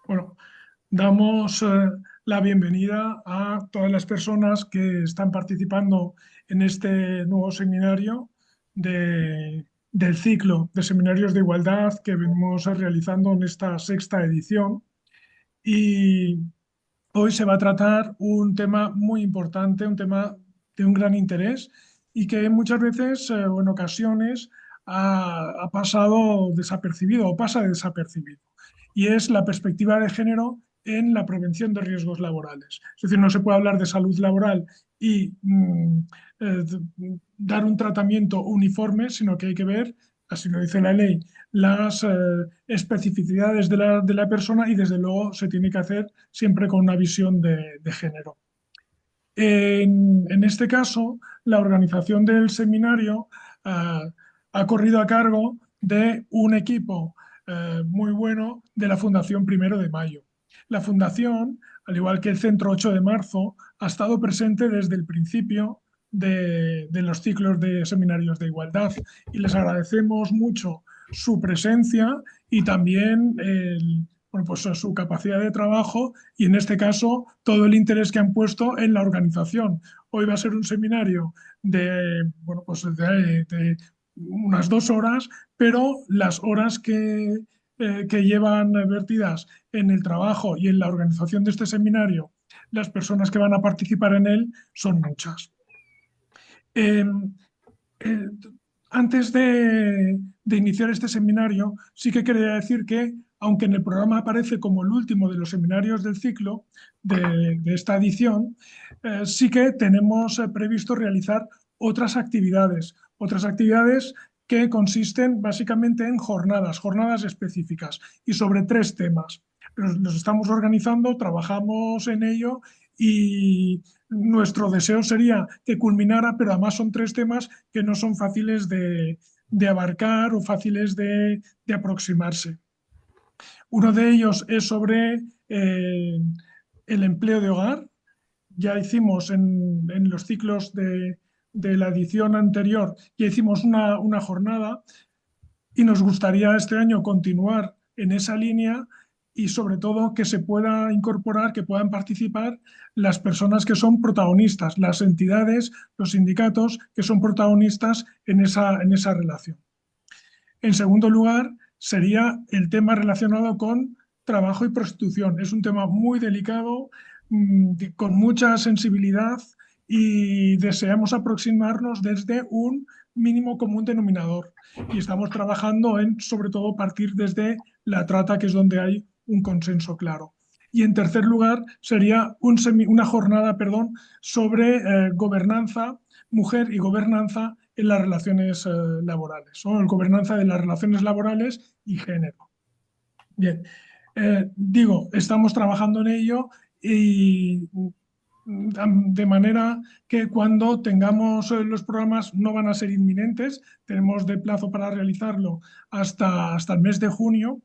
Bueno, damos la bienvenida a todas las personas que están participando en este nuevo seminario del ciclo de seminarios de igualdad que venimos realizando en esta sexta edición. Y hoy se va a tratar un tema muy importante, un tema de un gran interés y que muchas veces o en ocasiones ha pasado desapercibido o pasa desapercibido. Y es la perspectiva de género en la prevención de riesgos laborales. Es decir, no se puede hablar de salud laboral y eh, dar un tratamiento uniforme, sino que hay que ver, así lo dice la ley, las especificidades de la persona y desde luego se tiene que hacer siempre con una visión de género. En este caso, la organización del seminario ha corrido a cargo de un equipo muy bueno de la Fundación Primero de Mayo. La Fundación, al igual que el Centro 8 de Marzo, ha estado presente desde el principio de los ciclos de seminarios de igualdad y les agradecemos mucho su presencia y también bueno, pues su capacidad de trabajo y en este caso todo el interés que han puesto en la organización. Hoy va a ser un seminario bueno, pues de unas 2 horas, pero las horas que llevan vertidas en el trabajo y en la organización de este seminario, las personas que van a participar en él son muchas. Eh, eh, Antes de iniciar este seminario, sí que quería decir que, aunque en el programa aparece como el último de los seminarios del ciclo de esta edición, sí que tenemos previsto realizar otras actividades que consisten básicamente en jornadas específicas y sobre 3 temas. Los estamos organizando, trabajamos en ello y nuestro deseo sería que culminara, pero además son 3 temas que no son fáciles de abarcar o fáciles de aproximarse. Uno de ellos es sobre el empleo de hogar. Ya hicimos en los ciclos de la edición anterior, ya hicimos una jornada y nos gustaría este año continuar en esa línea y sobre todo que se pueda incorporar, que puedan participar las personas que son protagonistas, las entidades, los sindicatos que son protagonistas en esa relación. En segundo lugar, sería el tema relacionado con trabajo y prostitución. Es un tema muy delicado, con mucha sensibilidad y deseamos aproximarnos desde un mínimo común denominador. Y estamos trabajando en, sobre todo, partir desde la trata, que es donde hay un consenso claro. Y en tercer lugar, sería una jornada, perdón, sobre gobernanza, mujer y gobernanza en las relaciones laborales, o en gobernanza de las relaciones laborales y género. Bien, digo, estamos trabajando en ello y de manera que cuando tengamos los programas no van a ser inminentes, tenemos de plazo para realizarlo hasta el mes de junio,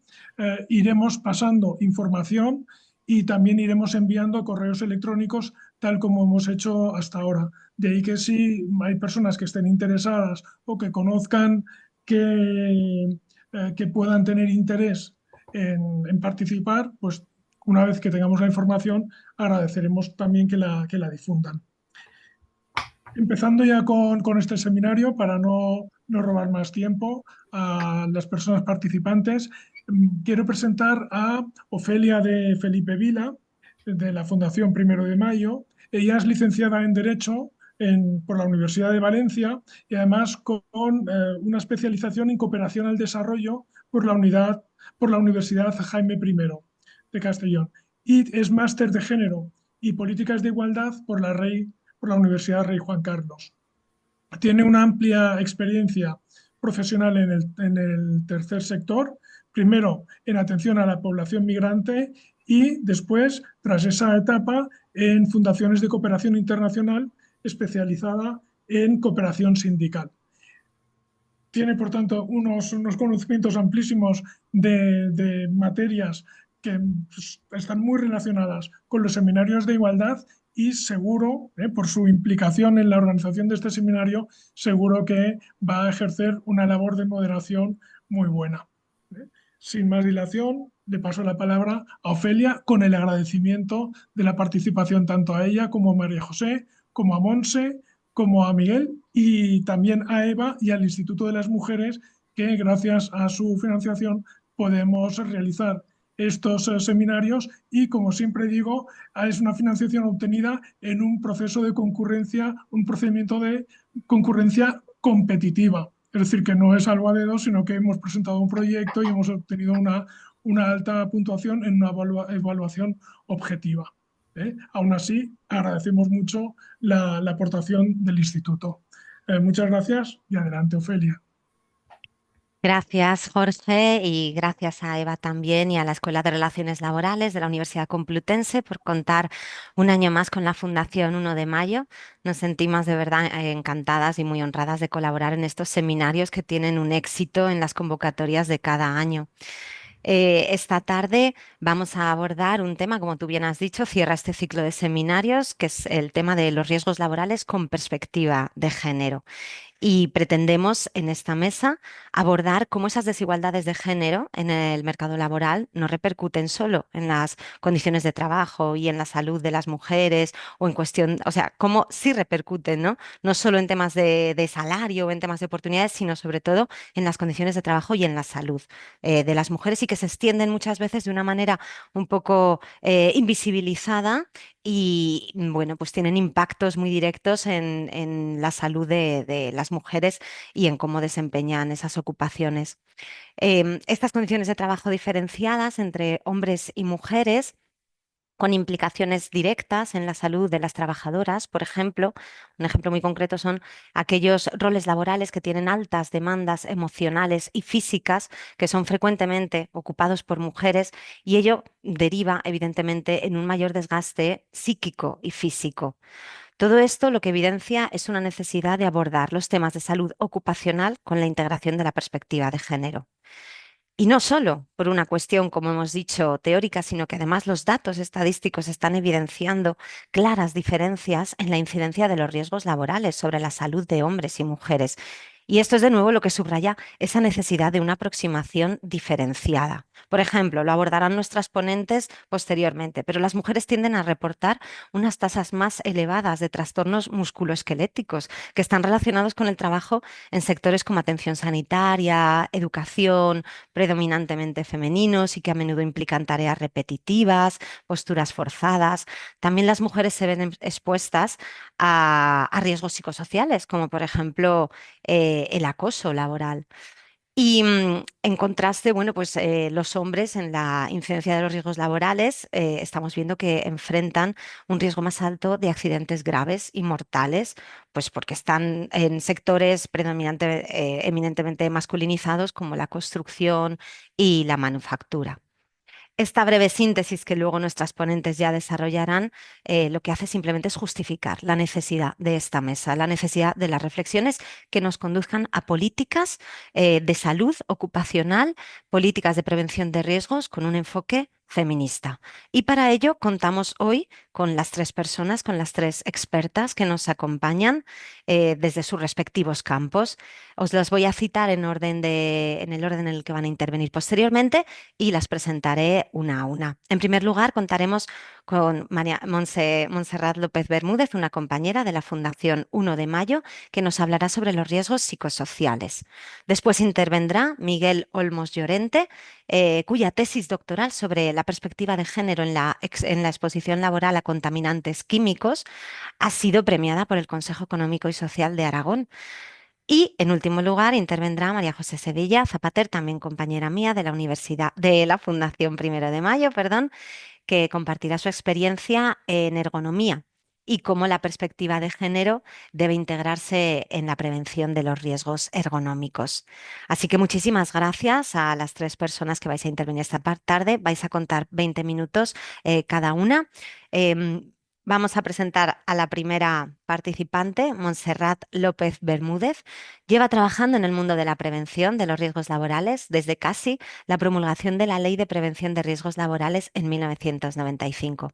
iremos pasando información y también iremos enviando correos electrónicos tal como hemos hecho hasta ahora. De ahí que si hay personas que estén interesadas o que conozcan que puedan tener interés en participar, pues una vez que tengamos la información, agradeceremos también que la difundan. Empezando ya con este seminario, para no robar más tiempo a las personas participantes, quiero presentar a Ofelia de Felipe Vila, de la Fundación Primero de Mayo. Ella es licenciada en Derecho por la Universidad de Valencia y además con una especialización en cooperación al desarrollo por la Universidad Jaime I de Castellón. Y es máster de género y políticas de igualdad por la Universidad Rey Juan Carlos. Tiene una amplia experiencia profesional en el tercer sector, primero en atención a la población migrante y después, tras esa etapa, en fundaciones de cooperación internacional especializada en cooperación sindical. Tiene, por tanto, unos conocimientos amplísimos de materias que están muy relacionadas con los seminarios de igualdad y seguro, por su implicación en la organización de este seminario, seguro que va a ejercer una labor de moderación muy buena. Sin más dilación, le paso la palabra a Ofelia con el agradecimiento de la participación tanto a ella como a María José, como a Monse, como a Miguel y también a Eva y al Instituto de las Mujeres que gracias a su financiación podemos realizar estos seminarios y, como siempre digo, es una financiación obtenida en un proceso de concurrencia, un procedimiento de concurrencia competitiva. Es decir, que no es algo a dedo, sino que hemos presentado un proyecto y hemos obtenido una alta puntuación en una evaluación objetiva. Aún así, agradecemos mucho la aportación del instituto. Muchas gracias y adelante, Ofelia. Gracias, Jorge, y gracias a Eva también y a la Escuela de Relaciones Laborales de la Universidad Complutense por contar un año más con la Fundación 1 de Mayo. Nos sentimos de verdad encantadas y muy honradas de colaborar en estos seminarios que tienen un éxito en las convocatorias de cada año. Esta tarde vamos a abordar un tema, como tú bien has dicho, cierra este ciclo de seminarios, que es el tema de los riesgos laborales con perspectiva de género. Y pretendemos en esta mesa abordar cómo esas desigualdades de género en el mercado laboral no repercuten solo en las condiciones de trabajo y en la salud de las mujeres o en cuestión, o sea, cómo sí repercuten, ¿no? No solo en temas de salario o en temas de oportunidades, sino sobre todo en las condiciones de trabajo y en la salud de las mujeres y que se extienden muchas veces de una manera un poco invisibilizada y bueno, pues tienen impactos muy directos en la salud de las mujeres y en cómo desempeñan esas ocupaciones. Estas condiciones de trabajo diferenciadas entre hombres y mujeres con implicaciones directas en la salud de las trabajadoras. Por ejemplo, un ejemplo muy concreto son aquellos roles laborales que tienen altas demandas emocionales y físicas que son frecuentemente ocupados por mujeres y ello deriva evidentemente en un mayor desgaste psíquico y físico. Todo esto lo que evidencia es una necesidad de abordar los temas de salud ocupacional con la integración de la perspectiva de género. Y no solo por una cuestión, como hemos dicho, teórica, sino que además los datos estadísticos están evidenciando claras diferencias en la incidencia de los riesgos laborales sobre la salud de hombres y mujeres. Y esto es de nuevo lo que subraya esa necesidad de una aproximación diferenciada. Por ejemplo, lo abordarán nuestras ponentes posteriormente, pero las mujeres tienden a reportar unas tasas más elevadas de trastornos musculoesqueléticos que están relacionados con el trabajo en sectores como atención sanitaria, educación, predominantemente femeninos y que a menudo implican tareas repetitivas, posturas forzadas. También las mujeres se ven expuestas a riesgos psicosociales, como por ejemplo el acoso laboral. Y en contraste, bueno, pues los hombres en la incidencia de los riesgos laborales estamos viendo que enfrentan un riesgo más alto de accidentes graves y mortales, pues porque están en sectores eminentemente masculinizados como la construcción y la manufactura. Esta breve síntesis que luego nuestras ponentes ya desarrollarán, lo que hace simplemente es justificar la necesidad de esta mesa, la necesidad de las reflexiones que nos conduzcan a políticas de salud ocupacional, políticas de prevención de riesgos con un enfoque feminista. Y para ello contamos hoy con las tres personas, con las tres expertas que nos acompañan desde sus respectivos campos. Os las voy a citar en el orden en el que van a intervenir posteriormente y las presentaré una a una. En primer lugar, contaremos con Montserrat López Bermúdez, una compañera de la Fundación 1 de Mayo, que nos hablará sobre los riesgos psicosociales. Después intervendrá Miguel Olmos Llorente, cuya tesis doctoral sobre la perspectiva de género en la exposición laboral a contaminantes químicos ha sido premiada por el Consejo Económico y Social de Aragón. Y en último lugar intervendrá María José Sevilla Zapater, también compañera mía de la Universidad de la Fundación Primero de Mayo, perdón, que compartirá su experiencia en ergonomía y cómo la perspectiva de género debe integrarse en la prevención de los riesgos ergonómicos. Así que muchísimas gracias a las tres personas que vais a intervenir esta tarde. Vais a contar 20 minutos cada una. Vamos a presentar a la primera participante, Montserrat López Bermúdez. Lleva trabajando en el mundo de la prevención de los riesgos laborales desde casi la promulgación de la Ley de Prevención de Riesgos Laborales en 1995.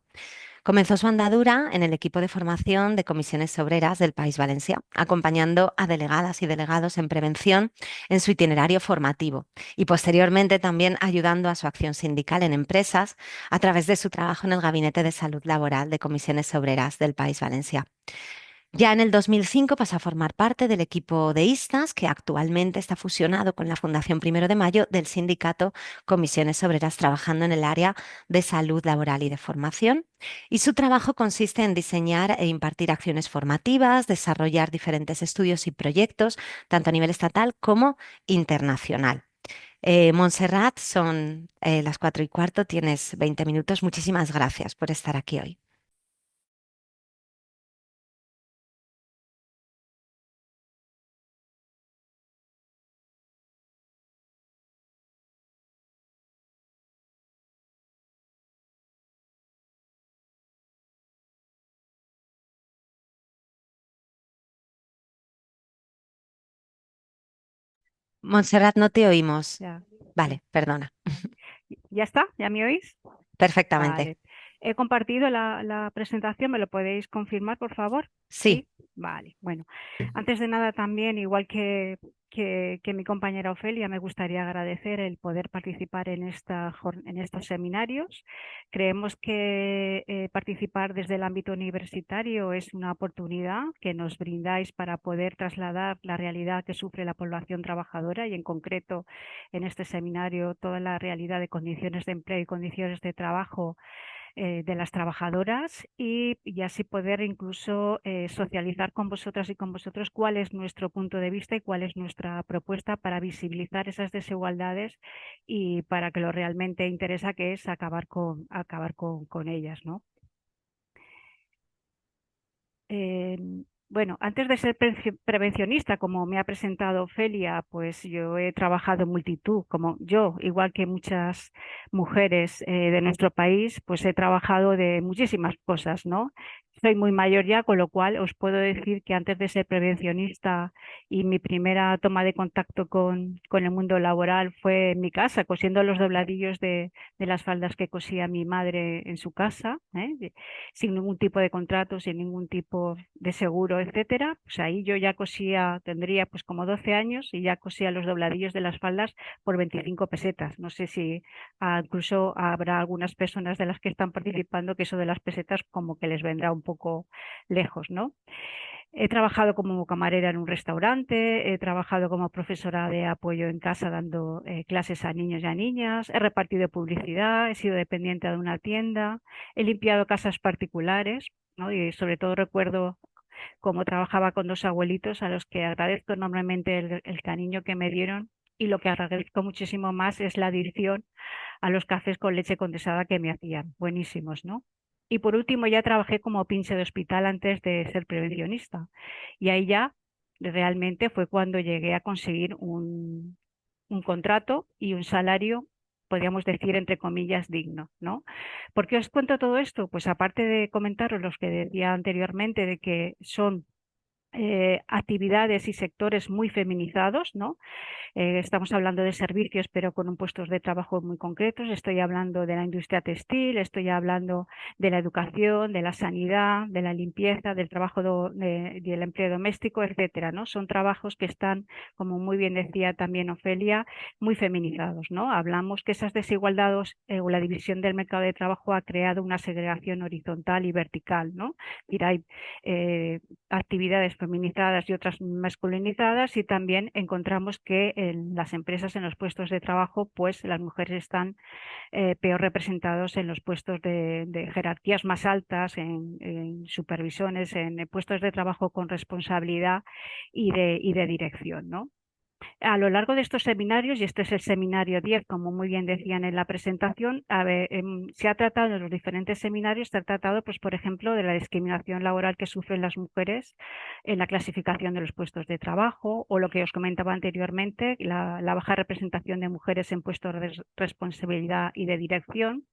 Comenzó su andadura en el equipo de formación de comisiones obreras del País Valencià, acompañando a delegadas y delegados en prevención en su itinerario formativo y posteriormente también ayudando a su acción sindical en empresas a través de su trabajo en el Gabinete de Salud Laboral de Comisiones Obreras del País Valencià. Ya en el 2005 pasó a formar parte del equipo de ISTAS, que actualmente está fusionado con la Fundación Primero de Mayo del sindicato Comisiones Obreras, trabajando en el área de salud laboral y de formación. Y su trabajo consiste en diseñar e impartir acciones formativas, desarrollar diferentes estudios y proyectos, tanto a nivel estatal como internacional. Montserrat, son las 4:15, tienes 20 minutos. Muchísimas gracias por estar aquí hoy. Montserrat, no te oímos. Ya, ya, Vale, perdona. ¿ya está? ¿Ya me oís? Perfectamente. Vale. He compartido la presentación, ¿me lo podéis confirmar, por favor? Sí, Sí, vale. Bueno, antes de nada también, igual que mi compañera Ofelia, me gustaría agradecer el poder participar en estos seminarios. Creemos que participar desde el ámbito universitario es una oportunidad que nos brindáis para poder trasladar la realidad que sufre la población trabajadora y en concreto en este seminario toda la realidad de condiciones de empleo y condiciones de trabajo de las trabajadoras y así poder incluso socializar con vosotras y con vosotros cuál es nuestro punto de vista y cuál es nuestra propuesta para visibilizar esas desigualdades y para que lo realmente interesa, que es acabar con ellas, ¿no? Eh, bueno, antes de ser prevencionista, como me ha presentado Ofelia, pues yo he trabajado en multitud, como yo, igual que muchas mujeres de nuestro país, pues he trabajado de muchísimas cosas, ¿no? Soy muy mayor ya, con lo cual os puedo decir que antes de ser prevencionista y mi primera toma de contacto con el mundo laboral fue en mi casa, cosiendo los dobladillos de las faldas que cosía mi madre en su casa, ¿eh? Sin ningún tipo de contrato, sin ningún tipo de seguro, etcétera. Pues ahí yo ya cosía, tendría pues como 12 años y ya cosía los dobladillos de las faldas por 25 pesetas. No sé si incluso habrá algunas personas de las que están participando que eso de las pesetas como que les vendrá un poco lejos, ¿no? He trabajado como camarera en un restaurante, he trabajado como profesora de apoyo en casa dando clases a niños y a niñas, he repartido publicidad, he sido dependiente de una tienda, he limpiado casas particulares, ¿no? Y sobre todo recuerdo cómo trabajaba con dos abuelitos a los que agradezco enormemente el cariño que me dieron y lo que agradezco muchísimo más es la adicción a los cafés con leche condensada que me hacían, buenísimos, ¿no? Y por último ya trabajé como pinche de hospital antes de ser prevencionista. Y ahí ya realmente fue cuando llegué a conseguir un contrato y un salario, podríamos decir, entre comillas, digno, ¿no? ¿Por qué os cuento todo esto? Pues aparte de comentaros los que decía anteriormente de que son actividades y sectores muy feminizados, ¿no? Estamos hablando de servicios, pero con un puestos de trabajo muy concretos. Estoy hablando de la industria textil, estoy hablando de la educación, de la sanidad, de la limpieza, del trabajo del empleo doméstico, etcétera, ¿no? Son trabajos que están, como muy bien decía también Ofelia, muy feminizados, ¿no? Hablamos que esas desigualdades o la división del mercado de trabajo ha creado una segregación horizontal y vertical, ¿no? Mira, hay actividades feminizadas y otras masculinizadas y también encontramos que en las empresas, en los puestos de trabajo, pues las mujeres están peor representados en los puestos de jerarquías más altas, en supervisiones, en puestos de trabajo con responsabilidad y de dirección, ¿no? A lo largo de estos seminarios, y este es el seminario 10, como muy bien decían en la presentación, se ha tratado en los diferentes seminarios, se ha tratado, pues, por ejemplo, de la discriminación laboral que sufren las mujeres en la clasificación de los puestos de trabajo, o lo que os comentaba anteriormente, la baja representación de mujeres en puestos de responsabilidad y de dirección.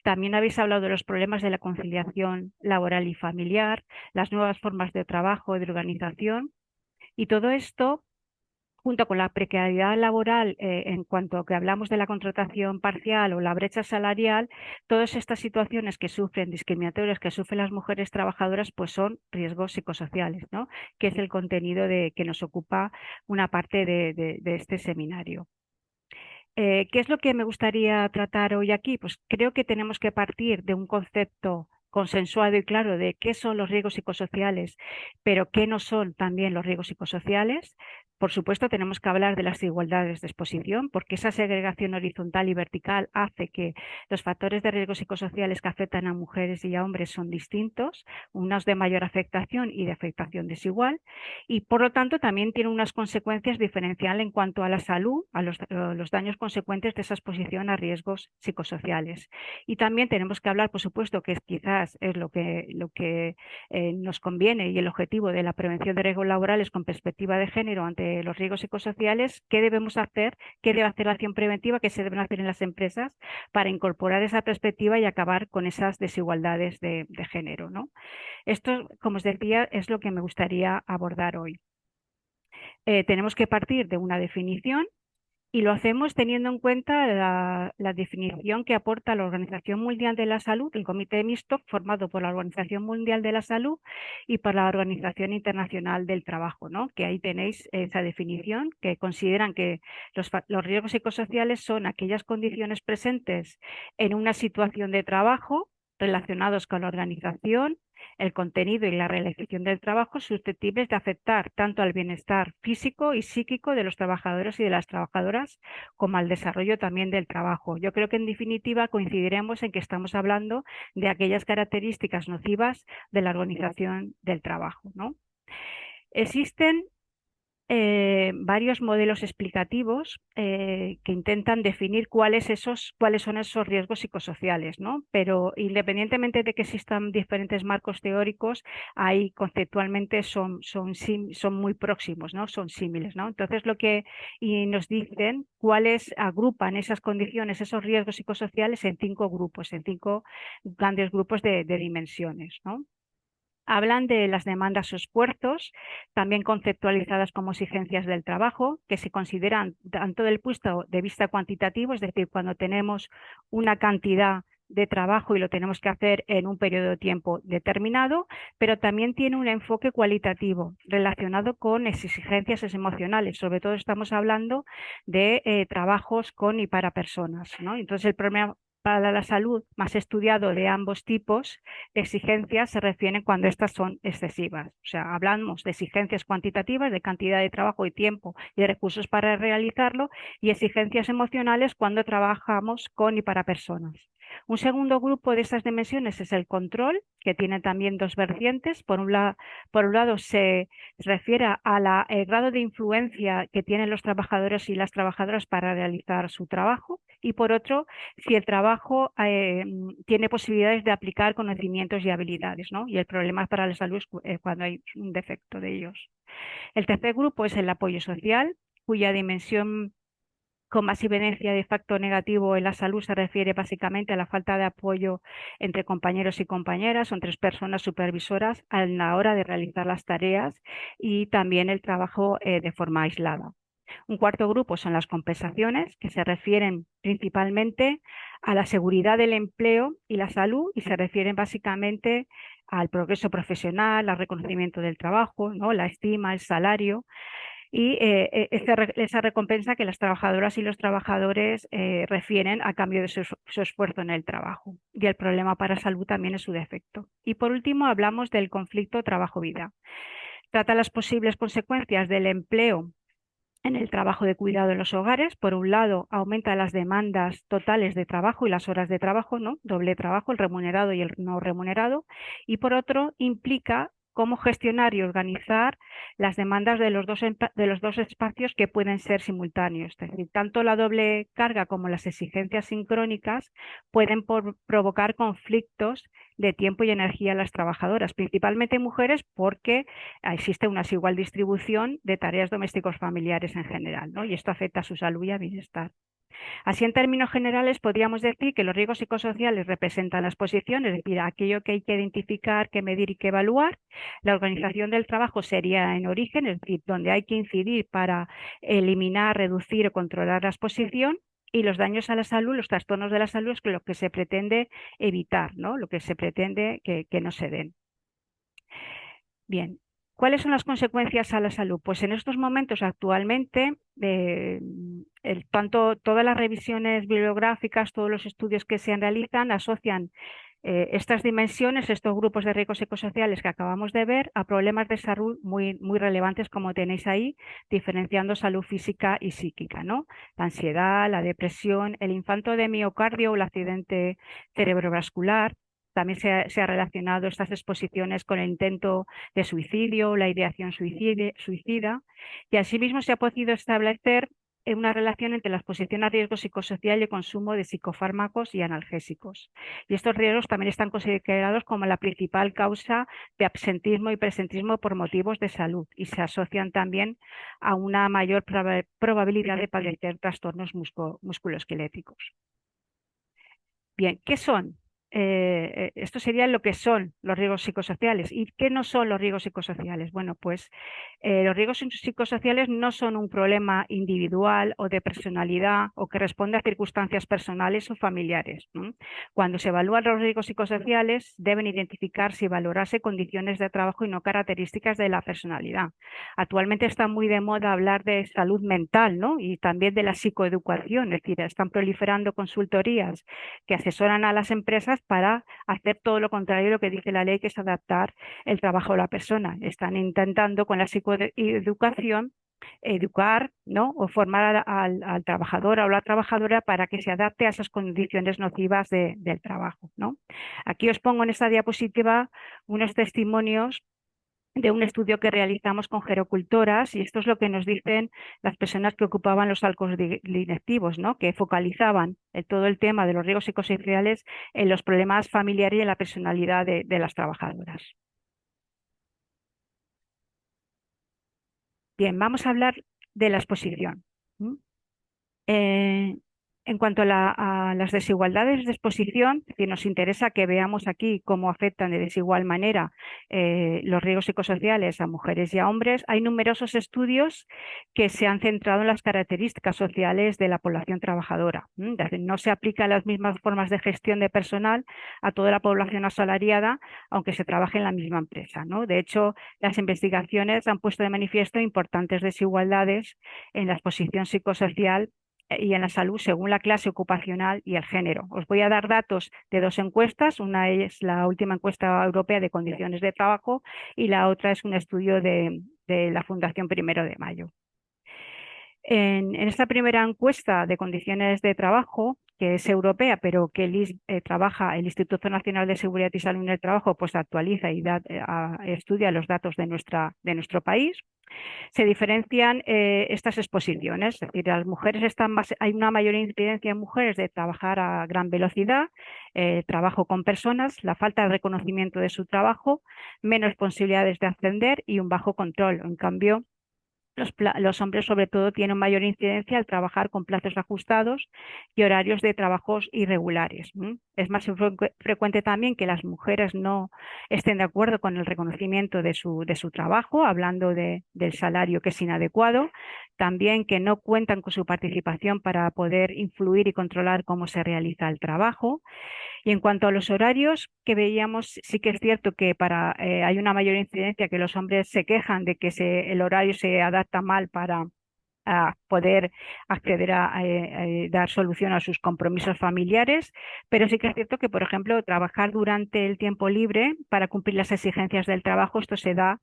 También habéis hablado de los problemas de la conciliación laboral y familiar, las nuevas formas de trabajo y de organización, y todo esto junto con la precariedad laboral, en cuanto a que hablamos de la contratación parcial o la brecha salarial, todas estas situaciones que sufren, discriminatorias que sufren las mujeres trabajadoras, pues son riesgos psicosociales, ¿no? Que es el contenido que nos ocupa una parte de este seminario. ¿Qué es lo que me gustaría tratar hoy aquí? Pues creo que tenemos que partir de un concepto consensuado y claro de qué son los riesgos psicosociales, pero qué no son también los riesgos psicosociales. Por supuesto, tenemos que hablar de las desigualdades de exposición, porque esa segregación horizontal y vertical hace que los factores de riesgos psicosociales que afectan a mujeres y a hombres son distintos, unos de mayor afectación y de afectación desigual, y por lo tanto también tiene unas consecuencias diferenciales en cuanto a la salud, a los daños consecuentes de esa exposición a riesgos psicosociales. Y también tenemos que hablar, por supuesto, que quizás es lo que nos conviene y el objetivo de la prevención de riesgos laborales con perspectiva de género ante los riesgos psicosociales, qué debemos hacer, qué debe hacer la acción preventiva, qué se deben hacer en las empresas para incorporar esa perspectiva y acabar con esas desigualdades de género, ¿no? Esto, como os decía, es lo que me gustaría abordar hoy. Tenemos que partir de una definición y lo hacemos teniendo en cuenta la definición que aporta la Organización Mundial de la Salud, el Comité Mixto formado por la Organización Mundial de la Salud y por la Organización Internacional del Trabajo, ¿no? Que ahí tenéis esa definición, que consideran que los riesgos psicosociales son aquellas condiciones presentes en una situación de trabajo relacionados con la organización, el contenido y la realización del trabajo susceptibles de afectar tanto al bienestar físico y psíquico de los trabajadores y de las trabajadoras como al desarrollo también del trabajo. Yo creo que en definitiva coincidiremos en que estamos hablando de aquellas características nocivas de la organización del trabajo, ¿no? Existen varios modelos explicativos que intentan definir cuáles son esos riesgos psicosociales, ¿no? Pero independientemente de que existan diferentes marcos teóricos, ahí conceptualmente son muy próximos, ¿no? Son símiles, ¿no? Entonces nos dicen cuáles agrupan esas condiciones, esos riesgos psicosociales en 5 grupos, en 5 grandes grupos de dimensiones, ¿no? Hablan de las demandas o esfuerzos, también conceptualizadas como exigencias del trabajo, que se consideran tanto del punto de vista cuantitativo, es decir, cuando tenemos una cantidad de trabajo y lo tenemos que hacer en un periodo de tiempo determinado, pero también tiene un enfoque cualitativo relacionado con exigencias emocionales. Sobre todo estamos hablando de trabajos con y para personas, ¿no? Entonces el problema para la salud más estudiado de ambos tipos de exigencias se refieren cuando estas son excesivas. O sea, hablamos de exigencias cuantitativas, de cantidad de trabajo y tiempo y de recursos para realizarlo, y exigencias emocionales cuando trabajamos con y para personas. Un segundo grupo de estas dimensiones es el control, que tiene también 2 vertientes. Por un lado se refiere al grado de influencia que tienen los trabajadores y las trabajadoras para realizar su trabajo, y por otro, si el trabajo tiene posibilidades de aplicar conocimientos y habilidades, ¿no? Y el problema para la salud es cuando hay un defecto de ellos. El tercer grupo es el apoyo social, cuya dimensión con más evidencia de facto negativo en la salud se refiere básicamente a la falta de apoyo entre compañeros y compañeras o entre personas supervisoras a la hora de realizar las tareas, y también el trabajo de forma aislada. Un cuarto grupo son las compensaciones, que se refieren principalmente a la seguridad del empleo y la salud, y se refieren básicamente al progreso profesional, al reconocimiento del trabajo, ¿no? La estima, el salario, y esa recompensa que las trabajadoras y los trabajadores refieren a cambio de su esfuerzo en el trabajo. Y el problema para salud también es su defecto. Y por último hablamos del conflicto trabajo-vida. Trata las posibles consecuencias del empleo en el trabajo de cuidado en los hogares. Por un lado, aumenta las demandas totales de trabajo y las horas de trabajo, ¿no? Doble trabajo, el remunerado y el no remunerado. Y por otro, implica cómo gestionar y organizar las demandas de los dos espacios, que pueden ser simultáneos. Es decir, tanto la doble carga como las exigencias sincrónicas pueden provocar conflictos de tiempo y energía a las trabajadoras, principalmente mujeres, porque existe una desigual distribución de tareas domésticos familiares en general, ¿no? Y esto afecta a su salud y a bienestar. Así, en términos generales, podríamos decir que los riesgos psicosociales representan la exposición, es decir, aquello que hay que identificar, que medir y que evaluar. La organización del trabajo sería en origen, es decir, donde hay que incidir para eliminar, reducir o controlar la exposición. Y los daños a la salud, los trastornos de la salud, es lo que se pretende evitar, ¿no? Lo que se pretende que no se den. Bien, ¿cuáles son las consecuencias a la salud? Pues en estos momentos actualmente, todas las revisiones bibliográficas, todos los estudios que se realizan asocian estas dimensiones, estos grupos de riesgos psicosociales que acabamos de ver, a problemas de salud muy, muy relevantes, como tenéis ahí, diferenciando salud física y psíquica, ¿no? La ansiedad, la depresión, el infarto de miocardio o el accidente cerebrovascular. También se ha relacionado estas exposiciones con el intento de suicidio, la ideación suicida, y asimismo se ha podido establecer una relación entre la exposición a riesgo psicosocial y el consumo de psicofármacos y analgésicos. Y estos riesgos también están considerados como la principal causa de absentismo y presentismo por motivos de salud, y se asocian también a una mayor probabilidad de padecer trastornos musculoesqueléticos. Bien, ¿qué son? Esto sería lo que son los riesgos psicosociales. ¿Y qué no son los riesgos psicosociales? Bueno, pues los riesgos psicosociales no son un problema individual o de personalidad o que responde a circunstancias personales o familiares. Cuando se evalúan los riesgos psicosociales, deben identificarse y valorarse condiciones de trabajo y no características de la personalidad. Actualmente está muy de moda hablar de salud mental, ¿no? Y también de la psicoeducación, es decir, están proliferando consultorías que asesoran a las empresas para hacer todo lo contrario de lo que dice la ley, que es adaptar el trabajo a la persona. Están intentando con la psicoeducación educar, ¿no? O formar al trabajador o la trabajadora para que se adapte a esas condiciones nocivas del trabajo, ¿no? Aquí os pongo en esta diapositiva unos testimonios de un estudio que realizamos con gerocultoras, y esto es lo que nos dicen las personas que ocupaban los arcos directivos, ¿no? Que focalizaban todo el tema de los riesgos psicosociales en los problemas familiares y en la personalidad de las trabajadoras. Bien, vamos a hablar de la exposición. En cuanto a las desigualdades de exposición, que nos interesa que veamos aquí cómo afectan de desigual manera los riesgos psicosociales a mujeres y a hombres, hay numerosos estudios que se han centrado en las características sociales de la población trabajadora. No se aplican las mismas formas de gestión de personal a toda la población asalariada, aunque se trabaje en la misma empresa, ¿no? De hecho, las investigaciones han puesto de manifiesto importantes desigualdades en la exposición psicosocial y en la salud según la clase ocupacional y el género. Os voy a dar datos de dos encuestas. Una es la última encuesta europea de condiciones de trabajo y la otra es un estudio de la Fundación Primero de Mayo. En esta primera encuesta de condiciones de trabajo, que es europea, pero que trabaja el Instituto Nacional de Seguridad y Salud en el Trabajo, pues actualiza y estudia los datos de nuestro país, se diferencian estas exposiciones. Es decir, las mujeres hay una mayor incidencia en mujeres de trabajar a gran velocidad, trabajo con personas, la falta de reconocimiento de su trabajo, menos posibilidades de ascender y un bajo control. En cambio, los hombres sobre todo tienen mayor incidencia al trabajar con plazos ajustados y horarios de trabajos irregulares. Es más frecuente también que las mujeres no estén de acuerdo con el reconocimiento de su trabajo, hablando del salario que es inadecuado, también que no cuentan con su participación para poder influir y controlar cómo se realiza el trabajo. Y en cuanto a los horarios que veíamos, sí que es cierto que hay una mayor incidencia, que los hombres se quejan de que el horario se adapta mal para poder acceder a dar solución a sus compromisos familiares, pero sí que es cierto que, por ejemplo, trabajar durante el tiempo libre para cumplir las exigencias del trabajo,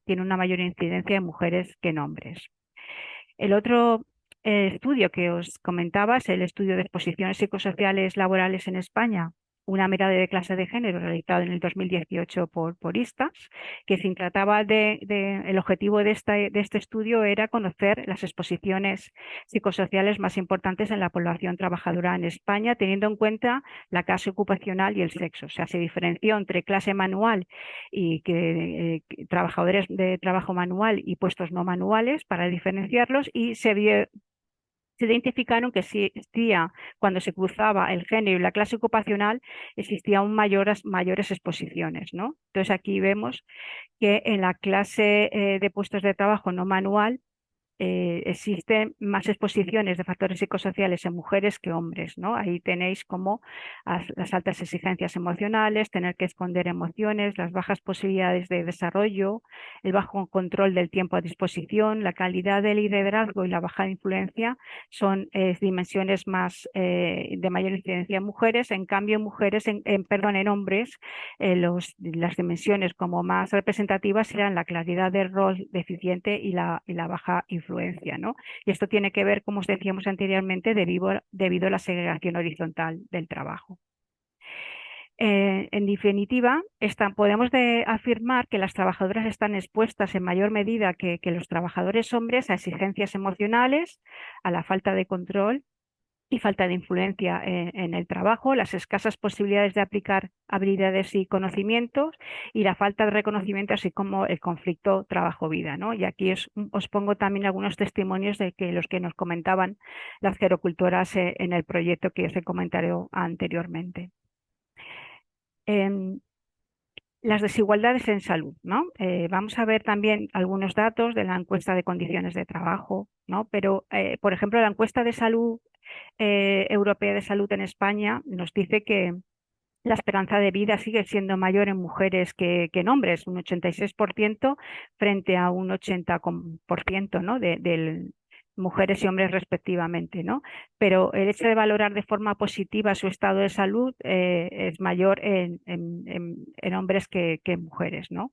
tiene una mayor incidencia en mujeres que en hombres. El otro estudio que os comentaba es el estudio de exposiciones psicosociales laborales en España, una mirada de clase de género, realizado en el 2018 por ISTAS, que se trataba el objetivo de este estudio era conocer las exposiciones psicosociales más importantes en la población trabajadora en España, teniendo en cuenta la clase ocupacional y el sexo. O sea, se diferenció entre clase manual y trabajadores de trabajo manual y puestos no manuales para diferenciarlos, y se vio se identificaron que existía, cuando se cruzaba el género y la clase ocupacional, existían mayores exposiciones, ¿no? Entonces aquí vemos que en la clase de puestos de trabajo no manual existen más exposiciones de factores psicosociales en mujeres que hombres, ¿no? Ahí tenéis como las altas exigencias emocionales, tener que esconder emociones, las bajas posibilidades de desarrollo, el bajo control del tiempo a disposición, la calidad del liderazgo y la baja influencia son dimensiones más de mayor incidencia en mujeres. En cambio, en hombres, las dimensiones como más representativas serán la claridad del rol deficiente y la baja influencia, ¿no? Y esto tiene que ver, como os decíamos anteriormente, debido a la segregación horizontal del trabajo. En definitiva, podemos afirmar que las trabajadoras están expuestas en mayor medida que los trabajadores hombres a exigencias emocionales, a la falta de control y falta de influencia en el trabajo, las escasas posibilidades de aplicar habilidades y conocimientos y la falta de reconocimiento, así como el conflicto trabajo-vida, ¿no? Y aquí os pongo también algunos testimonios de los que nos comentaban las gerocultoras en el proyecto que os he comentado anteriormente. Las desigualdades en salud, ¿no? Vamos a ver también algunos datos de la encuesta de condiciones de trabajo, ¿no? Pero, por ejemplo, la encuesta de salud europea de salud en España nos dice que la esperanza de vida sigue siendo mayor en mujeres que en hombres, un 86% frente a un 80%, ¿no? de mujeres y hombres respectivamente, ¿no? Pero el hecho de valorar de forma positiva su estado de salud es mayor en hombres que en mujeres, ¿no?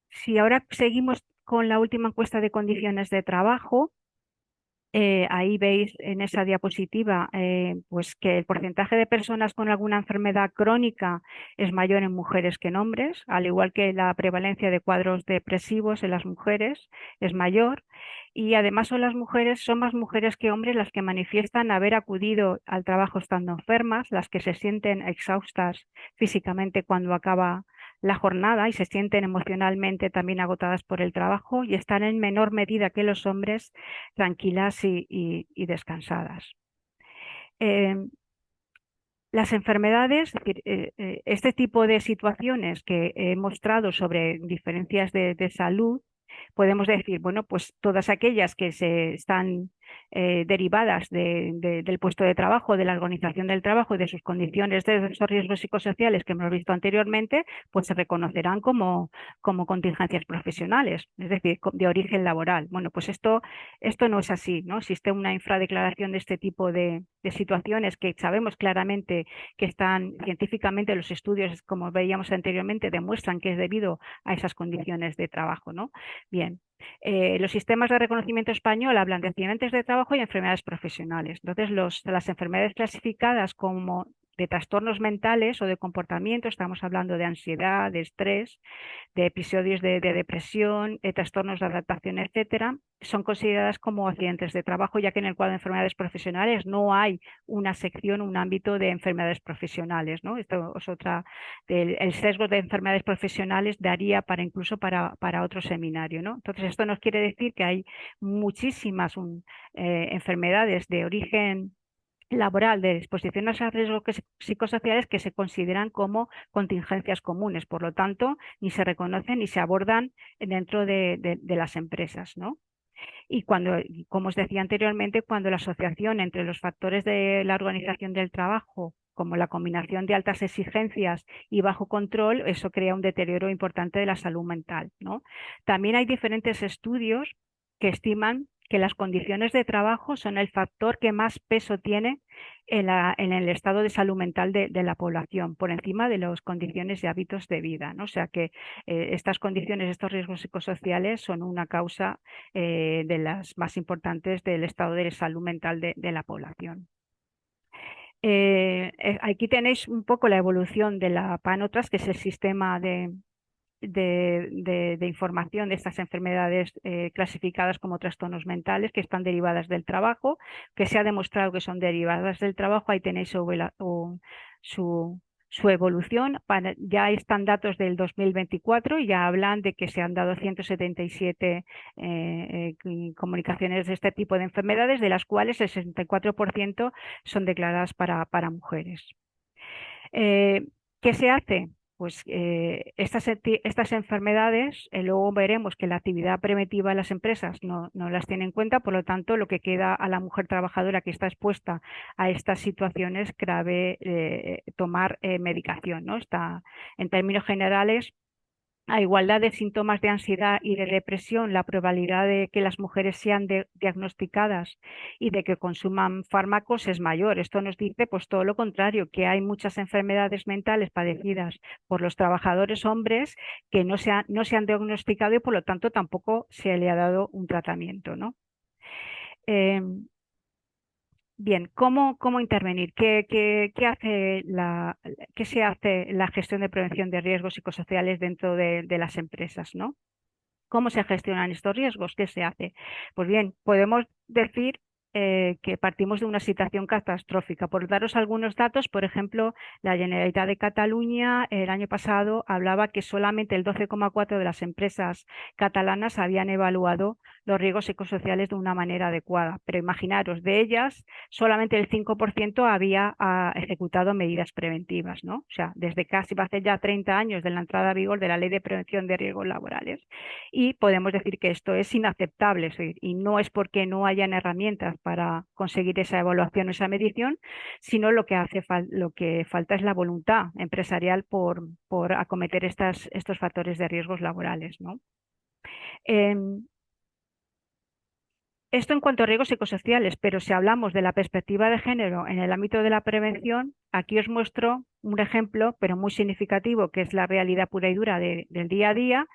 Si ahora seguimos con la última encuesta de condiciones de trabajo, ahí veis en esa diapositiva pues que el porcentaje de personas con alguna enfermedad crónica es mayor en mujeres que en hombres, al igual que la prevalencia de cuadros depresivos en las mujeres es mayor. Y además son más mujeres que hombres las que manifiestan haber acudido al trabajo estando enfermas, las que se sienten exhaustas físicamente cuando acaba la jornada y se sienten emocionalmente también agotadas por el trabajo y están en menor medida que los hombres tranquilas y descansadas. Las enfermedades, es decir, este tipo de situaciones que he mostrado sobre diferencias de salud, podemos decir, bueno, pues todas aquellas que se están derivadas del puesto de trabajo, de la organización del trabajo y de sus condiciones de esos riesgos psicosociales que hemos visto anteriormente, pues se reconocerán como contingencias profesionales, es decir, de origen laboral. Bueno, pues esto no es así, ¿no? Existe una infradeclaración de este tipo de situaciones que sabemos claramente que están científicamente, los estudios, como veíamos anteriormente, demuestran que es debido a esas condiciones de trabajo, ¿no? Bien, los sistemas de reconocimiento español hablan de accidentes de trabajo y enfermedades profesionales. Entonces, las enfermedades clasificadas como de trastornos mentales o de comportamiento, estamos hablando de ansiedad, de estrés, de episodios de depresión, trastornos de adaptación, etcétera, son consideradas como accidentes de trabajo, ya que en el cuadro de enfermedades profesionales no hay una sección, un ámbito de enfermedades profesionales, ¿no? Esto es el sesgo de enfermedades profesionales daría incluso para otro seminario, ¿no? Entonces, esto nos quiere decir que hay muchísimas enfermedades de origen laboral de exposiciones a riesgos psicosociales que se consideran como contingencias comunes, por lo tanto, ni se reconocen ni se abordan dentro de las empresas, ¿no? Y como os decía anteriormente, cuando la asociación entre los factores de la organización del trabajo, como la combinación de altas exigencias y bajo control, eso crea un deterioro importante de la salud mental, ¿no? También hay diferentes estudios que estiman que las condiciones de trabajo son el factor que más peso tiene en el estado de salud mental de la población, por encima de las condiciones y hábitos de vida, ¿no? O sea que estas condiciones, estos riesgos psicosociales son una causa de las más importantes del estado de salud mental de la población. Aquí tenéis un poco la evolución de la PANOTRAS, que es el sistema de información de estas enfermedades clasificadas como trastornos mentales que están derivadas del trabajo, que se ha demostrado que son derivadas del trabajo. Ahí tenéis su su evolución. Ya están datos del 2024 y ya hablan de que se han dado 177 comunicaciones de este tipo de enfermedades, de las cuales el 64% son declaradas para mujeres. ¿Qué se hace? Pues estas enfermedades, luego veremos que la actividad preventiva de las empresas no las tiene en cuenta, por lo tanto, lo que queda a la mujer trabajadora que está expuesta a estas situaciones grave tomar medicación, ¿no? En términos generales, a igualdad de síntomas de ansiedad y de depresión, la probabilidad de que las mujeres sean diagnosticadas y de que consuman fármacos es mayor. Esto nos dice pues todo lo contrario, que hay muchas enfermedades mentales padecidas por los trabajadores hombres que no se han diagnosticado y por lo tanto tampoco se le ha dado un tratamiento, ¿no? Bien, ¿cómo intervenir? ¿Qué se hace en la gestión de prevención de riesgos psicosociales dentro de las empresas, ¿no? ¿Cómo se gestionan estos riesgos? ¿Qué se hace? Pues bien, podemos decir que partimos de una situación catastrófica. Por daros algunos datos, por ejemplo, la Generalitat de Cataluña el año pasado hablaba que solamente el 12,4% de las empresas catalanas habían evaluado los riesgos psicosociales de una manera adecuada. Pero imaginaros, de ellas, solamente el 5% había ejecutado medidas preventivas, ¿no? O sea, desde casi va a ser ya 30 años de la entrada a vigor de la Ley de Prevención de Riesgos Laborales. Y podemos decir que esto es inaceptable, y no es porque no hayan herramientas para conseguir esa evaluación o esa medición, sino lo que falta es la voluntad empresarial por acometer estos factores de riesgos laborales, ¿no? Esto en cuanto a riesgos psicosociales, pero si hablamos de la perspectiva de género en el ámbito de la prevención, aquí os muestro un ejemplo, pero muy significativo, que es la realidad pura y dura del día a día.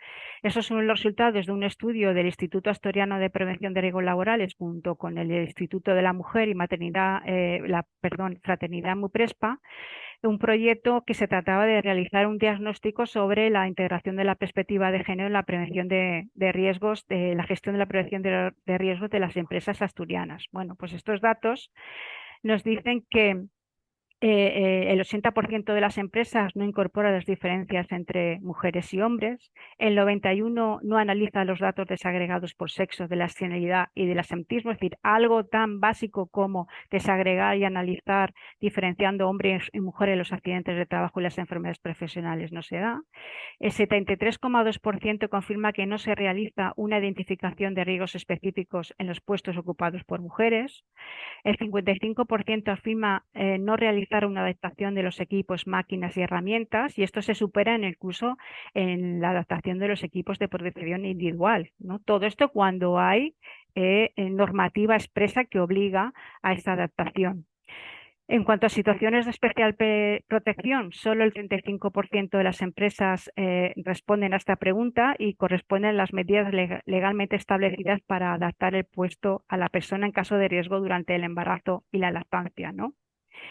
Esos son los resultados de un estudio del Instituto Asturiano de Prevención de Riesgos Laborales junto con el Instituto de la Mujer y Fraternidad Muprespa, un proyecto que se trataba de realizar un diagnóstico sobre la integración de la perspectiva de género en la prevención de riesgos, de la gestión de la prevención de riesgos de las empresas asturianas. Bueno, pues estos datos nos dicen que el 80% de las empresas no incorpora las diferencias entre mujeres y hombres, el 91% no analiza los datos desagregados por sexo de la nacionalidad y del asentismo, es decir, algo tan básico como desagregar y analizar diferenciando hombres y mujeres en los accidentes de trabajo y las enfermedades profesionales no se da. El 73,2% confirma que no se realiza una identificación de riesgos específicos en los puestos ocupados por mujeres. El 55% afirma no realizar una adaptación de los equipos, máquinas y herramientas, y esto se supera incluso en la adaptación de los equipos de protección individual, ¿no? Todo esto cuando hay normativa expresa que obliga a esta adaptación. En cuanto a situaciones de especial protección, solo el 35% de las empresas responden a esta pregunta y corresponden las medidas legalmente establecidas para adaptar el puesto a la persona en caso de riesgo durante el embarazo y la lactancia, ¿no?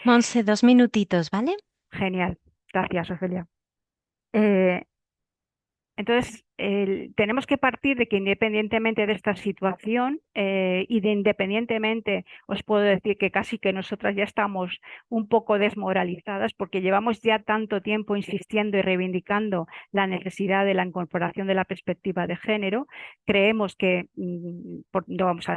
Monse, 2 minutitos, ¿vale? Genial. Gracias, Ofelia. Entonces, tenemos que partir de que independientemente de esta situación independientemente, os puedo decir que casi que nosotras ya estamos un poco desmoralizadas porque llevamos ya tanto tiempo insistiendo y reivindicando la necesidad de la incorporación de la perspectiva de género. Creemos que no vamos a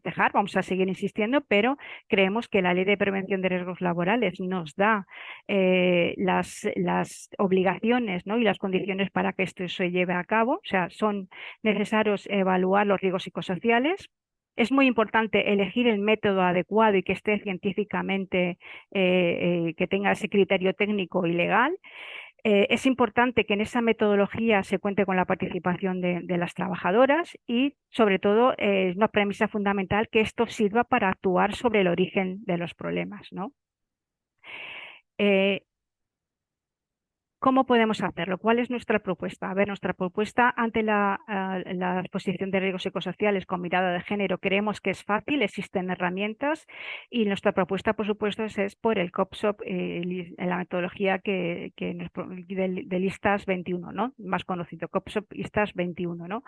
dejar, vamos a seguir insistiendo, pero creemos que la Ley de Prevención de Riesgos Laborales nos da las obligaciones, ¿no? Y las condiciones para que esto se lleve a cabo. O sea, son necesarios evaluar los riesgos psicosociales. Es muy importante elegir el método adecuado y que esté científicamente, que tenga ese criterio técnico y legal. Es importante que en esa metodología se cuente con la participación de las trabajadoras y, sobre todo, es una premisa fundamental que esto sirva para actuar sobre el origen de los problemas, ¿no? ¿Cómo podemos hacerlo? ¿Cuál es nuestra propuesta? A ver, nuestra propuesta ante la exposición de riesgos psicosociales con mirada de género creemos que es fácil, existen herramientas y nuestra propuesta, por supuesto, es por el COPSOP, en la metodología de ISTAS 21, ¿no? Más conocido, COPSOP ISTAS 21, ¿no?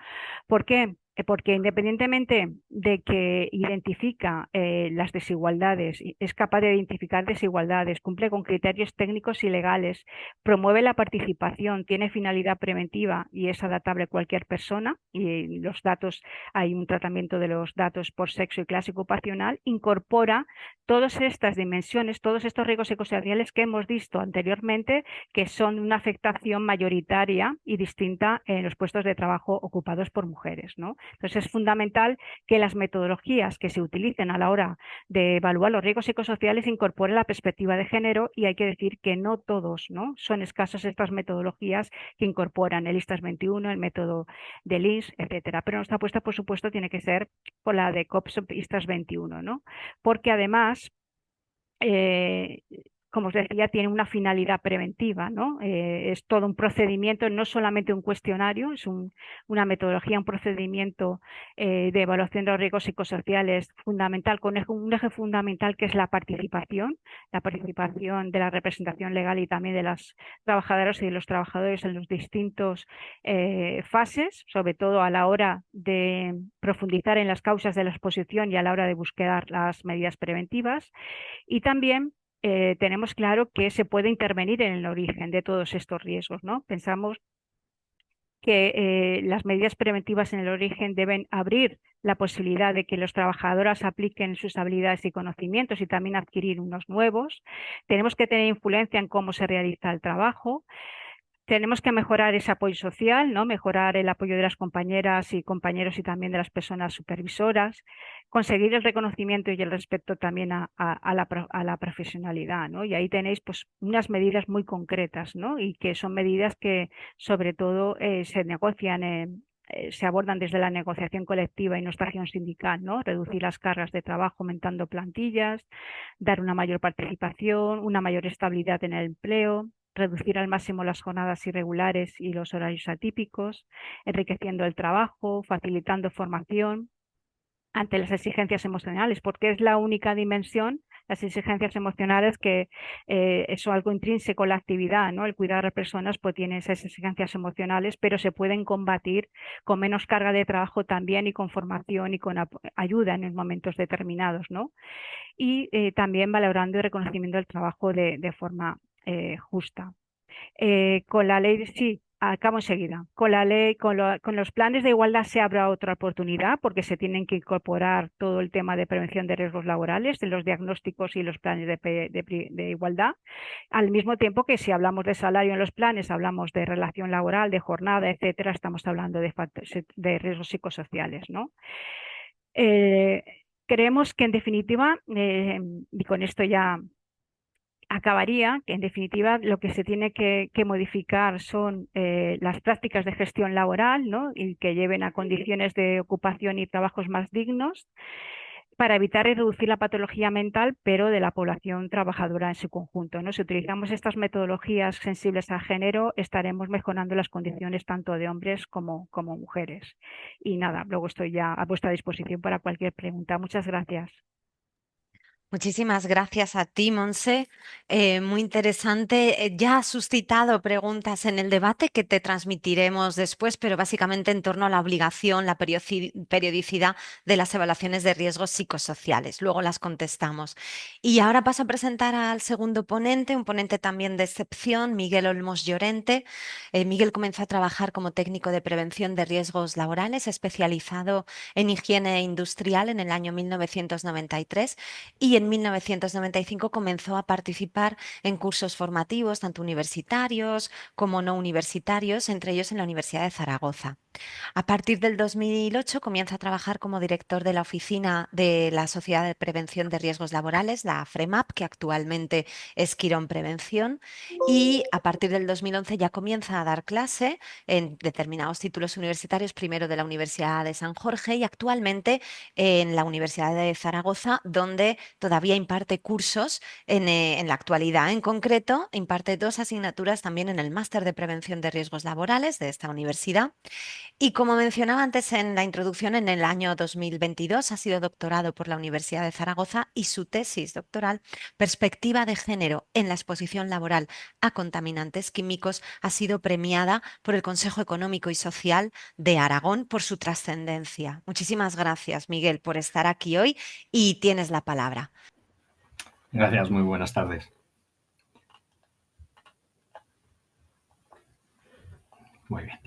¿Por qué? porque independientemente de que identifica las desigualdades, es capaz de identificar desigualdades, cumple con criterios técnicos y legales, promueve la participación, tiene finalidad preventiva y es adaptable a cualquier persona, y los datos, hay un tratamiento de los datos por sexo y clase ocupacional, incorpora todas estas dimensiones, todos estos riesgos psicosociales que hemos visto anteriormente, que son una afectación mayoritaria y distinta en los puestos de trabajo ocupados por mujeres, ¿no? Entonces es fundamental que las metodologías que se utilicen a la hora de evaluar los riesgos psicosociales incorporen la perspectiva de género, y hay que decir que no todos, ¿no? Son escasas estas metodologías que incorporan el ISTAS 21, el método de LINS, etcétera. Pero nuestra apuesta, por supuesto, tiene que ser por la de COPS ISTAS 21, ¿no? Porque además eh, como os decía, tiene una finalidad preventiva, ¿no? Es todo un procedimiento, no solamente un cuestionario, es una metodología, un procedimiento de evaluación de los riesgos psicosociales fundamental, con un eje fundamental que es la participación de la representación legal y también de las trabajadoras y de los trabajadores en los distintos fases, sobre todo a la hora de profundizar en las causas de la exposición y a la hora de buscar las medidas preventivas. Y también tenemos claro que se puede intervenir en el origen de todos estos riesgos, ¿no? Pensamos que las medidas preventivas en el origen deben abrir la posibilidad de que los trabajadores apliquen sus habilidades y conocimientos y también adquirir unos nuevos. Tenemos que tener influencia en cómo se realiza el trabajo. Tenemos que mejorar ese apoyo social, ¿no? Mejorar el apoyo de las compañeras y compañeros y también de las personas supervisoras, conseguir el reconocimiento y el respeto también a la profesionalidad, ¿no? Y ahí tenéis pues unas medidas muy concretas, ¿no? Y que son medidas que sobre todo se negocian se abordan desde la negociación colectiva y no estación sindical, ¿no? Reducir las cargas de trabajo aumentando plantillas, dar una mayor participación, una mayor estabilidad en el empleo, reducir al máximo las jornadas irregulares y los horarios atípicos, enriqueciendo el trabajo, facilitando formación ante las exigencias emocionales, porque es la única dimensión, las exigencias emocionales, que es algo intrínseco a la actividad, ¿no? El cuidar a personas pues tiene esas exigencias emocionales, pero se pueden combatir con menos carga de trabajo también, y con formación y con ayuda en momentos determinados, ¿no? Y también valorando y reconocimiento del trabajo de forma justa. Con la ley, sí, acabo enseguida. Con la ley, con los planes de igualdad se abre otra oportunidad, porque se tienen que incorporar todo el tema de prevención de riesgos laborales, de los diagnósticos y los planes de igualdad. Al mismo tiempo que si hablamos de salario en los planes, hablamos de relación laboral, de jornada, etcétera, estamos hablando de riesgos psicosociales, ¿no? Eh, Creemos que en definitiva, y con esto ya acabaría, que en definitiva lo que se tiene que modificar son las prácticas de gestión laboral, ¿no? Y que lleven a condiciones de ocupación y trabajos más dignos, para evitar y reducir la patología mental, pero de la población trabajadora en su conjunto, ¿no? Si utilizamos estas metodologías sensibles al género, estaremos mejorando las condiciones tanto de hombres como mujeres. Y nada, luego estoy ya a vuestra disposición para cualquier pregunta. Muchas gracias. Muchísimas gracias a ti, Monse. Muy interesante. Ya has suscitado preguntas en el debate que te transmitiremos después, pero básicamente en torno a la obligación, la periodicidad de las evaluaciones de riesgos psicosociales. Luego las contestamos. Y ahora paso a presentar al segundo ponente, un ponente también de excepción, Miguel Olmos Llorente. Miguel comenzó a trabajar como técnico de prevención de riesgos laborales, especializado en higiene industrial en el año 1993, y en 1995 comenzó a participar en cursos formativos, tanto universitarios como no universitarios, entre ellos en la Universidad de Zaragoza. A partir del 2008 comienza a trabajar como director de la oficina de la Sociedad de Prevención de Riesgos Laborales, la FREMAP, que actualmente es Quirón Prevención, y a partir del 2011 ya comienza a dar clase en determinados títulos universitarios, primero de la Universidad de San Jorge y actualmente en la Universidad de Zaragoza, donde todavía imparte cursos en la actualidad. En concreto, imparte 2 asignaturas también en el Máster de Prevención de Riesgos Laborales de esta universidad, Y como mencionaba antes en la introducción, en el año 2022 ha sido doctorado por la Universidad de Zaragoza y su tesis doctoral, Perspectiva de género en la exposición laboral a contaminantes químicos, ha sido premiada por el Consejo Económico y Social de Aragón por su trascendencia. Muchísimas gracias, Miguel, por estar aquí hoy y tienes la palabra. Gracias, muy buenas tardes. Muy bien.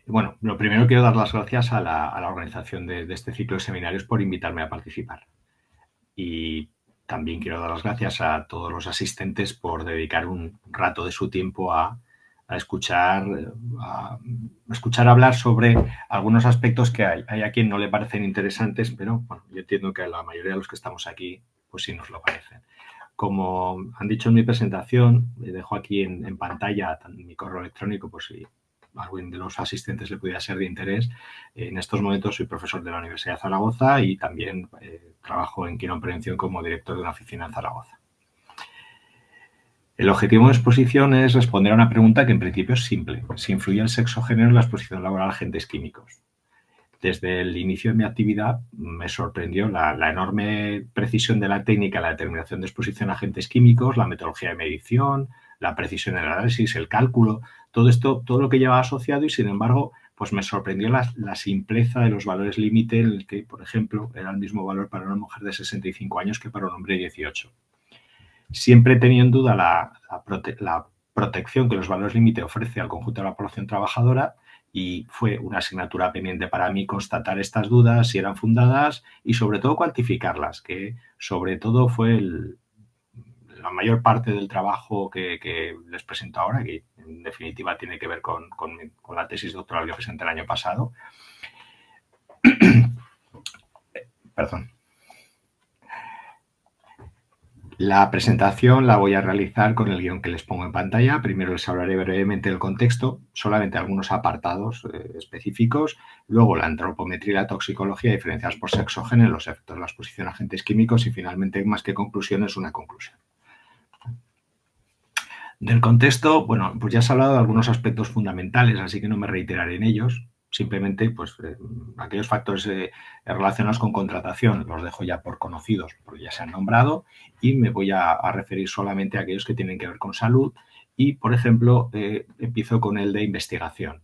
Bueno, lo primero quiero dar las gracias a la organización de este ciclo de seminarios por invitarme a participar. Y también quiero dar las gracias a todos los asistentes por dedicar un rato de su tiempo a escuchar hablar sobre algunos aspectos que hay a quien no le parecen interesantes, pero bueno, yo entiendo que a la mayoría de los que estamos aquí, pues sí nos lo parecen. Como han dicho en mi presentación, dejo aquí en pantalla mi correo electrónico por si a alguien de los asistentes le pudiera ser de interés. En estos momentos soy profesor de la Universidad de Zaragoza y también trabajo en Quirón Prevención como director de una oficina en Zaragoza. El objetivo de la exposición es responder a una pregunta que en principio es simple. ¿Si influye el sexo-género en la exposición laboral a agentes químicos? Desde el inicio de mi actividad me sorprendió la enorme precisión de la técnica, la determinación de exposición a agentes químicos, la metodología de medición, la precisión en el análisis, el cálculo, todo esto, todo lo que llevaba asociado y sin embargo, pues me sorprendió la simpleza de los valores límite en el que, por ejemplo, era el mismo valor para una mujer de 65 años que para un hombre de 18. Siempre tenía en duda la protección que los valores límite ofrece al conjunto de la población trabajadora y fue una asignatura pendiente para mí constatar estas dudas, si eran fundadas y sobre todo cuantificarlas, que sobre todo fue la mayor parte del trabajo que les presento ahora, que en definitiva tiene que ver con la tesis doctoral que presenté el año pasado. Perdón. La presentación la voy a realizar con el guión que les pongo en pantalla. Primero les hablaré brevemente del contexto, solamente algunos apartados específicos. Luego la antropometría y la toxicología diferenciadas por sexo, género, los efectos de la exposición a agentes químicos y finalmente, más que conclusiones, una conclusión. Del contexto, bueno, pues ya se ha hablado de algunos aspectos fundamentales, así que no me reiteraré en ellos. Simplemente, pues, aquellos factores relacionados con contratación los dejo ya por conocidos, porque ya se han nombrado, y me voy a referir solamente a aquellos que tienen que ver con salud. Y, por ejemplo, empiezo con el de investigación.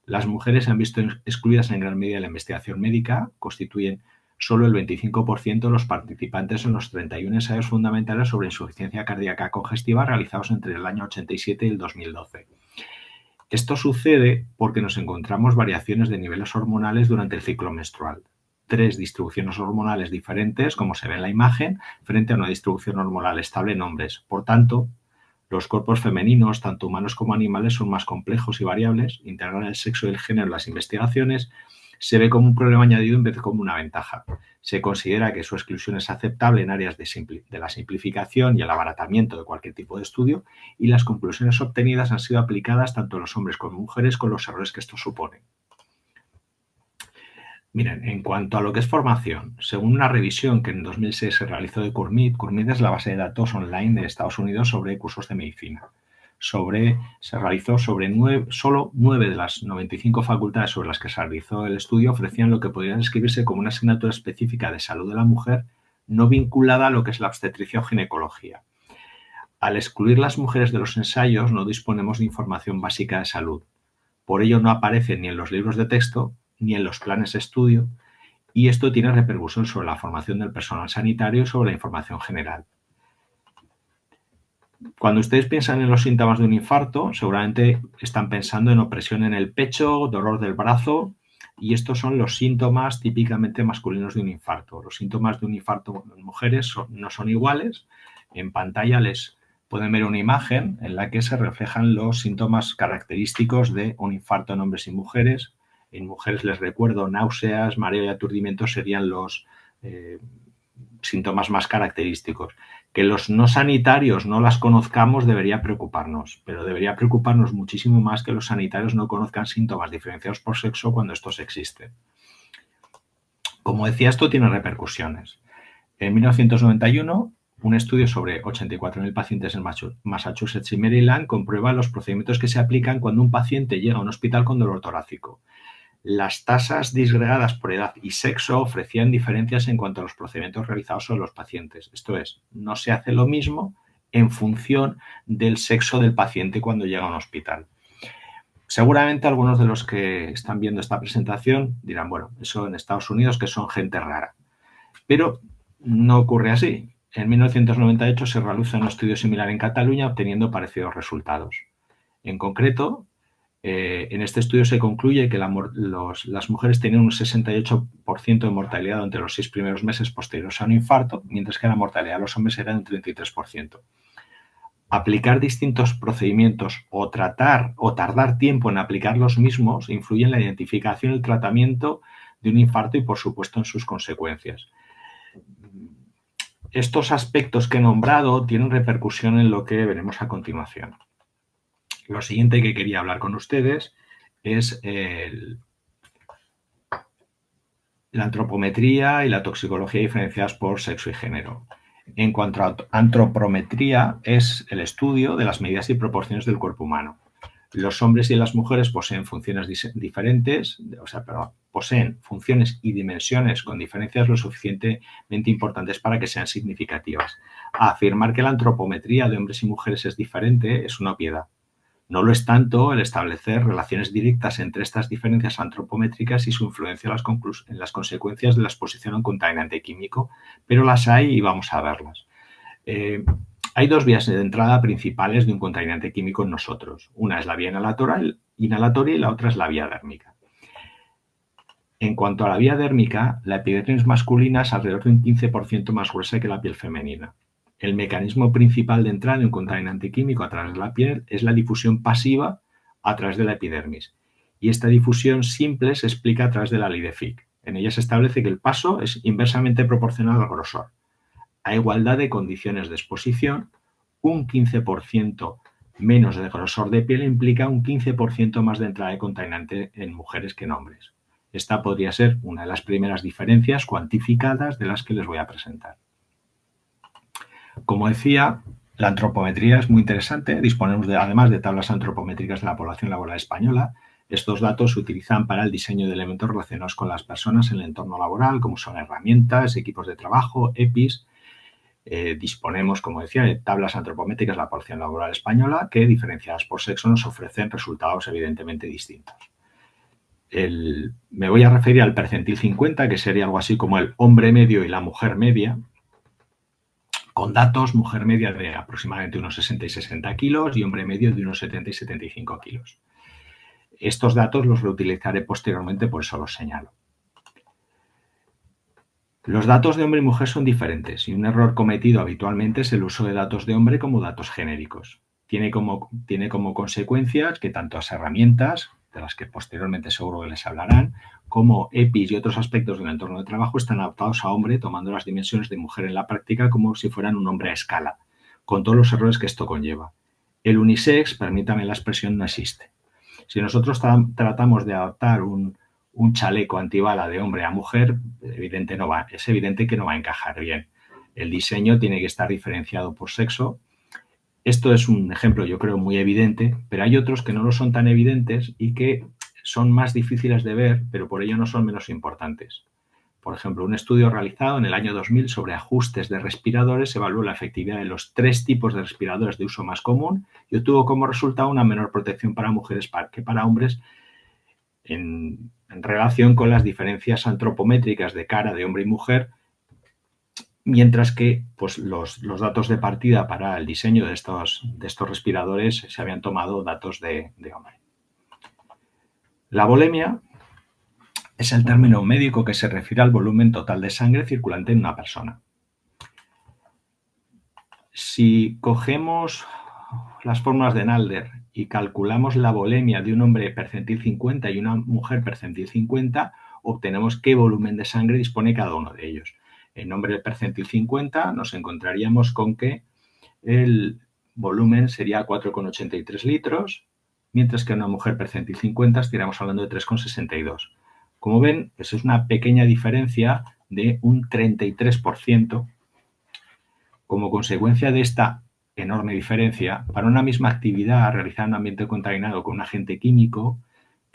Las mujeres se han visto excluidas en gran medida de la investigación médica, constituyen solo el 25% de los participantes en los 31 ensayos fundamentales sobre insuficiencia cardíaca congestiva realizados entre el año 87 y el 2012. Esto sucede porque nos encontramos variaciones de niveles hormonales durante el ciclo menstrual. 3 distribuciones hormonales diferentes, como se ve en la imagen, frente a una distribución hormonal estable en hombres. Por tanto, los cuerpos femeninos, tanto humanos como animales, son más complejos y variables. Integrar el sexo y el género en las investigaciones se ve como un problema añadido en vez de como una ventaja. Se considera que su exclusión es aceptable en áreas de la simplificación y el abaratamiento de cualquier tipo de estudio y las conclusiones obtenidas han sido aplicadas tanto en los hombres como mujeres con los errores que esto supone. Miren, en cuanto a lo que es formación, según una revisión que en 2006 se realizó de CURMID es la base de datos online de Estados Unidos sobre cursos de medicina. Se realizó sobre solo 9 de las 95 facultades sobre las que se realizó el estudio ofrecían lo que podría describirse como una asignatura específica de salud de la mujer no vinculada a lo que es la obstetricia o ginecología. Al excluir las mujeres de los ensayos no disponemos de información básica de salud. Por ello no aparece ni en los libros de texto ni en los planes de estudio y esto tiene repercusión sobre la formación del personal sanitario y sobre la información general. Cuando ustedes piensan en los síntomas de un infarto, seguramente están pensando en opresión en el pecho, dolor del brazo, y estos son los síntomas típicamente masculinos de un infarto. Los síntomas de un infarto en mujeres no son iguales. En pantalla les pueden ver una imagen en la que se reflejan los síntomas característicos de un infarto en hombres y mujeres. En mujeres, les recuerdo, náuseas, mareo y aturdimiento serían los síntomas más característicos. Que los no sanitarios no las conozcamos debería preocuparnos, pero debería preocuparnos muchísimo más que los sanitarios no conozcan síntomas diferenciados por sexo cuando estos existen. Como decía, esto tiene repercusiones. En 1991, un estudio sobre 84.000 pacientes en Massachusetts y Maryland comprueba los procedimientos que se aplican cuando un paciente llega a un hospital con dolor torácico. Las tasas disgregadas por edad y sexo ofrecían diferencias en cuanto a los procedimientos realizados sobre los pacientes. Esto es, no se hace lo mismo en función del sexo del paciente cuando llega a un hospital. Seguramente algunos de los que están viendo esta presentación dirán, bueno, eso en Estados Unidos que son gente rara. Pero no ocurre así. En 1998 se realiza un estudio similar en Cataluña obteniendo parecidos resultados. En concreto, en este estudio se concluye que las mujeres tenían un 68% de mortalidad durante los 6 primeros meses posteriores a un infarto, mientras que la mortalidad de los hombres era de un 33%. Aplicar distintos procedimientos o tardar tiempo en aplicar los mismos influye en la identificación y el tratamiento de un infarto y, por supuesto, en sus consecuencias. Estos aspectos que he nombrado tienen repercusión en lo que veremos a continuación. Lo siguiente que quería hablar con ustedes es la antropometría y la toxicología diferenciadas por sexo y género. En cuanto a antropometría, es el estudio de las medidas y proporciones del cuerpo humano. Los hombres y las mujeres poseen funciones diferentes, poseen funciones y dimensiones con diferencias lo suficientemente importantes para que sean significativas. Afirmar que la antropometría de hombres y mujeres es diferente es una obviedad. No lo es tanto el establecer relaciones directas entre estas diferencias antropométricas y su influencia en las consecuencias de la exposición a un contaminante químico, pero las hay y vamos a verlas. Hay dos vías de entrada principales de un contaminante químico en nosotros. Una es la vía inhalatoria y la otra es la vía dérmica. En cuanto a la vía dérmica, la epidermis masculina es alrededor de un 15% más gruesa que la piel femenina. El mecanismo principal de entrada de un contaminante químico a través de la piel es la difusión pasiva a través de la epidermis. Y esta difusión simple se explica a través de la ley de Fick. En ella se establece que el paso es inversamente proporcional al grosor. A igualdad de condiciones de exposición, un 15% menos de grosor de piel implica un 15% más de entrada de contaminante en mujeres que en hombres. Esta podría ser una de las primeras diferencias cuantificadas de las que les voy a presentar. Como decía, la antropometría es muy interesante. Disponemos además de tablas antropométricas de la población laboral española. Estos datos se utilizan para el diseño de elementos relacionados con las personas en el entorno laboral, como son herramientas, equipos de trabajo, EPIs. Disponemos, como decía, de tablas antropométricas de la población laboral española que, diferenciadas por sexo, nos ofrecen resultados evidentemente distintos. Me voy a referir al percentil 50, que sería algo así como el hombre medio y la mujer media, con datos mujer media de aproximadamente unos 60 y 60 kilos y hombre medio de unos 70 y 75 kilos. Estos datos los reutilizaré posteriormente, por eso los señalo. Los datos de hombre y mujer son diferentes y un error cometido habitualmente es el uso de datos de hombre como datos genéricos. Tiene como consecuencia que tanto las herramientas, de las que posteriormente seguro que les hablarán, como EPIs y otros aspectos del entorno de trabajo están adaptados a hombre, tomando las dimensiones de mujer en la práctica como si fueran un hombre a escala, con todos los errores que esto conlleva. El unisex, permítame la expresión, no existe. Si nosotros tratamos de adaptar un chaleco antibala de hombre a mujer, es evidente que no va a encajar bien. El diseño tiene que estar diferenciado por sexo. Esto es un ejemplo, yo creo, muy evidente, pero hay otros que no lo son tan evidentes y que son más difíciles de ver, pero por ello no son menos importantes. Por ejemplo, un estudio realizado en el año 2000 sobre ajustes de respiradores evaluó la efectividad de los 3 tipos de respiradores de uso más común y obtuvo como resultado una menor protección para mujeres que para hombres en relación con las diferencias antropométricas de cara de hombre y mujer, mientras que pues, los datos de partida para el diseño de estos respiradores se habían tomado datos de hombre. La volemia es el término médico que se refiere al volumen total de sangre circulante en una persona. Si cogemos las fórmulas de Nalder y calculamos la volemia de un hombre percentil 50 y una mujer percentil 50, obtenemos qué volumen de sangre dispone cada uno de ellos. En hombre de percentil 50 nos encontraríamos con que el volumen sería 4,83 litros, mientras que en una mujer percentil 50 estaríamos hablando de 3,62. Como ven, pues es una pequeña diferencia de un 33%. Como consecuencia de esta enorme diferencia, para una misma actividad realizada en un ambiente contaminado con un agente químico,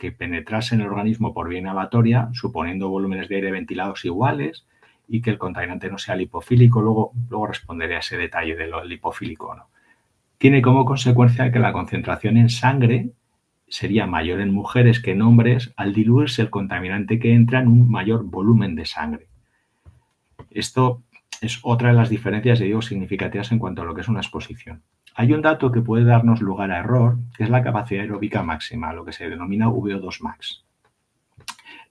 que penetrase en el organismo por vía inhalatoria, suponiendo volúmenes de aire ventilados iguales y que el contaminante no sea lipofílico. Luego responderé a ese detalle de lo lipofílico o no. Tiene como consecuencia que la concentración en sangre sería mayor en mujeres que en hombres al diluirse el contaminante que entra en un mayor volumen de sangre. Esto es otra de las diferencias, digo, significativas en cuanto a lo que es una exposición. Hay un dato que puede darnos lugar a error, que es la capacidad aeróbica máxima, lo que se denomina VO2 max.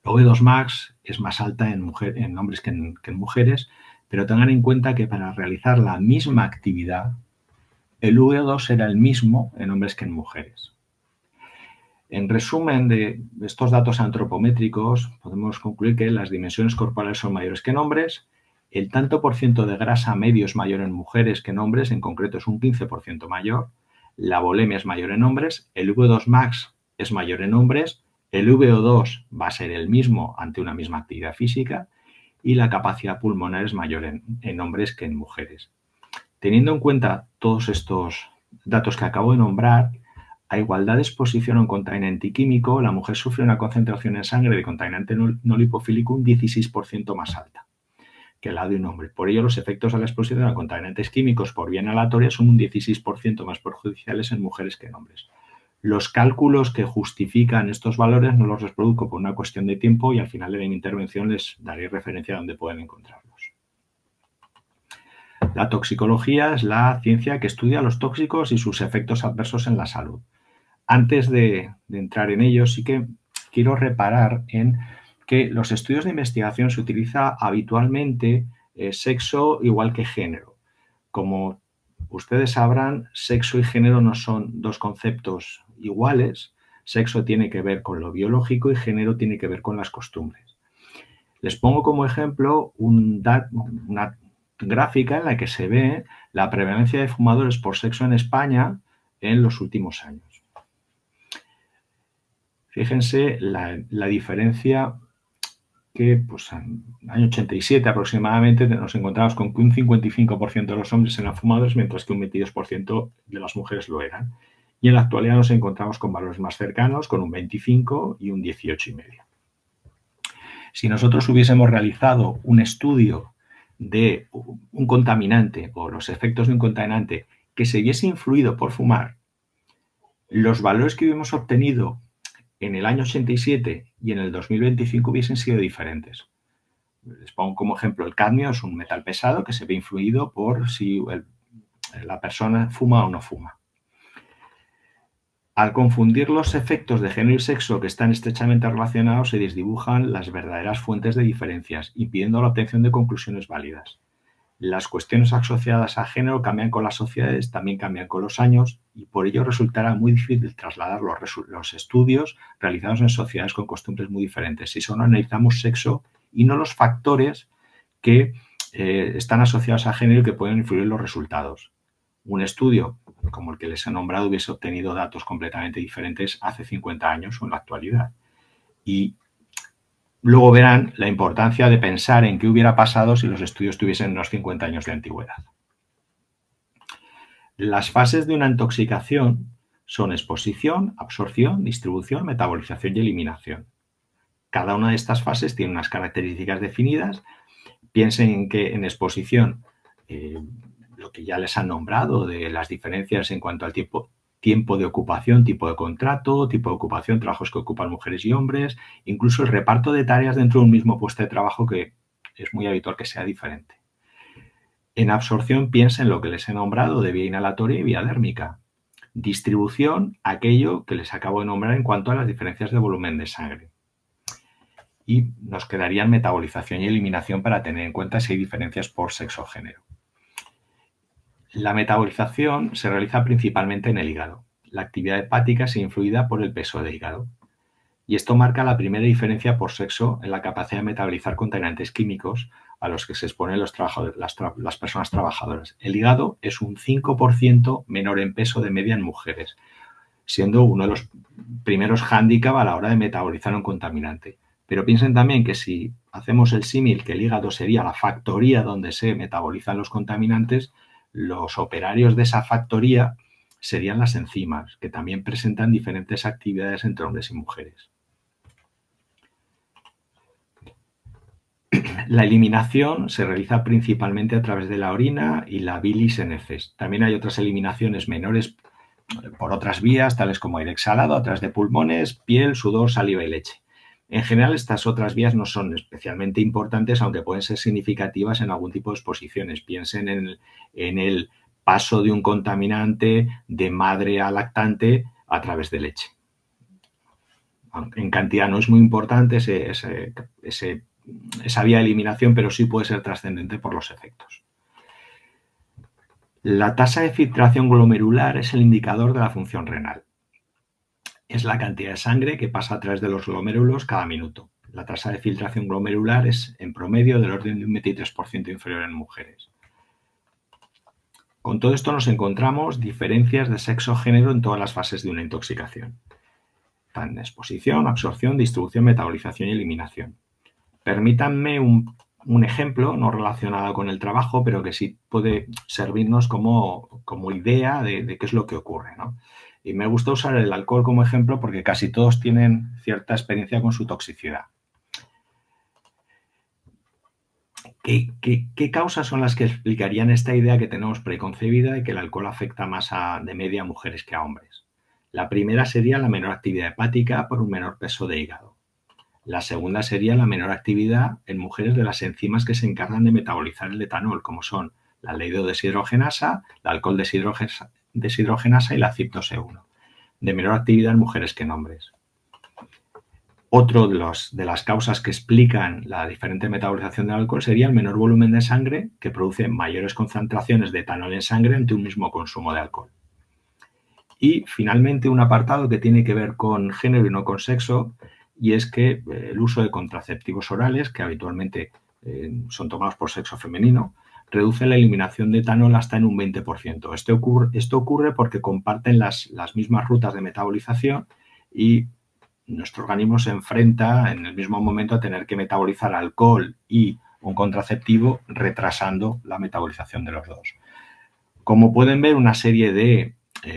La VO2 max es más alta en hombres que en mujeres, pero tengan en cuenta que para realizar la misma actividad, el VO2 será el mismo en hombres que en mujeres. En resumen de estos datos antropométricos, podemos concluir que las dimensiones corporales son mayores que en hombres, el tanto por ciento de grasa medio es mayor en mujeres que en hombres, en concreto es un 15% mayor, la volemia es mayor en hombres, el VO2 max es mayor en hombres, el VO2 va a ser el mismo ante una misma actividad física y la capacidad pulmonar es mayor en hombres que en mujeres. Teniendo en cuenta todos estos datos que acabo de nombrar, a igualdad de exposición a un contaminante químico, la mujer sufre una concentración en sangre de contaminante no lipofílico un 16% más alta que la de un hombre. Por ello, los efectos de la exposición a contaminantes químicos por vía inhalatoria son un 16% más perjudiciales en mujeres que en hombres. Los cálculos que justifican estos valores no los reproduzco por una cuestión de tiempo y al final de mi intervención les daré referencia a donde pueden encontrarlos. La toxicología es la ciencia que estudia los tóxicos y sus efectos adversos en la salud. Antes de entrar en ello, sí que quiero reparar en que los estudios de investigación se utiliza habitualmente sexo igual que género. Como ustedes sabrán, sexo y género no son dos conceptos iguales. Sexo tiene que ver con lo biológico y género tiene que ver con las costumbres. Les pongo como ejemplo una gráfica en la que se ve la prevalencia de fumadores por sexo en España en los últimos años. Fíjense la diferencia que pues, en el año 87 aproximadamente nos encontramos con que un 55% de los hombres eran fumadores, mientras que un 22% de las mujeres lo eran. Y en la actualidad nos encontramos con valores más cercanos, con un 25 y un 18,5. Si nosotros hubiésemos realizado un estudio de un contaminante o los efectos de un contaminante que se viese influido por fumar, los valores que hubiéramos obtenido en el año 87 y en el 2025 hubiesen sido diferentes. Les pongo como ejemplo el cadmio, es un metal pesado que se ve influido por si la persona fuma o no fuma. Al confundir los efectos de género y sexo que están estrechamente relacionados, se desdibujan las verdaderas fuentes de diferencias, impidiendo la obtención de conclusiones válidas. Las cuestiones asociadas a género cambian con las sociedades, también cambian con los años y por ello resultará muy difícil trasladar los estudios realizados en sociedades con costumbres muy diferentes si solo analizamos sexo y no los factores que están asociados a género y que pueden influir en los resultados. Un estudio como el que les he nombrado hubiese obtenido datos completamente diferentes hace 50 años o en la actualidad. Y luego verán la importancia de pensar en qué hubiera pasado si los estudios tuviesen unos 50 años de antigüedad. Las fases de una intoxicación son exposición, absorción, distribución, metabolización y eliminación. Cada una de estas fases tiene unas características definidas. Piensen en que en exposición, lo que ya les han nombrado de las diferencias en cuanto al tiempo de ocupación, tipo de contrato, tipo de ocupación, trabajos que ocupan mujeres y hombres, incluso el reparto de tareas dentro de un mismo puesto de trabajo que es muy habitual que sea diferente. En absorción piensen en lo que les he nombrado de vía inhalatoria y vía dérmica. Distribución, aquello que les acabo de nombrar en cuanto a las diferencias de volumen de sangre. Y nos quedarían metabolización y eliminación para tener en cuenta si hay diferencias por sexo o género. La metabolización se realiza principalmente en el hígado. La actividad hepática es influida por el peso del hígado. Y esto marca la primera diferencia por sexo en la capacidad de metabolizar contaminantes químicos a los que se exponen las personas trabajadoras. El hígado es un 5% menor en peso de media en mujeres, siendo uno de los primeros hándicap a la hora de metabolizar un contaminante. Pero piensen también que si hacemos el símil que el hígado sería la factoría donde se metabolizan los contaminantes, los operarios de esa factoría serían las enzimas, que también presentan diferentes actividades entre hombres y mujeres. La eliminación se realiza principalmente a través de la orina y la bilis en heces. También hay otras eliminaciones menores por otras vías, tales como aire exhalado, a través de pulmones, piel, sudor, saliva y leche. En general, estas otras vías no son especialmente importantes, aunque pueden ser significativas en algún tipo de exposiciones. Piensen en el paso de un contaminante de madre a lactante a través de leche. En cantidad no es muy importante esa vía de eliminación, pero sí puede ser trascendente por los efectos. La tasa de filtración glomerular es el indicador de la función renal. Es la cantidad de sangre que pasa a través de los glomérulos cada minuto. La tasa de filtración glomerular es, en promedio, del orden de un 23% inferior en mujeres. Con todo esto nos encontramos diferencias de sexo-género en todas las fases de una intoxicación. Tan exposición, absorción, distribución, metabolización y eliminación. Permítanme un ejemplo no relacionado con el trabajo, pero que sí puede servirnos como idea de qué es lo que ocurre, ¿no? Y me gusta usar el alcohol como ejemplo porque casi todos tienen cierta experiencia con su toxicidad. ¿Qué causas son las que explicarían esta idea que tenemos preconcebida de que el alcohol afecta más de media a mujeres que a hombres? La primera sería la menor actividad hepática por un menor peso de hígado. La segunda sería la menor actividad en mujeres de las enzimas que se encargan de metabolizar el etanol, como son la aldehído-deshidrogenasa, la alcohol deshidrogenasa y la CYP2E1, de menor actividad en mujeres que en hombres. Otro de las causas que explican la diferente metabolización del alcohol sería el menor volumen de sangre, que produce mayores concentraciones de etanol en sangre ante un mismo consumo de alcohol. Y finalmente un apartado que tiene que ver con género y no con sexo, y es que el uso de contraceptivos orales, que habitualmente son tomados por sexo femenino, reduce la eliminación de etanol hasta en un 20%. Esto ocurre porque comparten las mismas rutas de metabolización y nuestro organismo se enfrenta en el mismo momento a tener que metabolizar alcohol y un contraceptivo, retrasando la metabolización de los dos. Como pueden ver, una serie de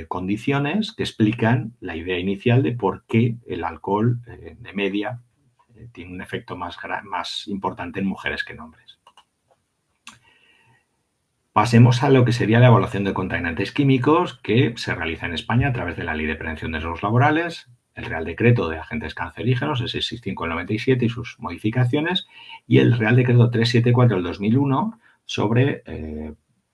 condiciones que explican la idea inicial de por qué el alcohol de media tiene un efecto más importante en mujeres que en hombres. Pasemos a lo que sería la evaluación de contaminantes químicos, que se realiza en España a través de la Ley de Prevención de Riesgos Laborales, el Real Decreto de Agentes Cancerígenos, el 665 del 97 y sus modificaciones, y el Real Decreto 374 del 2001 sobre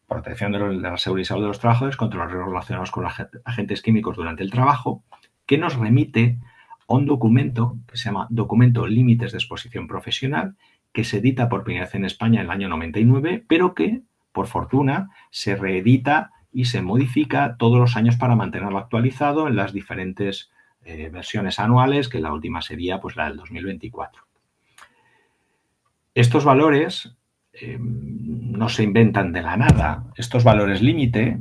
protección de la seguridad y salud de los trabajadores contra los riesgos relacionados con los agentes químicos durante el trabajo, que nos remite a un documento que se llama Documento Límites de Exposición Profesional, que se edita por primera vez en España en el año 99, pero que, por fortuna, se reedita y se modifica todos los años para mantenerlo actualizado en las diferentes versiones anuales, que la última sería pues la del 2024. Estos valores no se inventan de la nada. Estos valores límite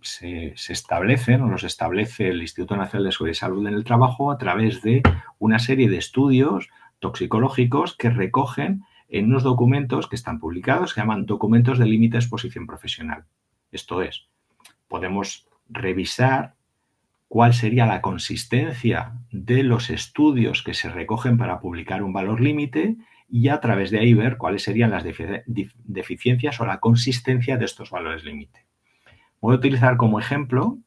se establecen o los establece el Instituto Nacional de Seguridad y Salud en el Trabajo a través de una serie de estudios toxicológicos que recogen en unos documentos que están publicados, que se llaman documentos de límite de exposición profesional. Esto es, podemos revisar cuál sería la consistencia de los estudios que se recogen para publicar un valor límite y a través de ahí ver cuáles serían las deficiencias o la consistencia de estos valores límite. Voy a utilizar como ejemplo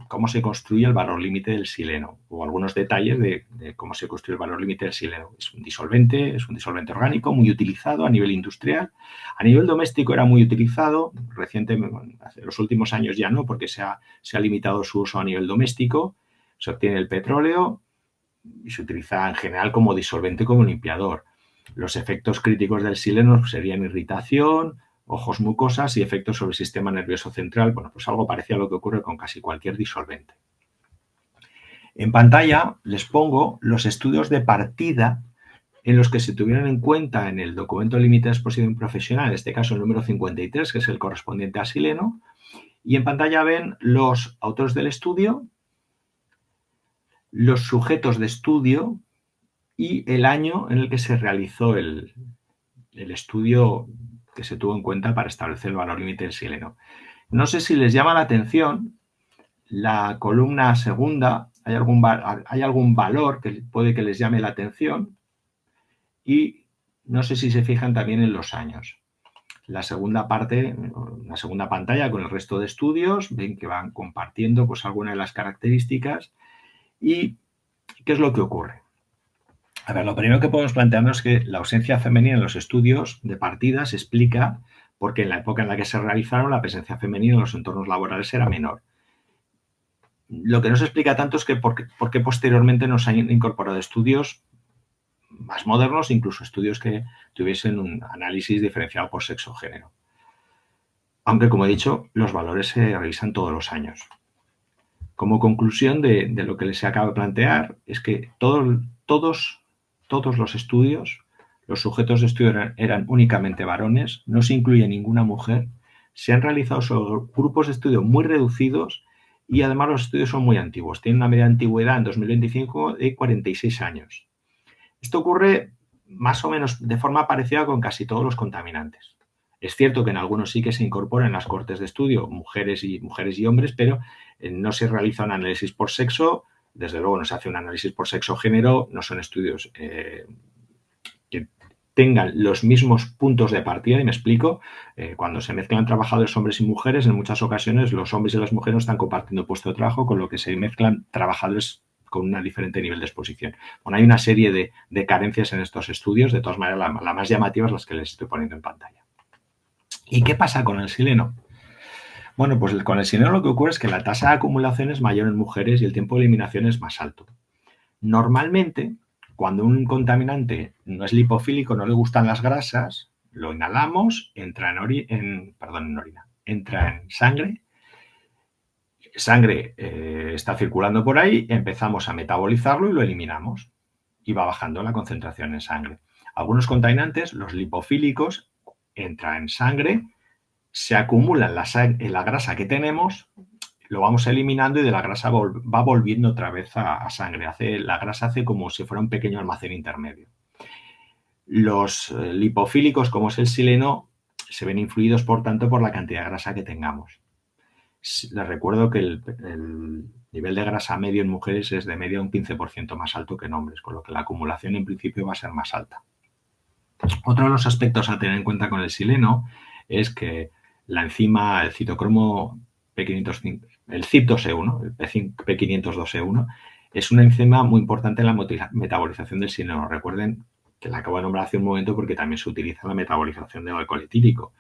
cómo se construye el valor límite del xileno o algunos detalles de cómo se construye el valor límite del xileno. Es un disolvente orgánico muy utilizado a nivel industrial. A nivel doméstico era muy utilizado, recientemente, en los últimos años ya no, porque se ha limitado su uso a nivel doméstico. Se obtiene el petróleo y se utiliza en general como disolvente, como limpiador. Los efectos críticos del xileno serían irritación, ojos, mucosas y efectos sobre el sistema nervioso central. Bueno, pues algo parecido a lo que ocurre con casi cualquier disolvente. En pantalla les pongo los estudios de partida en los que se tuvieron en cuenta en el documento límite de exposición profesional, en este caso el número 53, que es el correspondiente a xileno, y en pantalla ven los autores del estudio, los sujetos de estudio y el año en el que se realizó el estudio que se tuvo en cuenta para establecer el valor límite del xileno. No sé si les llama la atención la columna segunda, hay algún valor que puede que les llame la atención y no sé si se fijan también en los años. La segunda parte, la segunda pantalla con el resto de estudios, ven que van compartiendo pues algunas de las características. ¿Y qué es lo que ocurre? A ver, lo primero que podemos plantearnos es que la ausencia femenina en los estudios de partida se explica porque en la época en la que se realizaron la presencia femenina en los entornos laborales era menor. Lo que no se explica tanto es que por qué posteriormente nos han incorporado estudios más modernos, incluso estudios que tuviesen un análisis diferenciado por sexo o género. Aunque, como he dicho, los valores se revisan todos los años. Como conclusión de lo que les acabo de plantear, es que todos los estudios, los sujetos de estudio eran únicamente varones, no se incluye ninguna mujer, se han realizado solo grupos de estudio muy reducidos y además los estudios son muy antiguos. Tienen una media de antigüedad en 2025 de 46 años. Esto ocurre más o menos de forma parecida con casi todos los contaminantes. Es cierto que en algunos sí que se incorporan en las cortes de estudio mujeres y hombres, pero no se realiza un análisis por sexo, desde luego no se hace un análisis por sexo-género, no son estudios que tengan los mismos puntos de partida, y me explico, cuando se mezclan trabajadores hombres y mujeres, en muchas ocasiones los hombres y las mujeres no están compartiendo puesto de trabajo, con lo que se mezclan trabajadores con un diferente nivel de exposición. Bueno, hay una serie de carencias en estos estudios, de todas maneras la más llamativa es las que les estoy poniendo en pantalla. ¿Y qué pasa con el sileno? Bueno, pues con el sileno lo que ocurre es que la tasa de acumulación es mayor en mujeres y el tiempo de eliminación es más alto. Normalmente, cuando un contaminante no es lipofílico, no le gustan las grasas, lo inhalamos, entra en sangre. Sangre está circulando por ahí, empezamos a metabolizarlo y lo eliminamos. Y va bajando la concentración en sangre. Algunos contaminantes, los lipofílicos, entran en sangre, se acumula en la grasa que tenemos, lo vamos eliminando y de la grasa va volviendo otra vez a sangre. La grasa hace como si fuera un pequeño almacén intermedio. Los lipofílicos, como es el sileno, se ven influidos, por tanto, por la cantidad de grasa que tengamos. Les recuerdo que el nivel de grasa medio en mujeres es de media un 15% más alto que en hombres, con lo que la acumulación en principio va a ser más alta. Otro de los aspectos a tener en cuenta con el sileno es que la enzima, el citocromo P505, el CYP2E1, el P502E1, es una enzima muy importante en la metabolización del sileno. Recuerden que la acabo de nombrar hace un momento porque también se utiliza en la metabolización del alcohol etílico.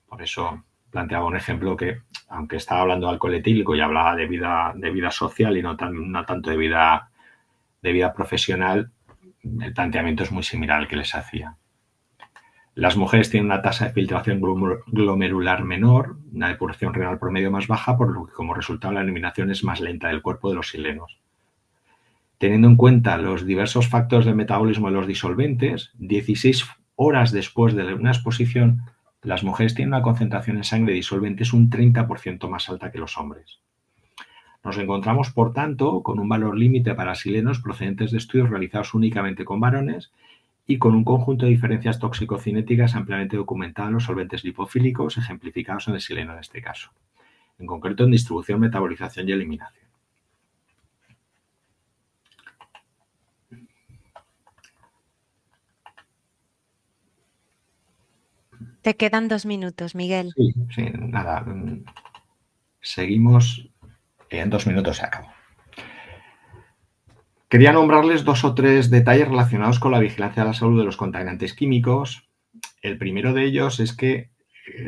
Por eso planteaba un ejemplo que, aunque estaba hablando de alcohol etílico y hablaba de vida social y no tanto de vida profesional, el planteamiento es muy similar al que les hacía. Las mujeres tienen una tasa de filtración glomerular menor, una depuración renal promedio más baja, por lo que como resultado la eliminación es más lenta del cuerpo de los silenos. Teniendo en cuenta los diversos factores de metabolismo de los disolventes, 16 horas después de una exposición, las mujeres tienen una concentración en sangre de disolventes un 30% más alta que los hombres. Nos encontramos, por tanto, con un valor límite para silenos procedentes de estudios realizados únicamente con varones y con un conjunto de diferencias tóxico-cinéticas ampliamente documentadas en los solventes lipofílicos, ejemplificados en el sileno en este caso, en concreto en distribución, metabolización y eliminación. Te quedan 2 minutos, Miguel. Sí, nada. Seguimos. En 2 minutos se acabó. Quería nombrarles 2 o 3 detalles relacionados con la vigilancia de la salud de los contaminantes químicos. El primero de ellos es que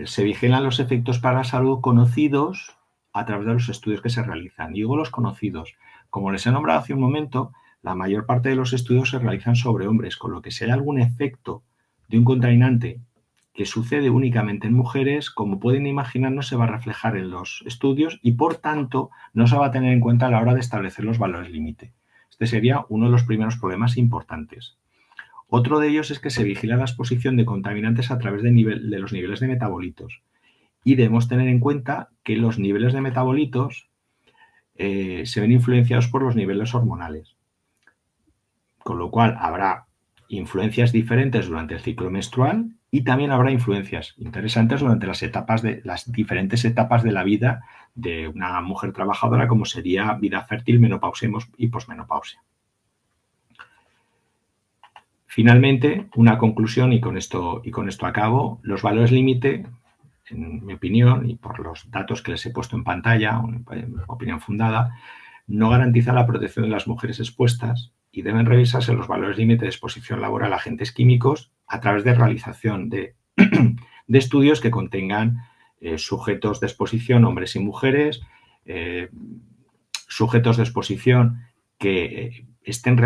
se vigilan los efectos para la salud conocidos a través de los estudios que se realizan. Digo los conocidos. Como les he nombrado hace un momento, la mayor parte de los estudios se realizan sobre hombres, con lo que si hay algún efecto de un contaminante que sucede únicamente en mujeres, como pueden imaginar, no se va a reflejar en los estudios y, por tanto, no se va a tener en cuenta a la hora de establecer los valores límite. Este sería uno de los primeros problemas importantes. Otro de ellos es que se vigila la exposición de contaminantes a través de los niveles de metabolitos. Y debemos tener en cuenta que los niveles de metabolitos se ven influenciados por los niveles hormonales. Con lo cual habrá influencias diferentes durante el ciclo menstrual y también habrá influencias interesantes durante las diferentes etapas de la vida de una mujer trabajadora, como sería vida fértil, menopausia y posmenopausia. Finalmente, una conclusión, y con esto acabo: los valores límite, en mi opinión, y por los datos que les he puesto en pantalla, una opinión fundada, no garantizan la protección de las mujeres expuestas y deben revisarse los valores límite de exposición laboral a agentes químicos a través de realización de estudios que contengan sujetos de exposición, hombres y mujeres, sujetos de exposición que estén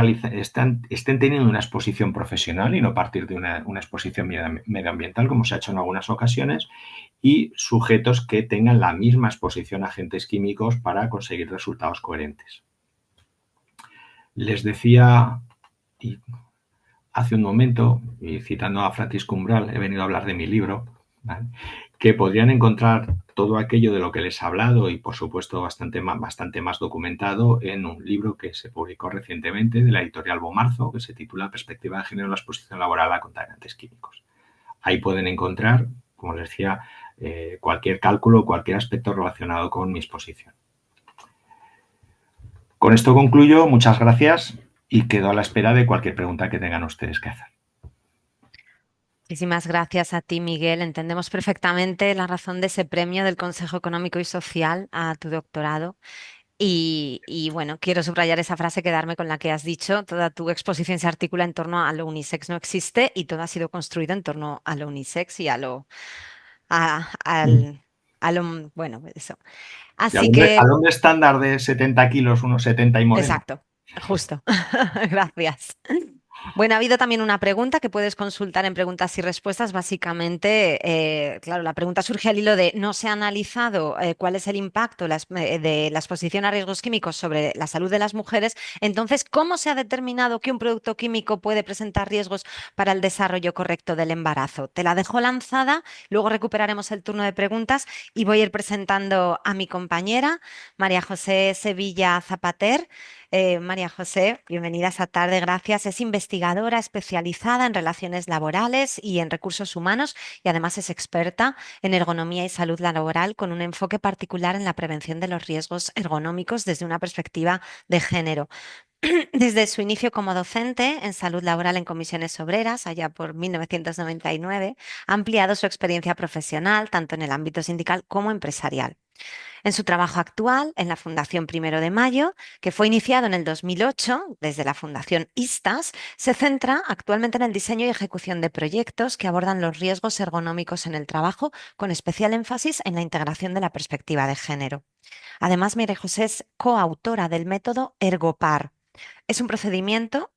teniendo una exposición profesional y no partir de una exposición medioambiental, como se ha hecho en algunas ocasiones, y sujetos que tengan la misma exposición a agentes químicos para conseguir resultados coherentes. Les decía hace un momento, y citando a Francisco Umbral, he venido a hablar de mi libro, ¿vale?, que podrían encontrar todo aquello de lo que les he hablado y, por supuesto, bastante más documentado en un libro que se publicó recientemente de la editorial Bomarzo, que se titula Perspectiva de género en la exposición laboral a contaminantes químicos. Ahí pueden encontrar, como les decía, cualquier cálculo, cualquier aspecto relacionado con mi exposición. Con esto concluyo. Muchas gracias y quedo a la espera de cualquier pregunta que tengan ustedes que hacer. Muchísimas gracias a ti, Miguel. Entendemos perfectamente la razón de ese premio del Consejo Económico y Social a tu doctorado. Y bueno, quiero subrayar esa frase, quedarme con la que has dicho: toda tu exposición se articula en torno a lo unisex no existe, y todo ha sido construido en torno a lo unisex y bueno, eso. ¿Y Así que, a dónde estándar de 70 kilos, unos 70 y moreno? exacto, justo. Gracias. Bueno, ha habido también una pregunta que puedes consultar en preguntas y respuestas. Básicamente, claro, la pregunta surge al hilo de: no se ha analizado cuál es el impacto de la exposición a riesgos químicos sobre la salud de las mujeres. Entonces, ¿cómo se ha determinado que un producto químico puede presentar riesgos para el desarrollo correcto del embarazo? Te la dejo lanzada, luego recuperaremos el turno de preguntas y voy a ir presentando a mi compañera, María José Sevilla Zapater. María José, bienvenida esta tarde, gracias. Es investigadora especializada en relaciones laborales y en recursos humanos, y además es experta en ergonomía y salud laboral, con un enfoque particular en la prevención de los riesgos ergonómicos desde una perspectiva de género. Desde su inicio como docente en salud laboral en comisiones obreras, allá por 1999, ha ampliado su experiencia profesional tanto en el ámbito sindical como empresarial. En su trabajo actual, en la Fundación Primero de Mayo, que fue iniciado en el 2008 desde la Fundación ISTAS, se centra actualmente en el diseño y ejecución de proyectos que abordan los riesgos ergonómicos en el trabajo, con especial énfasis en la integración de la perspectiva de género. Además, María José es coautora del método Ergopar. Es un procedimiento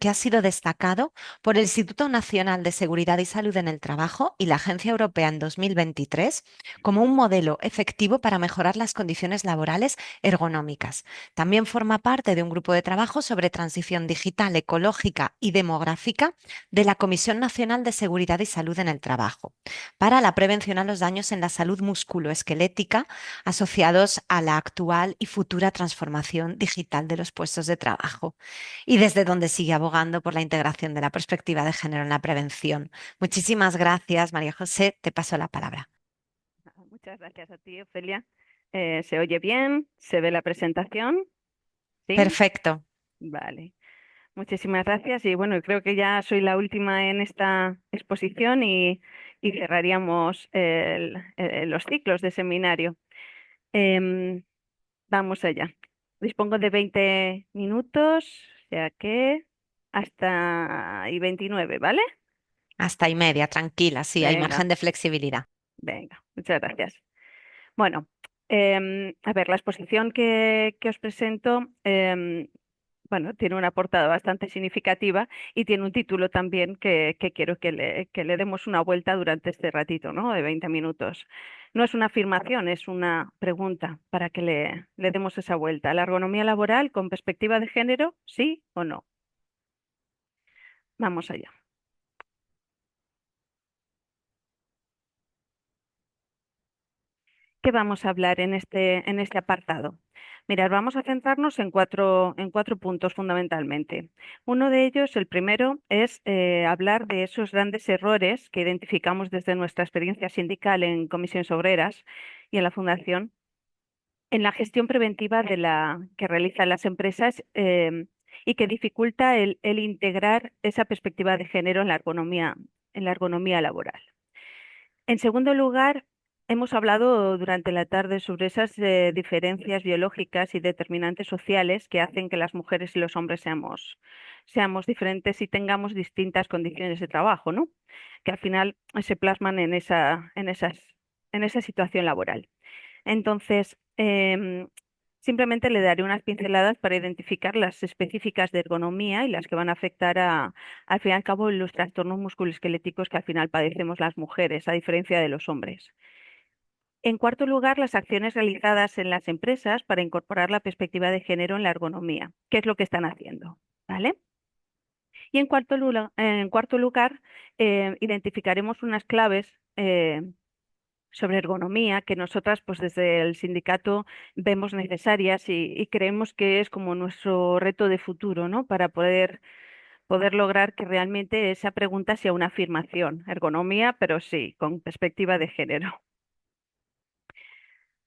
que ha sido destacado por el Instituto Nacional de Seguridad y Salud en el Trabajo y la Agencia Europea en 2023 como un modelo efectivo para mejorar las condiciones laborales ergonómicas. También forma parte de un grupo de trabajo sobre transición digital, ecológica y demográfica de la Comisión Nacional de Seguridad y Salud en el Trabajo para la prevención a los daños en la salud musculoesquelética asociados a la actual y futura transformación digital de los puestos de trabajo, y desde donde sigue abogando por la integración de la perspectiva de género en la prevención. Muchísimas gracias, María José. Te paso la palabra. Muchas gracias a ti, Ofelia. ¿Se oye bien? ¿Se ve la presentación? ¿Sí? Perfecto. Vale. Muchísimas gracias. Y bueno, creo que ya soy la última en esta exposición y cerraríamos los ciclos de seminario. Vamos allá. Dispongo de 20 minutos, o sea que hasta 29, ¿vale? Hasta y media, tranquila, sí, hay Venga, margen de flexibilidad. venga, muchas gracias. Bueno, a ver, la exposición que os presento, bueno, tiene una portada bastante significativa y tiene un título también que quiero que le demos una vuelta durante este ratito, ¿no? De 20 minutos. No es una afirmación, es una pregunta para que le demos esa vuelta. ¿La ergonomía laboral con perspectiva de género, sí o no? Vamos allá. ¿Qué vamos a hablar en este apartado? Mirad, vamos a centrarnos en cuatro puntos fundamentalmente. Uno de ellos, el primero, es hablar de esos grandes errores que identificamos desde nuestra experiencia sindical en comisiones obreras y en la Fundación, en la gestión preventiva que realizan las empresas y que dificulta el integrar esa perspectiva de género en la ergonomía laboral. En segundo lugar, hemos hablado durante la tarde sobre esas diferencias biológicas y determinantes sociales que hacen que las mujeres y los hombres seamos diferentes y tengamos distintas condiciones de trabajo, ¿no? Que al final se plasman en esa situación laboral. Entonces, simplemente le daré unas pinceladas para identificar las específicas de ergonomía y las que van a afectar al fin y al cabo los trastornos musculoesqueléticos que al final padecemos las mujeres, a diferencia de los hombres. En cuarto lugar, las acciones realizadas en las empresas para incorporar la perspectiva de género en la ergonomía. ¿Qué es lo que están haciendo? ¿Vale? Y en cuarto lugar, identificaremos unas claves sobre ergonomía que nosotras, pues desde el sindicato, vemos necesarias y creemos que es como nuestro reto de futuro, ¿no? Para poder lograr que realmente esa pregunta sea una afirmación. Ergonomía, pero sí, con perspectiva de género.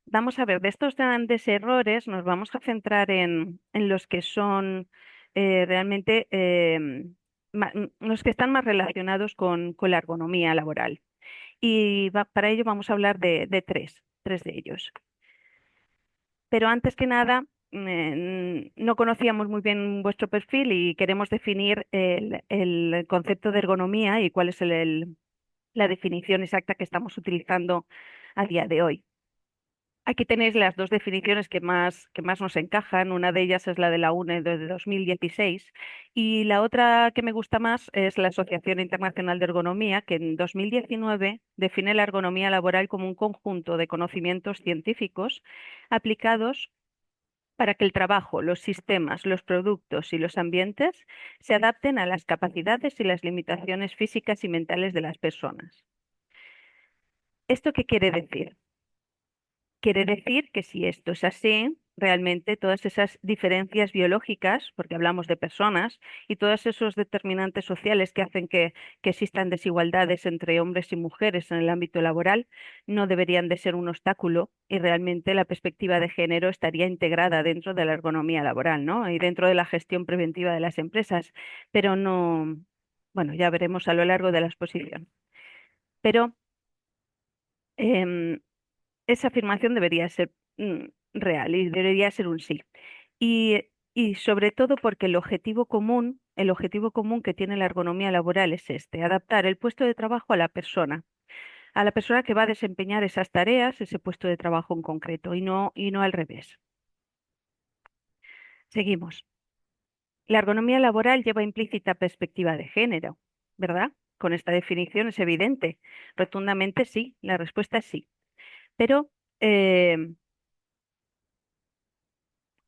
Vamos a ver, de estos grandes errores nos vamos a centrar en los que son realmente los que están más relacionados con la ergonomía laboral. Y para ello vamos a hablar de tres de ellos. Pero antes que nada, no conocíamos muy bien vuestro perfil y queremos definir el concepto de ergonomía y cuál es la definición exacta que estamos utilizando a día de hoy. Aquí tenéis las dos definiciones que más nos encajan. Una de ellas es la de la UNE de 2016 y la otra que me gusta más es la Asociación Internacional de Ergonomía, que en 2019 define la ergonomía laboral como un conjunto de conocimientos científicos aplicados para que el trabajo, los sistemas, los productos y los ambientes se adapten a las capacidades y las limitaciones físicas y mentales de las personas. ¿Esto qué quiere decir? Quiere decir que si esto es así, realmente todas esas diferencias biológicas, porque hablamos de personas, y todos esos determinantes sociales que hacen que existan desigualdades entre hombres y mujeres en el ámbito laboral, no deberían de ser un obstáculo y realmente la perspectiva de género estaría integrada dentro de la ergonomía laboral, ¿no? Y dentro de la gestión preventiva de las empresas, pero no, bueno, ya veremos a lo largo de la exposición. Pero em, esa afirmación debería ser real y debería ser un sí. Y sobre todo porque el objetivo común que tiene la ergonomía laboral es este, adaptar el puesto de trabajo a la persona que va a desempeñar esas tareas, ese puesto de trabajo en concreto, y no al revés. Seguimos. La ergonomía laboral lleva implícita perspectiva de género, ¿verdad? Con esta definición es evidente. Rotundamente sí, la respuesta es sí. Pero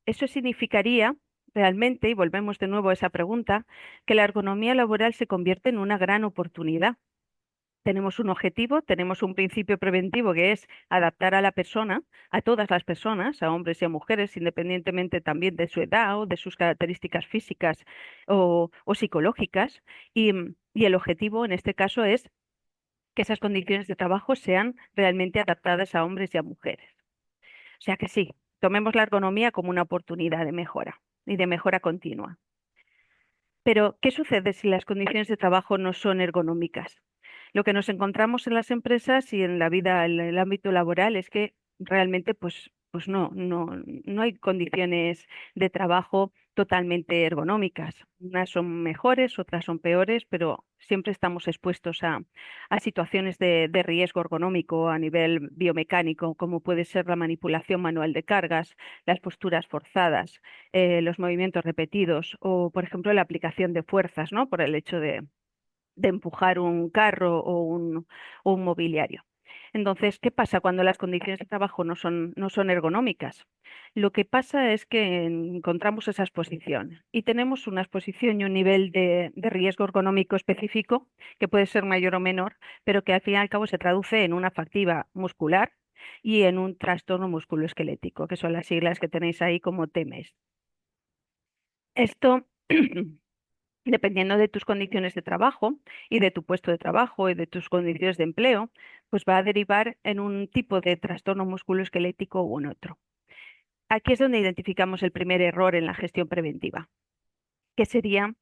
eso significaría realmente, y volvemos de nuevo a esa pregunta, que la ergonomía laboral se convierte en una gran oportunidad. Tenemos un objetivo, tenemos un principio preventivo que es adaptar a la persona, a todas las personas, a hombres y a mujeres, independientemente también de su edad o de sus características físicas o psicológicas. Y el objetivo en este caso es que esas condiciones de trabajo sean realmente adaptadas a hombres y a mujeres. O sea que sí, tomemos la ergonomía como una oportunidad de mejora y de mejora continua. Pero, ¿qué sucede si las condiciones de trabajo no son ergonómicas? Lo que nos encontramos en las empresas y en la vida, en el ámbito laboral, es que realmente pues no hay condiciones de trabajo totalmente ergonómicas. Unas son mejores, otras son peores, pero siempre estamos expuestos a situaciones de riesgo ergonómico a nivel biomecánico, como puede ser la manipulación manual de cargas, las posturas forzadas, los movimientos repetidos o, por ejemplo, la aplicación de fuerzas, ¿no? Por el hecho de empujar un carro o un mobiliario. Entonces, ¿qué pasa cuando las condiciones de trabajo no son ergonómicas? Lo que pasa es que encontramos esa exposición y tenemos una exposición y un nivel de riesgo ergonómico específico que puede ser mayor o menor, pero que al fin y al cabo se traduce en una fatiga muscular y en un trastorno musculoesquelético, que son las siglas que tenéis ahí como TEMES. Esto dependiendo de tus condiciones de trabajo y de tu puesto de trabajo y de tus condiciones de empleo, pues va a derivar en un tipo de trastorno musculoesquelético u en otro. Aquí es donde identificamos el primer error en la gestión preventiva. que sería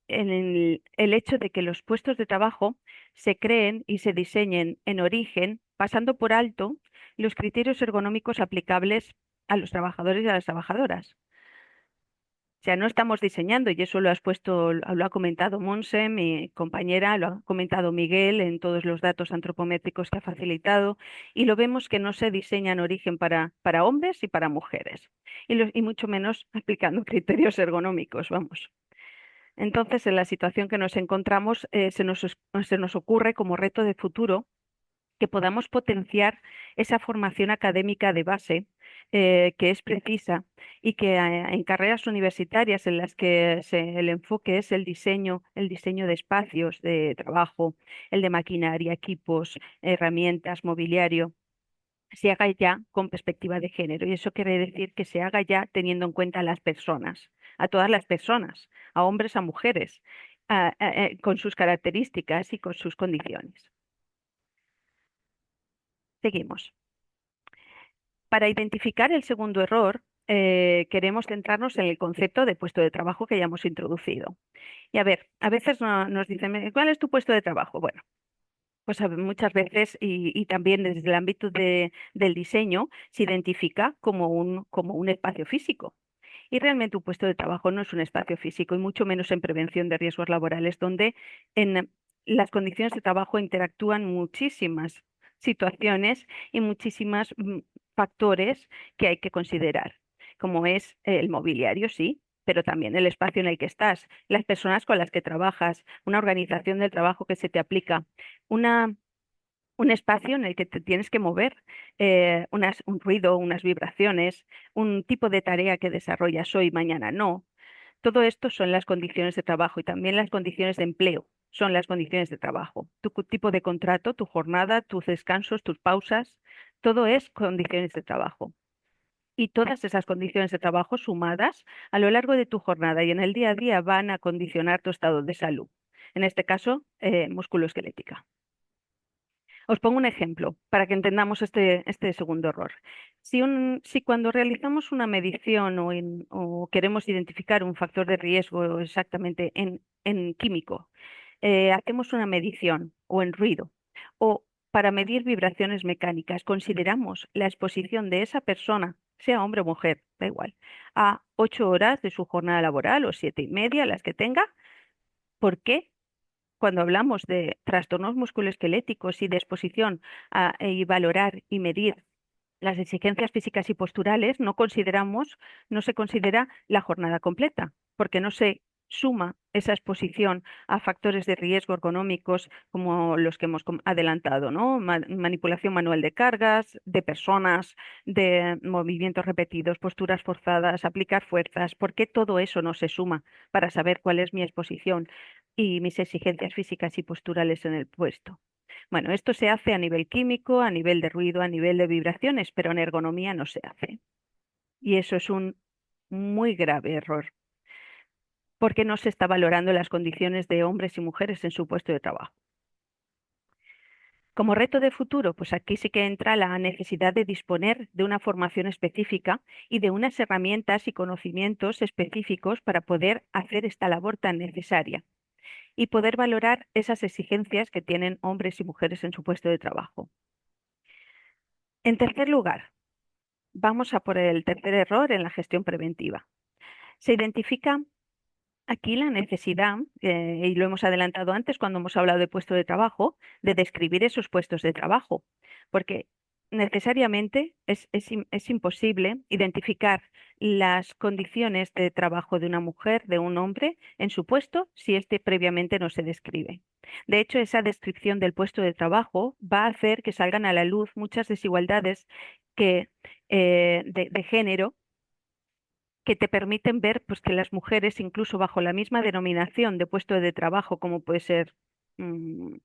el hecho de que los puestos de trabajo se creen y se diseñen en origen, pasando por alto los criterios ergonómicos aplicables a los trabajadores y a las trabajadoras. O sea, no estamos diseñando, y eso lo has puesto, lo ha comentado Monse, mi compañera, lo ha comentado Miguel en todos los datos antropométricos que ha facilitado, y lo vemos que no se diseña en origen para hombres y para mujeres, y mucho menos aplicando criterios ergonómicos, vamos. Entonces, en la situación que nos encontramos, se nos ocurre como reto de futuro que podamos potenciar esa formación académica de base que es precisa y que en carreras universitarias en las que el enfoque es el diseño de espacios de trabajo, el de maquinaria, equipos, herramientas, mobiliario, se haga ya con perspectiva de género. Y eso quiere decir que se haga ya teniendo en cuenta a las personas, a todas las personas, a hombres, a mujeres, con sus características y con sus condiciones. Seguimos. Para identificar el segundo error, queremos centrarnos en el concepto de puesto de trabajo que ya hemos introducido. Y a ver, a veces nos dicen, ¿cuál es tu puesto de trabajo? Bueno, pues muchas veces y también desde el ámbito del diseño se identifica como un espacio físico. Y realmente un puesto de trabajo no es un espacio físico y mucho menos en prevención de riesgos laborales, donde en las condiciones de trabajo interactúan muchísimas situaciones y muchísimos factores que hay que considerar, como es el mobiliario, sí, pero también el espacio en el que estás, las personas con las que trabajas, una organización del trabajo que se te aplica, una un espacio en el que te tienes que mover, un ruido, unas vibraciones, un tipo de tarea que desarrollas hoy, mañana no. Todo esto son las condiciones de trabajo y también las condiciones de empleo son las condiciones de trabajo. Tu tipo de contrato, tu jornada, tus descansos, tus pausas, todo es condiciones de trabajo. Y todas esas condiciones de trabajo sumadas a lo largo de tu jornada y en el día a día van a condicionar tu estado de salud. En este caso, musculoesquelética. Os pongo un ejemplo para que entendamos este segundo error. Si cuando realizamos una medición o queremos identificar un factor de riesgo exactamente en químico, hacemos una medición o en ruido o para medir vibraciones mecánicas, consideramos la exposición de esa persona, sea hombre o mujer, da igual, a 8 horas de su jornada laboral o 7:30, las que tenga. ¿Por qué? Cuando hablamos de trastornos musculoesqueléticos y de exposición y valorar y medir las exigencias físicas y posturales, no se considera la jornada completa, porque no se suma esa exposición a factores de riesgo ergonómicos como los que hemos adelantado, ¿no? Manipulación manual de cargas, de personas, de movimientos repetidos, posturas forzadas, aplicar fuerzas. ¿Por qué todo eso no se suma para saber cuál es mi exposición y mis exigencias físicas y posturales en el puesto? Bueno, esto se hace a nivel químico, a nivel de ruido, a nivel de vibraciones, pero en ergonomía no se hace. Y eso es un muy grave error, porque no se está valorando las condiciones de hombres y mujeres en su puesto de trabajo. Como reto de futuro, pues aquí sí que entra la necesidad de disponer de una formación específica y de unas herramientas y conocimientos específicos para poder hacer esta labor tan necesaria y poder valorar esas exigencias que tienen hombres y mujeres en su puesto de trabajo. En tercer lugar, vamos a por el tercer error en la gestión preventiva. Se identifica aquí la necesidad, y lo hemos adelantado antes cuando hemos hablado de puesto de trabajo, de describir esos puestos de trabajo, porque necesariamente es imposible identificar las condiciones de trabajo de una mujer, de un hombre, en su puesto si éste previamente no se describe. De hecho, esa descripción del puesto de trabajo va a hacer que salgan a la luz muchas desigualdades de género que te permiten ver pues, que las mujeres, incluso bajo la misma denominación de puesto de trabajo, como puede ser mm,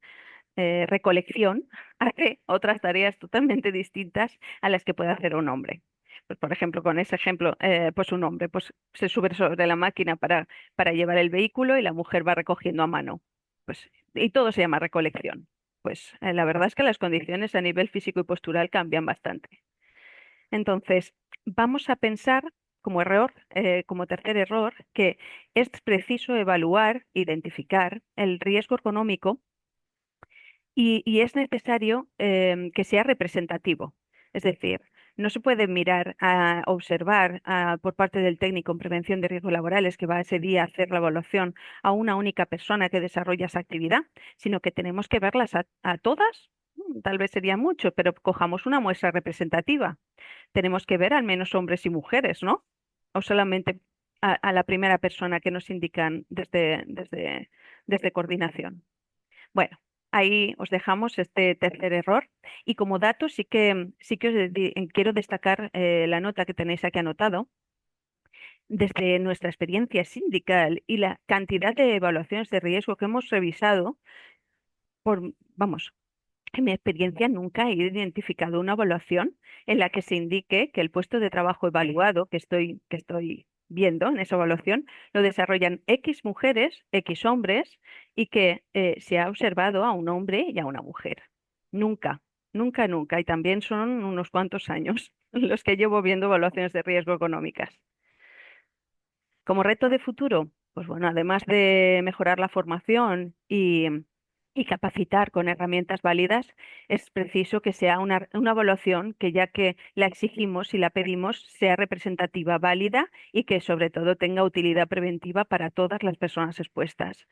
recolección, hace otras tareas totalmente distintas a las que puede hacer un hombre. Pues, por ejemplo, con ese ejemplo, pues un hombre pues, se sube sobre la máquina para llevar el vehículo y la mujer va recogiendo a mano. Pues, y todo se llama recolección. Pues la verdad es que las condiciones a nivel físico y postural cambian bastante. Entonces, vamos a pensar como tercer error, que es preciso evaluar, identificar el riesgo ergonómico y es necesario que sea representativo. Es decir, no se puede mirar a observar por parte del técnico en prevención de riesgos laborales que va ese día a hacer la evaluación a una única persona que desarrolla esa actividad, sino que tenemos que verlas a todas. Tal vez sería mucho, pero cojamos una muestra representativa. Tenemos que ver al menos hombres y mujeres, ¿no? O solamente a la primera persona que nos indican desde coordinación. Bueno, ahí os dejamos este tercer error. Y como dato, sí que quiero destacar la nota que tenéis aquí anotado. Desde nuestra experiencia sindical y la cantidad de evaluaciones de riesgo que hemos revisado, vamos, en mi experiencia nunca he identificado una evaluación en la que se indique que el puesto de trabajo evaluado que estoy viendo en esa evaluación lo desarrollan X mujeres, X hombres y que se ha observado a un hombre y a una mujer. Nunca, nunca, nunca. Y también son unos cuantos años los que llevo viendo evaluaciones de riesgo económicas. Como reto de futuro, pues bueno, además de mejorar la formación y capacitar con herramientas válidas, es preciso que sea una evaluación que ya que la exigimos y la pedimos, sea representativa, válida y que sobre todo tenga utilidad preventiva para todas las personas expuestas.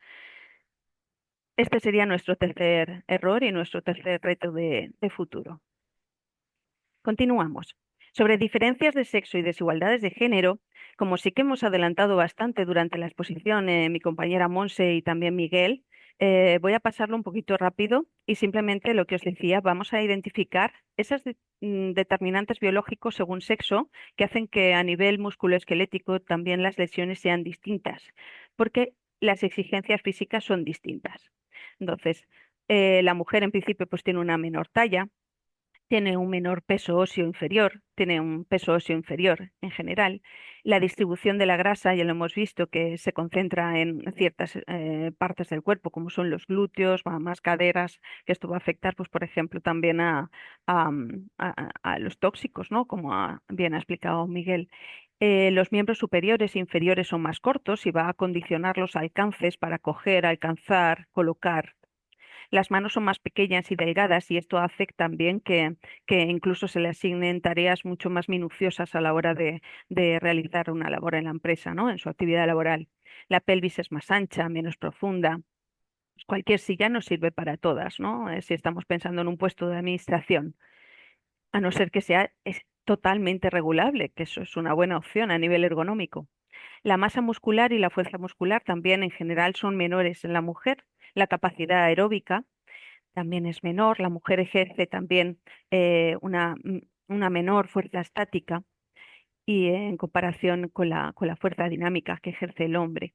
Este sería nuestro tercer error y nuestro tercer reto de futuro. Continuamos. Sobre diferencias de sexo y desigualdades de género, como sí que hemos adelantado bastante durante la exposición, mi compañera Monse y también Miguel, voy a pasarlo un poquito rápido y simplemente lo que os decía, vamos a identificar esas determinantes biológicos según sexo que hacen que a nivel musculoesquelético también las lesiones sean distintas, porque las exigencias físicas son distintas. Entonces, la mujer en principio pues tiene una menor talla, tiene un menor peso óseo inferior, tiene un peso óseo inferior en general. La distribución de la grasa, ya lo hemos visto, que se concentra en ciertas partes del cuerpo, como son los glúteos, más caderas, que esto va a afectar, pues, por ejemplo, también a los tóxicos, ¿no? Como bien ha explicado Miguel. Los miembros superiores e inferiores son más cortos y va a condicionar los alcances para coger, alcanzar, colocar. Las manos son más pequeñas y delgadas y esto hace también que incluso se le asignen tareas mucho más minuciosas a la hora de realizar una labor en la empresa, ¿no? En su actividad laboral. La pelvis es más ancha, menos profunda. Cualquier silla nos sirve para todas, ¿no? Si estamos pensando en un puesto de administración, a no ser que es totalmente regulable, que eso es una buena opción a nivel ergonómico. La masa muscular y la fuerza muscular también en general son menores en la mujer. La capacidad aeróbica también es menor. La mujer ejerce también una menor fuerza estática y en comparación con la fuerza dinámica que ejerce el hombre.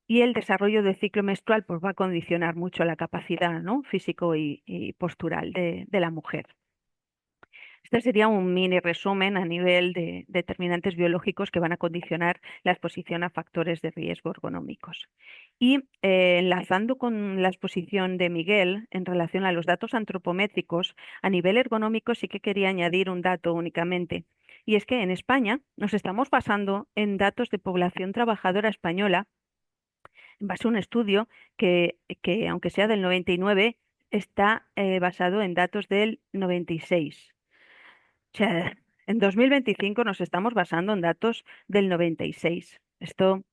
Y el desarrollo del ciclo menstrual pues, va a condicionar mucho la capacidad, ¿no? Físico y postural de la mujer. Este sería un mini resumen a nivel de determinantes biológicos que van a condicionar la exposición a factores de riesgo ergonómicos. Y enlazando con la exposición de Miguel en relación a los datos antropométricos, a nivel ergonómico sí que quería añadir un dato únicamente. Y es que en España nos estamos basando en datos de población trabajadora española, en base a un estudio que aunque sea del 99, está basado en datos del 96. O sea, en 2025 nos estamos basando en datos del 96. Esto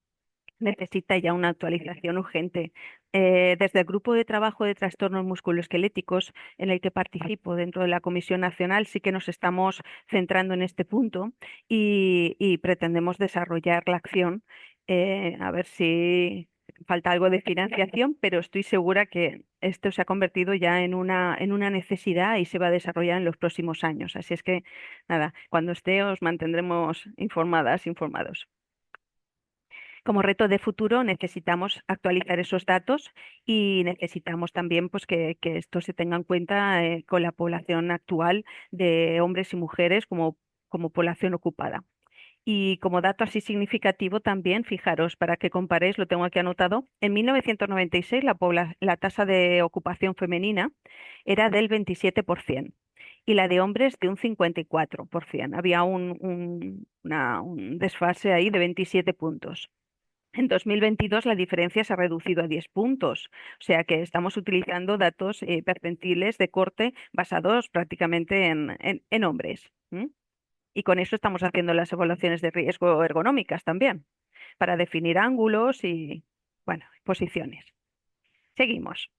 necesita ya una actualización urgente. Desde el Grupo de Trabajo de Trastornos Musculoesqueléticos, en el que participo dentro de la Comisión Nacional, sí que nos estamos centrando en este punto y pretendemos desarrollar la acción. A ver si falta algo de financiación, pero estoy segura que esto se ha convertido ya en una necesidad y se va a desarrollar en los próximos años. Así es que, nada, cuando esté os mantendremos informados. Como reto de futuro necesitamos actualizar esos datos y necesitamos también pues, que esto se tenga en cuenta con la población actual de hombres y mujeres como población ocupada. Y como dato así significativo también, fijaros, para que comparéis, lo tengo aquí anotado, en 1996 la tasa de ocupación femenina era del 27% y la de hombres de un 54%. Había un desfase ahí de 27 puntos. En 2022 la diferencia se ha reducido a 10 puntos, o sea que estamos utilizando datos percentiles de corte basados prácticamente en hombres. Y con eso estamos haciendo las evaluaciones de riesgo ergonómicas también, para definir ángulos y, bueno, posiciones. Seguimos.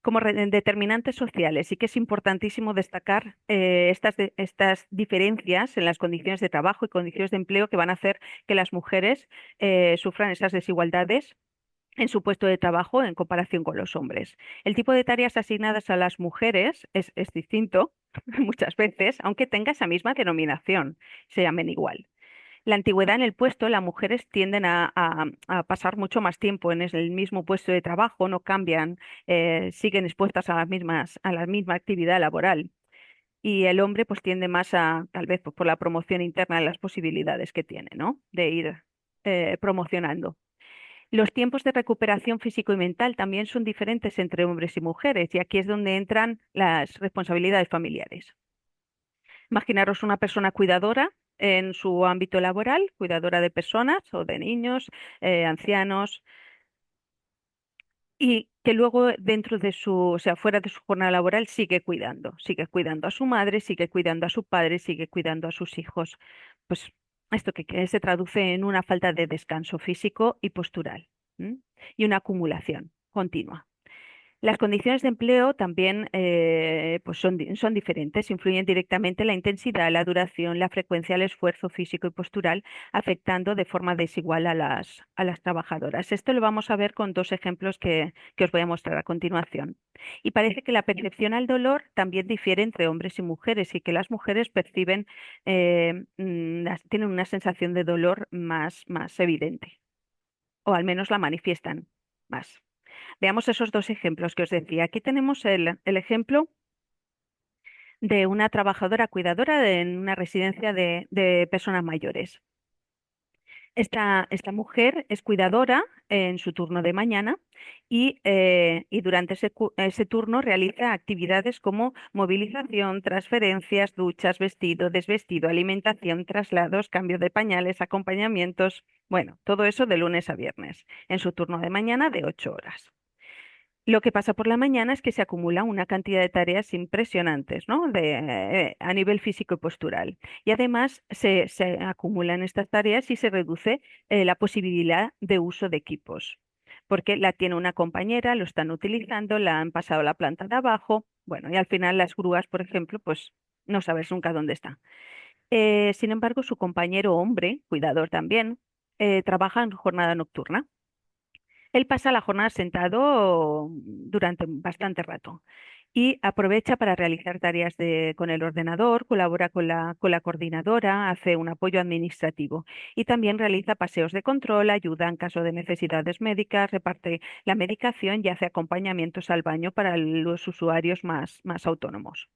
Como determinantes sociales, sí que es importantísimo destacar estas diferencias en las condiciones de trabajo y condiciones de empleo que van a hacer que las mujeres sufran esas desigualdades en su puesto de trabajo en comparación con los hombres. El tipo de tareas asignadas a las mujeres es distinto muchas veces, aunque tenga esa misma denominación, se llamen igual. La antigüedad en el puesto, las mujeres tienden a pasar mucho más tiempo en el mismo puesto de trabajo, no cambian, siguen expuestas a la misma actividad laboral. Y el hombre pues tiende más a, tal vez pues, por la promoción interna, las posibilidades que tiene, ¿no? De ir promocionando. Los tiempos de recuperación físico y mental también son diferentes entre hombres y mujeres, y aquí es donde entran las responsabilidades familiares. Imaginaros una persona cuidadora en su ámbito laboral, cuidadora de personas o de niños, ancianos, y que luego dentro de o sea, fuera de su jornada laboral sigue cuidando a su madre, sigue cuidando a su padre, sigue cuidando a sus hijos. Pues esto que se traduce en una falta de descanso físico y postural, ¿m? Y una acumulación continua. Las condiciones de empleo también pues son diferentes, influyen directamente en la intensidad, la duración, la frecuencia, el esfuerzo físico y postural, afectando de forma desigual a las trabajadoras. Esto lo vamos a ver con dos ejemplos que os voy a mostrar a continuación. Y parece que la percepción al dolor también difiere entre hombres y mujeres y que las mujeres perciben, tienen una sensación de dolor más evidente, o al menos la manifiestan más. Veamos esos dos ejemplos que os decía. Aquí tenemos el ejemplo de una trabajadora cuidadora en una residencia de personas mayores. Esta mujer es cuidadora en su turno de mañana y durante ese turno realiza actividades como movilización, transferencias, duchas, vestido, desvestido, alimentación, traslados, cambio de pañales, acompañamientos, bueno, todo eso de lunes a viernes, en su turno de mañana de 8 horas. Lo que pasa por la mañana es que se acumula una cantidad de tareas impresionantes, ¿no? A nivel físico y postural. Y además se acumulan estas tareas y se reduce la posibilidad de uso de equipos, porque la tiene una compañera, lo están utilizando, la han pasado a la planta de abajo, bueno, y al final las grúas, por ejemplo, pues no sabes nunca dónde está. Sin embargo, su compañero hombre, cuidador también, trabaja en jornada nocturna. Él pasa la jornada sentado durante bastante rato y aprovecha para realizar tareas con el ordenador, colabora con la coordinadora, hace un apoyo administrativo y también realiza paseos de control, ayuda en caso de necesidades médicas, reparte la medicación y hace acompañamientos al baño para los usuarios más autónomos.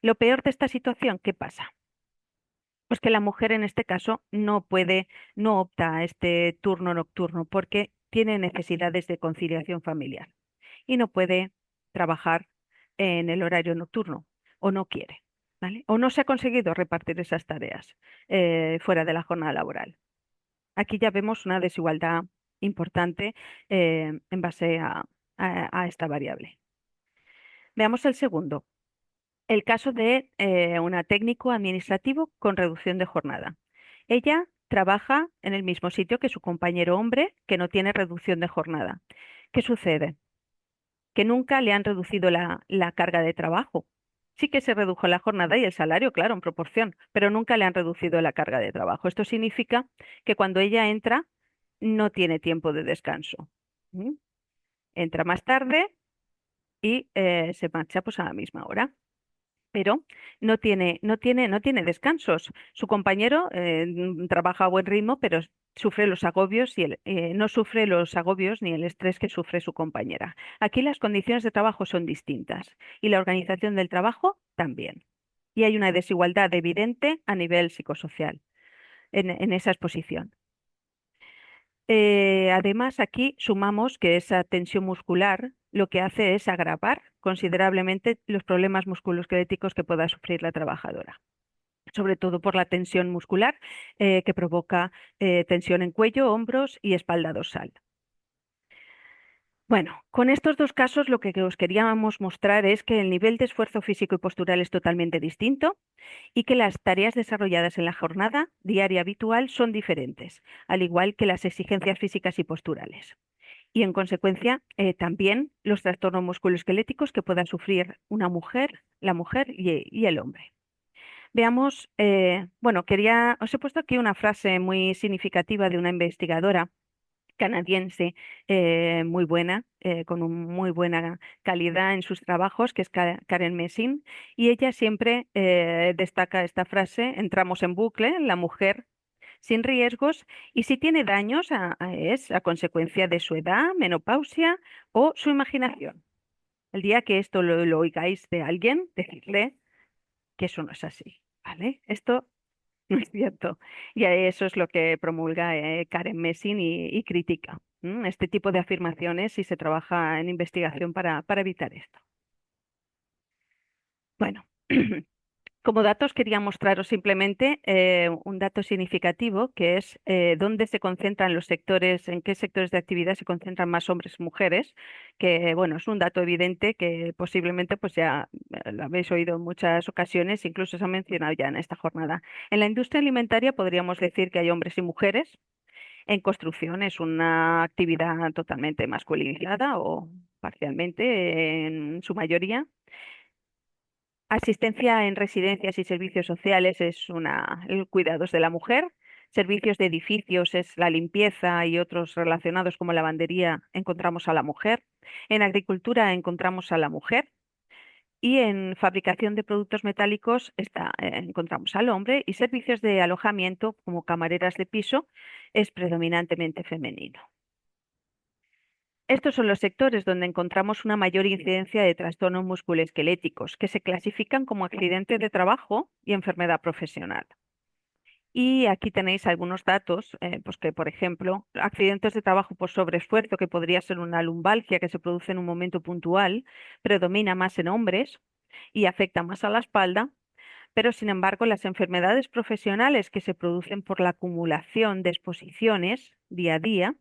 Lo peor de esta situación, ¿qué pasa? Pues que la mujer en este caso no opta a este turno nocturno porque tiene necesidades de conciliación familiar y no puede trabajar en el horario nocturno o no quiere, ¿vale? O no se ha conseguido repartir esas tareas fuera de la jornada laboral. Aquí ya vemos una desigualdad importante en base a esta variable. Veamos el segundo. El caso de una técnico administrativo con reducción de jornada. Ella trabaja en el mismo sitio que su compañero hombre que no tiene reducción de jornada. ¿Qué sucede? Que nunca le han reducido la carga de trabajo. Sí que se redujo la jornada y el salario, claro, en proporción, pero nunca le han reducido la carga de trabajo. Esto significa que cuando ella entra no tiene tiempo de descanso. ¿Mm? Entra más tarde y se marcha pues a la misma hora, pero no tiene descansos. Su compañero trabaja a buen ritmo, pero sufre los agobios y no sufre los agobios ni el estrés que sufre su compañera. Aquí las condiciones de trabajo son distintas y la organización del trabajo también. Y hay una desigualdad evidente a nivel psicosocial en esa exposición. Además, aquí sumamos que esa tensión muscular lo que hace es agravar considerablemente los problemas musculoesqueléticos que pueda sufrir la trabajadora, sobre todo por la tensión muscular que provoca tensión en cuello, hombros y espalda dorsal. Bueno, con estos dos casos lo que os queríamos mostrar es que el nivel de esfuerzo físico y postural es totalmente distinto y que las tareas desarrolladas en la jornada diaria habitual son diferentes, al igual que las exigencias físicas y posturales. Y en consecuencia, también los trastornos musculoesqueléticos que pueda sufrir una mujer, la mujer y el hombre. Veamos, bueno, os he puesto aquí una frase muy significativa de una investigadora canadiense muy buena, con muy buena calidad en sus trabajos, que es Karen Messing, y ella siempre destaca esta frase: entramos en bucle, la mujer sin riesgos, y si tiene daños es a consecuencia de su edad, menopausia o su imaginación. El día que esto lo oigáis de alguien, decirle que eso no es así, ¿vale? Esto no es cierto. Y eso es lo que promulga Karen Messing y critica este tipo de afirmaciones y se trabaja en investigación para evitar esto. Bueno, como datos quería mostraros simplemente un dato significativo, que es dónde se concentran los sectores, en qué sectores de actividad se concentran más hombres y mujeres, que bueno, es un dato evidente que posiblemente pues ya lo habéis oído en muchas ocasiones, incluso se ha mencionado ya en esta jornada. En la industria alimentaria podríamos decir que hay hombres y mujeres. En construcción es una actividad totalmente masculinizada o parcialmente en su mayoría. Asistencia en residencias y servicios sociales es cuidados de la mujer. Servicios de edificios es la limpieza y otros relacionados como lavandería, encontramos a la mujer. En agricultura encontramos a la mujer. Y en fabricación de productos metálicos encontramos al hombre, y servicios de alojamiento como camareras de piso es predominantemente femenino. Estos son los sectores donde encontramos una mayor incidencia de trastornos musculoesqueléticos, que se clasifican como accidente de trabajo y enfermedad profesional. Y aquí tenéis algunos datos, pues que, por ejemplo, accidentes de trabajo por sobreesfuerzo, que podría ser una lumbalgia que se produce en un momento puntual, predomina más en hombres y afecta más a la espalda, pero sin embargo las enfermedades profesionales que se producen por la acumulación de exposiciones día a día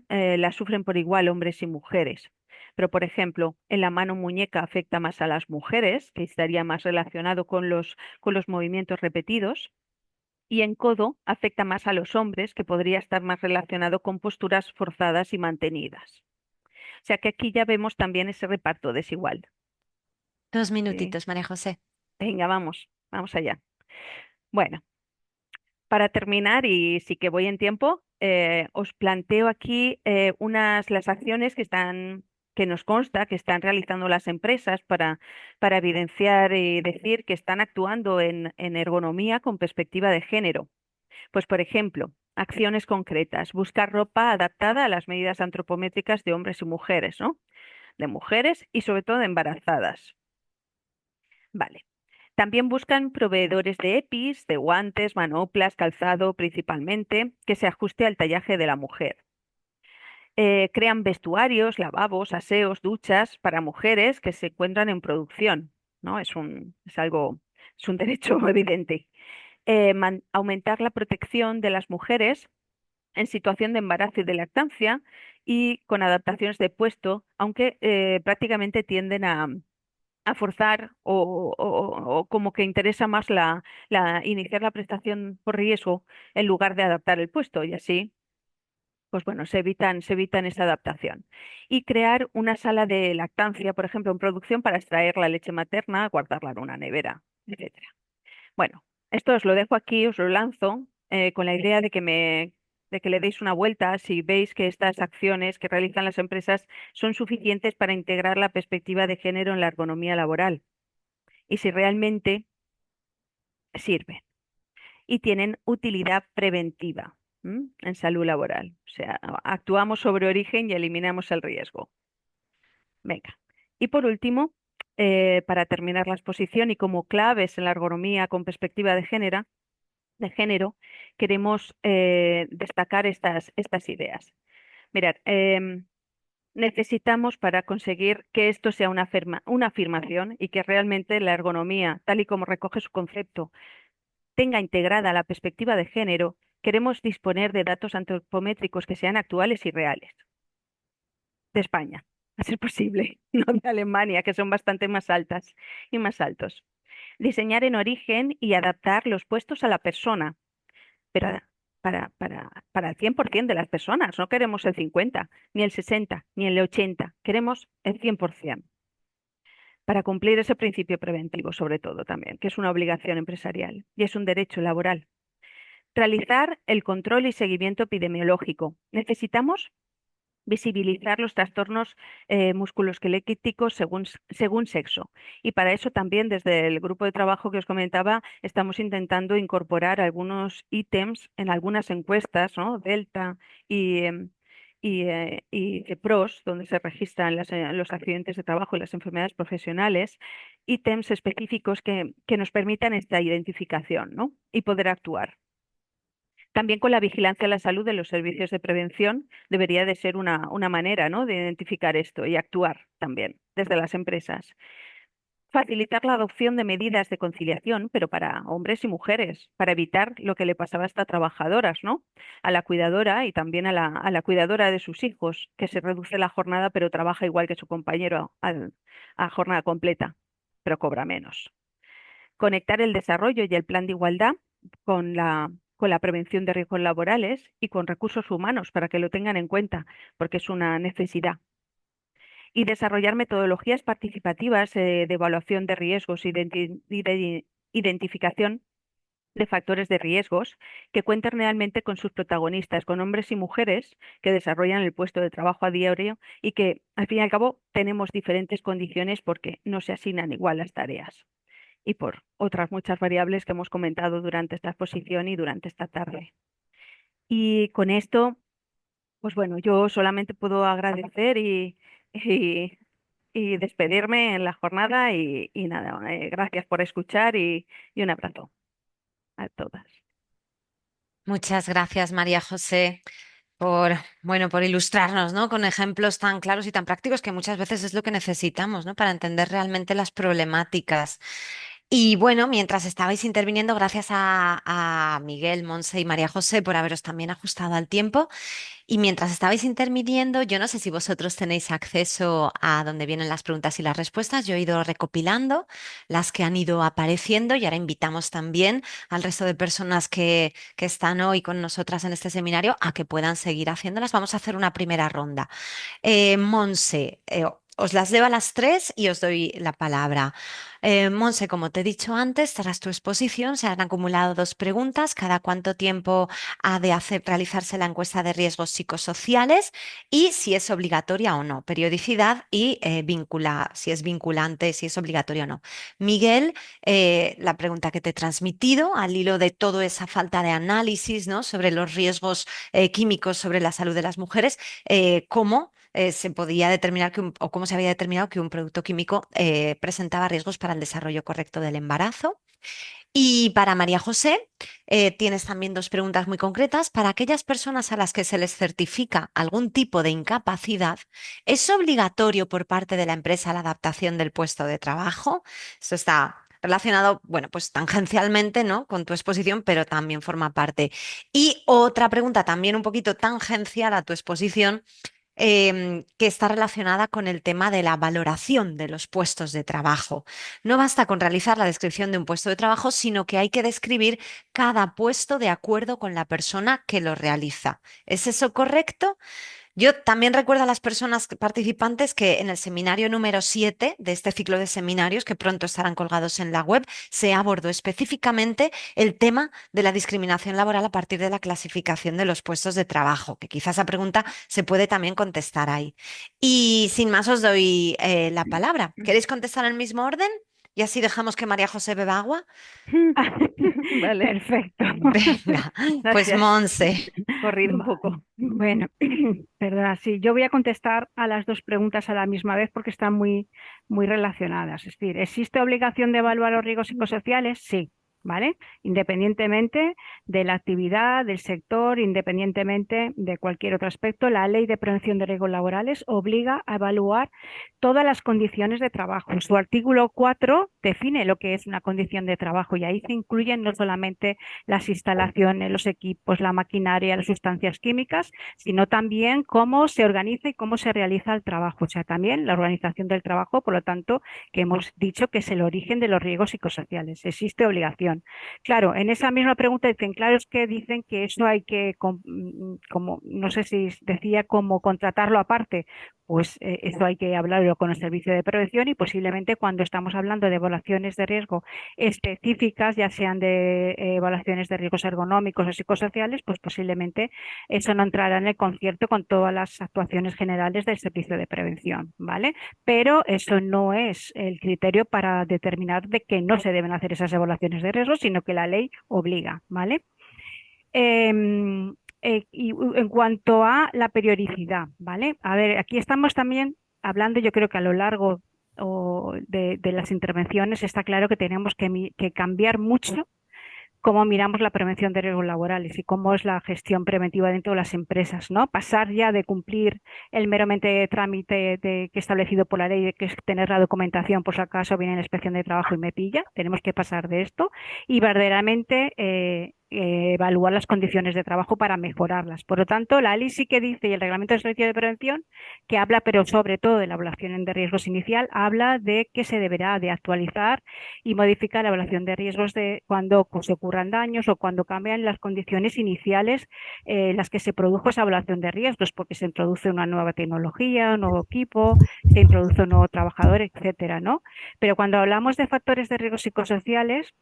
las sufren por igual hombres y mujeres. Pero, por ejemplo, en la mano muñeca afecta más a las mujeres, que estaría más relacionado con los movimientos repetidos, y en codo afecta más a los hombres, que podría estar más relacionado con posturas forzadas y mantenidas. O sea que aquí ya vemos también ese reparto desigual. 2 Eh, minutitos, María José. Venga, vamos allá. Bueno, para terminar, y sí que voy en tiempo, os planteo aquí las acciones que nos consta que están realizando las empresas para evidenciar y decir que están actuando en ergonomía con perspectiva de género. Pues, por ejemplo, acciones concretas: buscar ropa adaptada a las medidas antropométricas de hombres y mujeres, ¿no? De mujeres y sobre todo de embarazadas. Vale. También buscan proveedores de EPIs, de guantes, manoplas, calzado principalmente, que se ajuste al tallaje de la mujer. Crean vestuarios, lavabos, aseos, duchas para mujeres que se encuentran en producción, ¿no? Es un derecho evidente. Aumentar la protección de las mujeres en situación de embarazo y de lactancia, y con adaptaciones de puesto, aunque prácticamente tienden a forzar o como que interesa más iniciar la prestación por riesgo en lugar de adaptar el puesto, y así, pues bueno, se evitan esa adaptación. Y crear una sala de lactancia, por ejemplo, en producción, para extraer la leche materna, guardarla en una nevera, etcétera. Bueno, esto os lo dejo aquí, os lo lanzo con la idea de que le deis una vuelta si veis que estas acciones que realizan las empresas son suficientes para integrar la perspectiva de género en la ergonomía laboral, y si realmente sirven y tienen utilidad preventiva en salud laboral. O sea, actuamos sobre origen y eliminamos el riesgo. Venga. Y por último, para terminar la exposición y como claves en la ergonomía con perspectiva de género, queremos destacar estas ideas. Mirad, necesitamos para conseguir que esto sea una afirmación y que realmente la ergonomía, tal y como recoge su concepto, tenga integrada la perspectiva de género, queremos disponer de datos antropométricos que sean actuales y reales. De España, a ser posible, no de Alemania, que son bastante más altas y más altos. Diseñar en origen y adaptar los puestos a la persona, pero para el 100% de las personas. No queremos el 50, ni el 60, ni el 80, queremos el 100%, para cumplir ese principio preventivo, sobre todo también, que es una obligación empresarial y es un derecho laboral. Realizar el control y seguimiento epidemiológico. Necesitamos visibilizar los trastornos musculoesqueléticos según sexo. Y para eso también desde el grupo de trabajo que os comentaba estamos intentando incorporar algunos ítems en algunas encuestas, ¿no? Delta y, y PROS, donde se registran los accidentes de trabajo y las enfermedades profesionales, ítems específicos que nos permitan esta identificación, ¿no? Y poder actuar. También con la vigilancia a la salud de los servicios de prevención debería de ser una manera, ¿no?, de identificar esto y actuar también desde las empresas. Facilitar la adopción de medidas de conciliación, pero para hombres y mujeres, para evitar lo que le pasaba a estas trabajadoras, ¿no? A la cuidadora y también a la cuidadora de sus hijos, que se reduce la jornada, pero trabaja igual que su compañero a jornada completa, pero cobra menos. Conectar el desarrollo y el plan de igualdad con la prevención de riesgos laborales y con recursos humanos para que lo tengan en cuenta, porque es una necesidad. Y desarrollar metodologías participativas de evaluación de riesgos y de identificación de factores de riesgos que cuenten realmente con sus protagonistas, con hombres y mujeres que desarrollan el puesto de trabajo a diario y que al fin y al cabo tenemos diferentes condiciones porque no se asignan igual las tareas y por otras muchas variables que hemos comentado durante esta exposición y durante esta tarde. Y con esto, pues bueno, yo solamente puedo agradecer y, y despedirme en la jornada y nada, gracias por escuchar y un abrazo a todas. Muchas gracias, María José, por ilustrarnos, ¿no?, con ejemplos tan claros y tan prácticos que muchas veces es lo que necesitamos, ¿no?, para entender realmente las problemáticas. Y bueno, mientras estabais interviniendo, gracias a Miguel, Monse y María José por haberos también ajustado al tiempo. Y mientras estabais interviniendo, yo no sé si vosotros tenéis acceso a donde vienen las preguntas y las respuestas. Yo he ido recopilando las que han ido apareciendo y ahora invitamos también al resto de personas que están hoy con nosotras en este seminario a que puedan seguir haciéndolas. Vamos a hacer una primera ronda. Monse, os las leo a las tres y os doy la palabra. Monse, como te he dicho antes, tras tu exposición se han acumulado dos preguntas. ¿Cada cuánto tiempo ha de realizarse la encuesta de riesgos psicosociales y si es obligatoria o no? Periodicidad y si es vinculante, si es obligatoria o no. Miguel, la pregunta que te he transmitido al hilo de toda esa falta de análisis, ¿no?, sobre los riesgos químicos sobre la salud de las mujeres, ¿cómo se podía determinar o cómo se había determinado que un producto químico presentaba riesgos para el desarrollo correcto del embarazo? Y para María José, tienes también dos preguntas muy concretas. Para aquellas personas a las que se les certifica algún tipo de incapacidad, ¿es obligatorio por parte de la empresa la adaptación del puesto de trabajo? Esto está relacionado, bueno, pues tangencialmente, ¿no?, con tu exposición, pero también forma parte. Y otra pregunta también un poquito tangencial a tu exposición, que está relacionada con el tema de la valoración de los puestos de trabajo. No basta con realizar la descripción de un puesto de trabajo, sino que hay que describir cada puesto de acuerdo con la persona que lo realiza. ¿Es eso correcto? Yo también recuerdo a las personas participantes que en el seminario número 7 de este ciclo de seminarios, que pronto estarán colgados en la web, se abordó específicamente el tema de la discriminación laboral a partir de la clasificación de los puestos de trabajo, que quizás esa pregunta se puede también contestar ahí. Y sin más os doy la palabra. ¿Queréis contestar en el mismo orden? Y así dejamos que María José beba agua. Vale. Perfecto. Venga, pues Gracias. Monse. Corrido un poco. Bueno, verdad, sí, yo voy a contestar a las dos preguntas a la misma vez porque están muy relacionadas. Es decir, ¿existe obligación de evaluar los riesgos psicosociales? Sí, ¿vale? Independientemente de la actividad, del sector, independientemente de cualquier otro aspecto, la Ley de Prevención de Riesgos Laborales obliga a evaluar todas las condiciones de trabajo. Su artículo 4 define lo que es una condición de trabajo y ahí se incluyen no solamente las instalaciones, los equipos, la maquinaria, las sustancias químicas, sino también cómo se organiza y cómo se realiza el trabajo. O sea, también la organización del trabajo, por lo tanto, que hemos dicho que es el origen de los riesgos psicosociales. Existe obligación. Claro, en esa misma pregunta dicen, claro, es que dicen que eso hay que, como, no sé si decía, como contratarlo aparte. Pues eso hay que hablarlo con el servicio de prevención y posiblemente cuando estamos hablando de evaluaciones de riesgo específicas, ya sean de evaluaciones de riesgos ergonómicos o psicosociales, pues posiblemente eso no entrará en el concierto con todas las actuaciones generales del servicio de prevención, ¿vale? Pero eso no es el criterio para determinar de que no se deben hacer esas evaluaciones de riesgo, sino que la ley obliga, ¿vale? Y en cuanto a la periodicidad, ¿vale? A ver, aquí estamos también hablando, yo creo que a lo largo de las intervenciones está claro que tenemos que cambiar mucho cómo miramos la prevención de riesgos laborales y cómo es la gestión preventiva dentro de las empresas, ¿no? Pasar ya de cumplir el meramente trámite que establecido por la ley, de que es tener la documentación, por si acaso viene la inspección de trabajo y me pilla, tenemos que pasar de esto y verdaderamente evaluar las condiciones de trabajo para mejorarlas. Por lo tanto, la ley sí que dice, y el reglamento de servicio de prevención, que habla, pero sobre todo de la evaluación de riesgos inicial, habla de que se deberá de actualizar y modificar la evaluación de riesgos de cuando se ocurran daños o cuando cambian las condiciones iniciales en las que se produjo esa evaluación de riesgos, porque se introduce una nueva tecnología, un nuevo equipo, se introduce un nuevo trabajador, etcétera, ¿no? Pero cuando hablamos de factores de riesgo psicosociales,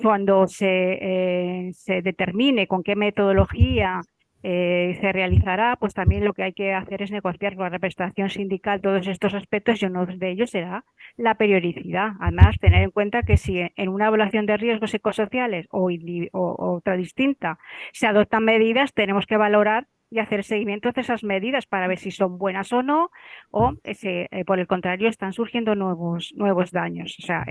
cuando se determine con qué metodología se realizará, pues también lo que hay que hacer es negociar con la representación sindical todos estos aspectos y uno de ellos será la periodicidad. Además, tener en cuenta que si en una evaluación de riesgos psicosociales o otra distinta se adoptan medidas, tenemos que valorar y hacer seguimiento de esas medidas para ver si son buenas o no, o por el contrario están surgiendo nuevos daños. O sea,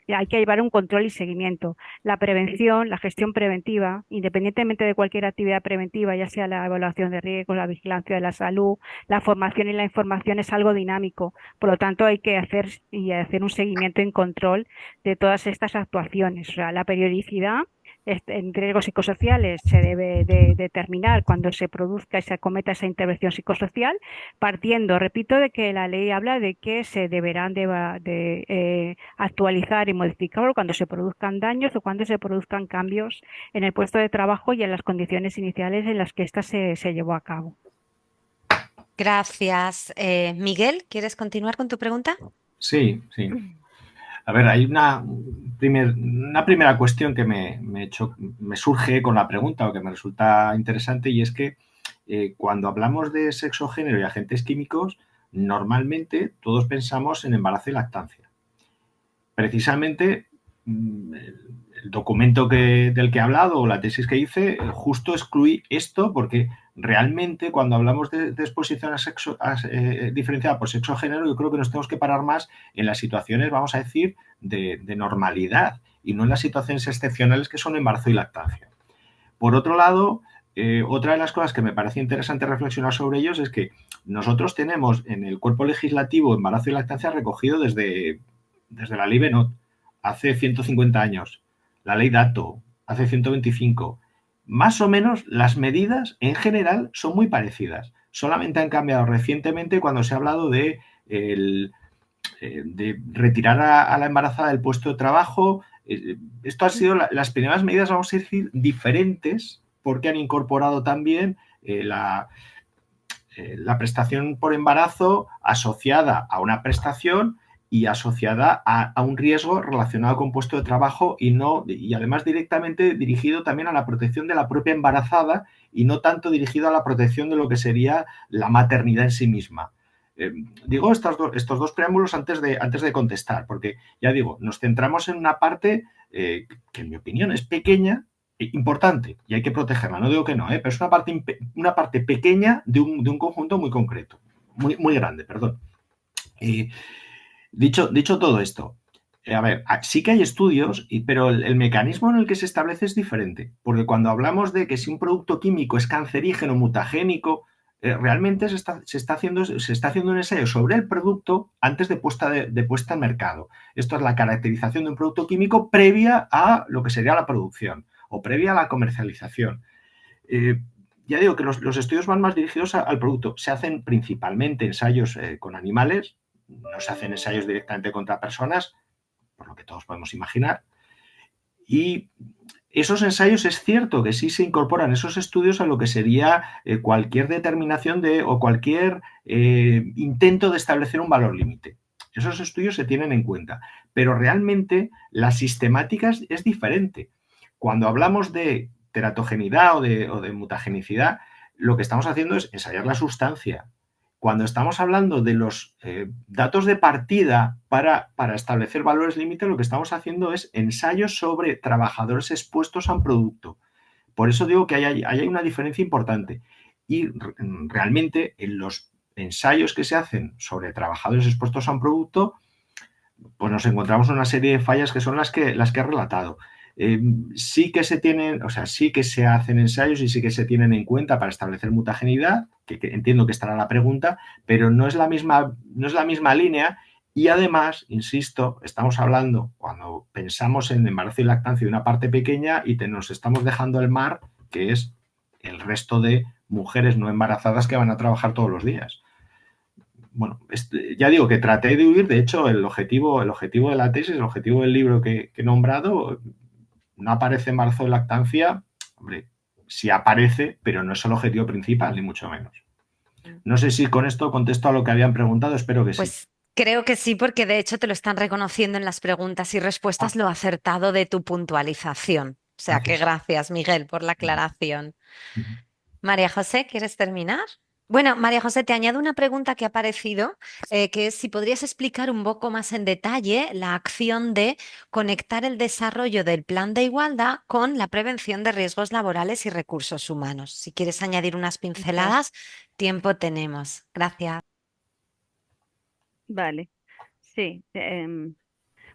hay que llevar un control y seguimiento. La prevención, la gestión preventiva, independientemente de cualquier actividad preventiva, ya sea la evaluación de riesgos, la vigilancia de la salud, la formación y la información es algo dinámico. Por lo tanto, hay que hacer un seguimiento y control de todas estas actuaciones. O sea, la periodicidad en riesgos psicosociales se debe de determinar cuando se produzca y se acometa esa intervención psicosocial, partiendo, repito, de que la ley habla de que se deberán de actualizar y modificar cuando se produzcan daños o cuando se produzcan cambios en el puesto de trabajo y en las condiciones iniciales en las que ésta se llevó a cabo. Gracias. Miguel, ¿quieres continuar con tu pregunta? Sí, sí. A ver, hay una primera cuestión que me surge con la pregunta o que me resulta interesante y es que cuando hablamos de sexo, género y agentes químicos, normalmente todos pensamos en embarazo y lactancia. Precisamente el documento del que he hablado o la tesis que hice justo excluí esto porque realmente cuando hablamos de exposición diferenciada por sexo o género, yo creo que nos tenemos que parar más en las situaciones, vamos a decir, de normalidad y no en las situaciones excepcionales que son embarazo y lactancia. Por otro lado, otra de las cosas que me parece interesante reflexionar sobre ellos es que nosotros tenemos en el cuerpo legislativo embarazo y lactancia recogido desde la ley Benot, hace 150 años, la ley Dato, hace 125. Más o menos las medidas en general son muy parecidas. Solamente han cambiado recientemente cuando se ha hablado de retirar a la embarazada del puesto de trabajo. Esto ha sido las primeras medidas, vamos a decir, diferentes porque han incorporado también la prestación por embarazo asociada a una prestación y asociada a un riesgo relacionado con puesto de trabajo y además directamente dirigido también a la protección de la propia embarazada y no tanto dirigido a la protección de lo que sería la maternidad en sí misma. Digo estos dos preámbulos antes de contestar, porque ya digo, nos centramos en una parte que en mi opinión es pequeña, importante y hay que protegerla, no digo que no, pero es una parte pequeña de un conjunto muy concreto, muy grande, perdón. Dicho todo esto, A ver, sí que hay estudios, pero el mecanismo en el que se establece es diferente, porque cuando hablamos de que si un producto químico es cancerígeno, mutagénico, realmente se está haciendo un ensayo sobre el producto antes de puesta en mercado. Esto es la caracterización de un producto químico previa a lo que sería la producción o previa a la comercialización. Eh, ya digo que los estudios van más dirigidos al producto. Se hacen principalmente ensayos con animales, no se hacen ensayos directamente contra personas, por lo que todos podemos imaginar. Y esos ensayos es cierto que sí se incorporan esos estudios a lo que sería cualquier determinación o cualquier intento de establecer un valor límite. Esos estudios se tienen en cuenta, pero realmente la sistemática es diferente. Cuando hablamos de teratogenidad o de mutagenicidad, lo que estamos haciendo es ensayar la sustancia. Cuando estamos hablando de los datos de partida para establecer valores límite, lo que estamos haciendo es ensayos sobre trabajadores expuestos a un producto. Por eso digo que hay una diferencia importante. Y realmente en los ensayos que se hacen sobre trabajadores expuestos a un producto, pues nos encontramos una serie de fallas que son las que he relatado. Sí que se tienen, o sea, sí que se hacen ensayos y sí que se tienen en cuenta para establecer mutagenidad, que entiendo que estará la pregunta, pero no es la misma línea. Y además, insisto, estamos hablando, cuando pensamos en embarazo y lactancia, de una parte pequeña y nos estamos dejando el mar, que es el resto de mujeres no embarazadas que van a trabajar todos los días. Bueno, ya digo que traté de huir. De hecho, el objetivo de la tesis, el objetivo del libro que he nombrado, no aparece embarazo de lactancia. Hombre, sí aparece, pero no es el objetivo principal, ni mucho menos. No sé si con esto contesto a lo que habían preguntado, espero que sí. Pues creo que sí, porque de hecho te lo están reconociendo en las preguntas y respuestas lo acertado de tu puntualización. O sea que Gracias. gracias, Miguel, por la aclaración. Ujú. María José, ¿quieres terminar? Bueno, María José, te añado una pregunta que ha aparecido, que es si podrías explicar un poco más en detalle la acción de conectar el desarrollo del plan de igualdad con la prevención de riesgos laborales y recursos humanos. Si quieres añadir unas Gracias. pinceladas, tiempo tenemos. Gracias. Vale, sí.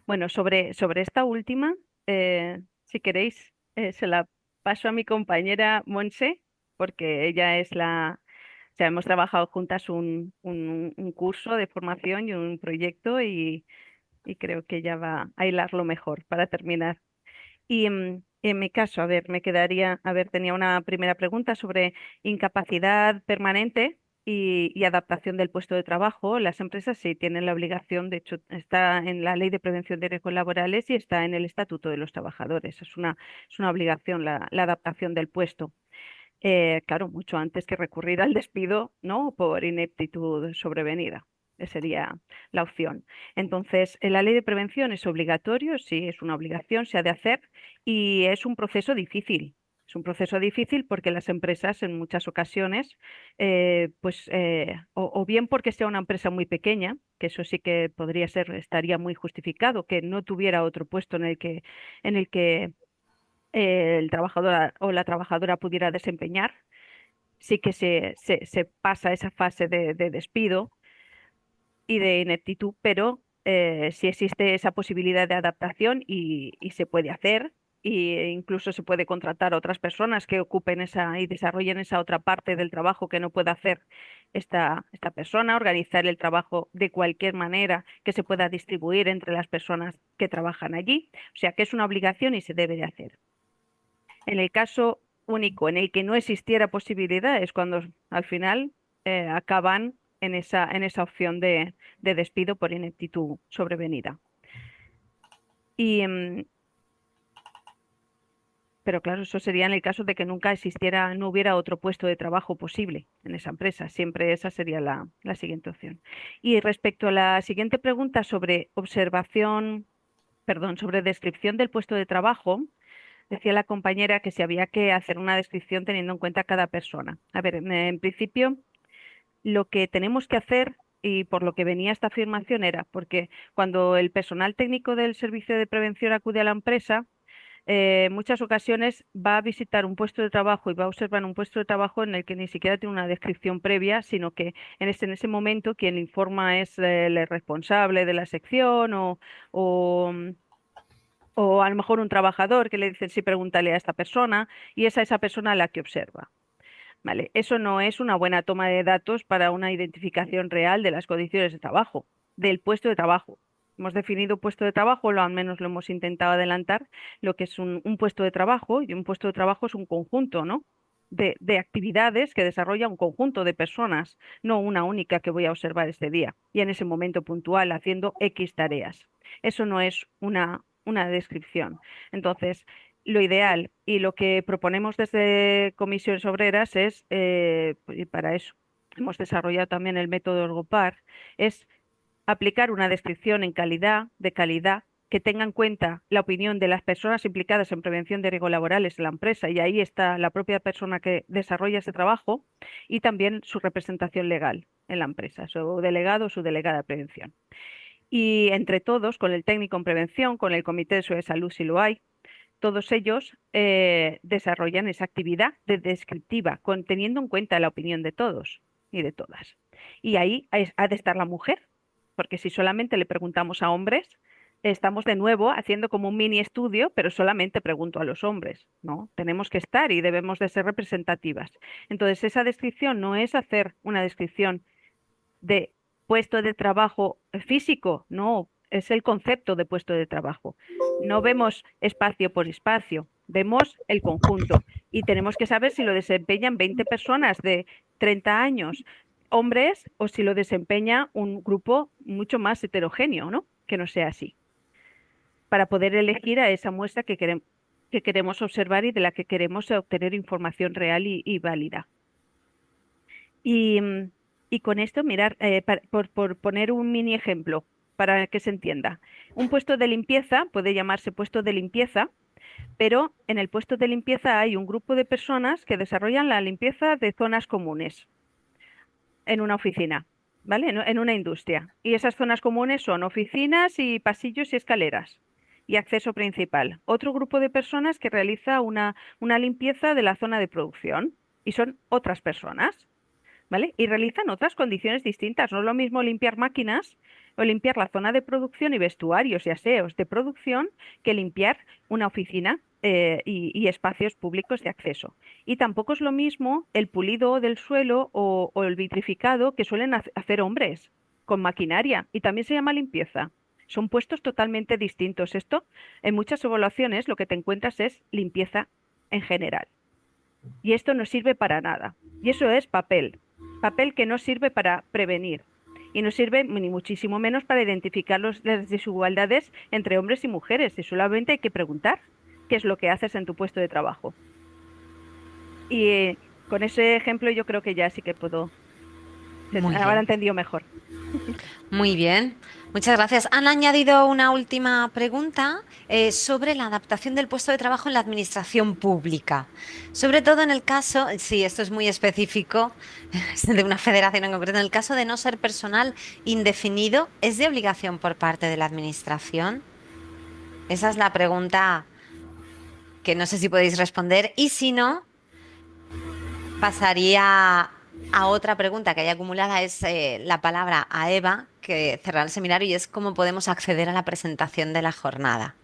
Bueno, sobre esta última, si queréis, se la paso a mi compañera Monse, porque ella es o sea, hemos trabajado juntas un curso de formación y un proyecto y creo que ella va a hilarlo mejor para terminar. Y en mi caso, a ver, tenía una primera pregunta sobre incapacidad permanente y adaptación del puesto de trabajo. Las empresas sí tienen la obligación, de hecho, está en la Ley de Prevención de Riesgos Laborales y está en el Estatuto de los Trabajadores. Es una obligación la adaptación del puesto. Claro, mucho antes que recurrir al despido, ¿no? Por ineptitud sobrevenida. Esa sería la opción. Entonces, la ley de prevención es obligatorio, sí, es una obligación, se ha de hacer y es un proceso difícil. Es un proceso difícil porque las empresas en muchas ocasiones, o bien porque sea una empresa muy pequeña, que eso sí que podría ser, estaría muy justificado, que no tuviera otro puesto en el que el trabajador o la trabajadora pudiera desempeñar, sí que se pasa esa fase de despido y de ineptitud, pero sí existe esa posibilidad de adaptación y se puede hacer. E incluso se puede contratar a otras personas que ocupen esa y desarrollen esa otra parte del trabajo que no puede hacer esta persona, organizar el trabajo de cualquier manera que se pueda distribuir entre las personas que trabajan allí. O sea que es una obligación y se debe de hacer. En el caso único en el que no existiera posibilidad es cuando al final acaban en esa opción de despido por ineptitud sobrevenida. Y, pero claro, eso sería en el caso de que nunca existiera, no hubiera otro puesto de trabajo posible en esa empresa. Siempre esa sería la siguiente opción. Y respecto a la siguiente pregunta sobre sobre descripción del puesto de trabajo. Decía la compañera que si había que hacer una descripción teniendo en cuenta a cada persona. A ver, en principio, lo que tenemos que hacer, y por lo que venía esta afirmación, era porque cuando el personal técnico del servicio de prevención acude a la empresa, en muchas ocasiones va a visitar un puesto de trabajo y va a observar un puesto de trabajo en el que ni siquiera tiene una descripción previa, sino que en ese momento quien informa es el responsable de la sección o, o a lo mejor un trabajador que le dice, sí, pregúntale a esta persona, y es a esa persona la que observa. ¿Vale? Eso no es una buena toma de datos para una identificación real de las condiciones de trabajo, del puesto de trabajo. Hemos definido puesto de trabajo, o al menos lo hemos intentado adelantar, lo que es un puesto de trabajo, y un puesto de trabajo es un conjunto, ¿no? De actividades que desarrolla un conjunto de personas, no una única que voy a observar este día y en ese momento puntual haciendo X tareas. Eso no es una descripción. Entonces, lo ideal y lo que proponemos desde Comisiones Obreras es, y para eso hemos desarrollado también el método Ergopar, es aplicar una descripción de calidad, que tenga en cuenta la opinión de las personas implicadas en prevención de riesgos laborales en la empresa, y ahí está la propia persona que desarrolla ese trabajo y también su representación legal en la empresa, su delegado o su delegada de prevención. Y entre todos, con el técnico en prevención, con el comité de seguridad de salud si lo hay, todos ellos desarrollan esa actividad de descriptiva, teniendo en cuenta la opinión de todos y de todas. Y ahí ha de estar la mujer, porque si solamente le preguntamos a hombres, estamos de nuevo haciendo como un mini estudio, pero solamente pregunto a los hombres, ¿no? Tenemos que estar y debemos de ser representativas. Entonces, esa descripción no es hacer una descripción de puesto de trabajo físico, no, es el concepto de puesto de trabajo. No vemos espacio por espacio, vemos el conjunto y tenemos que saber si lo desempeñan 20 personas de 30 años, hombres, o si lo desempeña un grupo mucho más heterogéneo, ¿no? Que no sea así, para poder elegir a esa muestra que queremos observar y de la que queremos obtener información real y válida. Y, y con esto, mirar, por poner un mini ejemplo para que se entienda. Un puesto de limpieza puede llamarse puesto de limpieza, pero en el puesto de limpieza hay un grupo de personas que desarrollan la limpieza de zonas comunes en una oficina, ¿vale? En una industria. Y esas zonas comunes son oficinas y pasillos y escaleras y acceso principal. Otro grupo de personas que realiza una limpieza de la zona de producción y son otras personas. ¿Vale? Y realizan otras condiciones distintas. No es lo mismo limpiar máquinas o limpiar la zona de producción y vestuarios y aseos de producción que limpiar una oficina y espacios públicos de acceso. Y tampoco es lo mismo el pulido del suelo o el vitrificado que suelen hacer hombres con maquinaria y también se llama limpieza. Son puestos totalmente distintos. Esto, en muchas evaluaciones, lo que te encuentras es limpieza en general. Y esto no sirve para nada. Y eso es papel que no sirve para prevenir y no sirve ni muchísimo menos para identificar las desigualdades entre hombres y mujeres. Y solamente hay que preguntar qué es lo que haces en tu puesto de trabajo. Y con ese ejemplo yo creo que ya sí que puedo haber entendido mejor. Muy bien, muchas gracias. Han añadido una última pregunta sobre la adaptación del puesto de trabajo en la administración pública. Sobre todo en el caso, sí, esto es muy específico, es de una federación en concreto, en el caso de no ser personal indefinido, ¿es de obligación por parte de la administración? Esa es la pregunta que no sé si podéis responder, y si no, pasaría a otra pregunta que hay acumulada, es la palabra a Eva, que cerrará el seminario, y es cómo podemos acceder a la presentación de la jornada.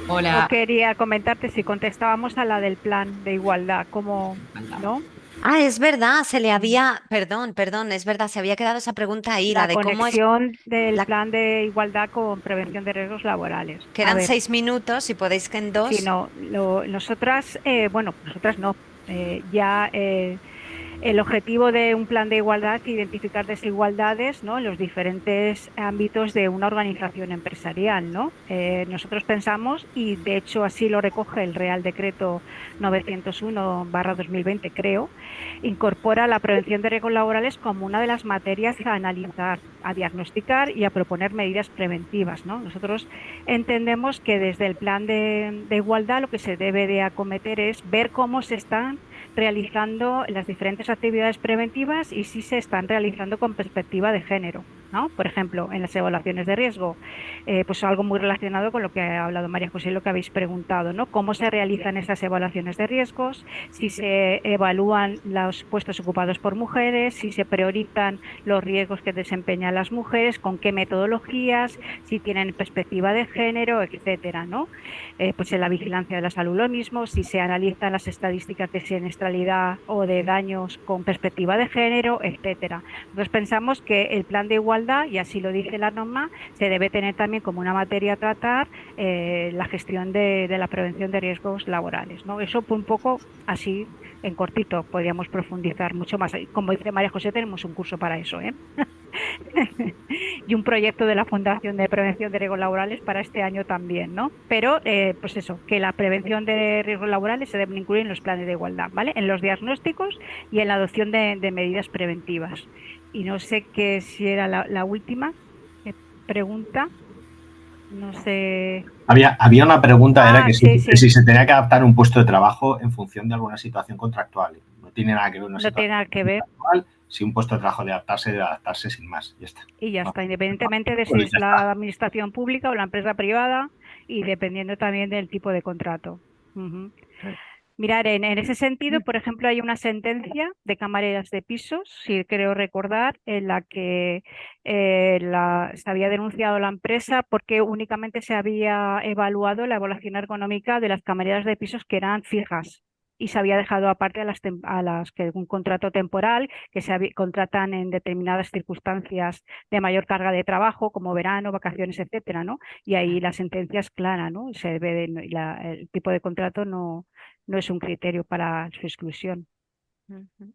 Hola. Yo quería comentarte si contestábamos a la del plan de igualdad, ¿cómo, no? Ah, es verdad, se le había, perdón, es verdad, se había quedado esa pregunta ahí, la La de cómo es, conexión del plan de igualdad con prevención de riesgos laborales. quedan 6 minutos, si podéis que en 2. Sí, no, nosotras, bueno, nosotras no, ya el objetivo de un plan de igualdad es identificar desigualdades, ¿no?, en los diferentes ámbitos de una organización empresarial, ¿no? Nosotros pensamos, y de hecho así lo recoge el Real Decreto 901/2020, creo, incorpora la prevención de riesgos laborales como una de las materias a analizar, a diagnosticar y a proponer medidas preventivas, ¿no? Nosotros entendemos que desde el plan de igualdad lo que se debe de acometer es ver cómo se están realizando las diferentes actividades preventivas y si se están realizando con perspectiva de género. ¿no? Por ejemplo, en las evaluaciones de riesgo, pues algo muy relacionado con lo que ha hablado María José y lo que habéis preguntado, ¿no? ¿Cómo se realizan esas evaluaciones de riesgos? Si se evalúan los puestos ocupados por mujeres, si se priorizan los riesgos que desempeñan las mujeres, con qué metodologías, si tienen perspectiva de género, etcétera, ¿no? Pues en la vigilancia de la salud lo mismo, si se analizan las estadísticas de siniestralidad o de daños con perspectiva de género, etcétera. Nosotros pensamos que el plan de igualdad, y así lo dice la norma, se debe tener también como una materia a tratar la gestión de la prevención de riesgos laborales, ¿no? Eso fue un poco así en cortito, podríamos profundizar mucho más. Como dice María José, tenemos un curso para eso, ¿eh? Y un proyecto de la Fundación de Prevención de Riesgos Laborales para este año también, ¿no? Pero, pues eso, que la prevención de riesgos laborales se deben incluir en los planes de igualdad, ¿vale? En los diagnósticos y en la adopción de medidas preventivas. Y no sé qué si era la última pregunta, no sé. Había una pregunta, era Ah, que sí, que sí, si se tenía que adaptar un puesto de trabajo en función de alguna situación contractual. No tiene nada que ver una no tiene situación nada que ver. contractual, si un puesto de trabajo de adaptarse sin más. Ya está. Y ya No, está, independientemente de si pues es ya está. la administración pública o la empresa privada y dependiendo también del tipo de contrato. Ujú. Mirar, en ese sentido, por ejemplo, hay una sentencia de camareras de pisos, si creo recordar, en la que se había denunciado la empresa porque únicamente se había evaluado la evaluación ergonómica de las camareras de pisos que eran fijas y se había dejado aparte a las que un contrato temporal que contratan en determinadas circunstancias de mayor carga de trabajo, como verano, vacaciones, etcétera, ¿no? Y ahí la sentencia es clara, ¿no? Se ve el tipo de contrato no es un criterio para su exclusión. Ujú.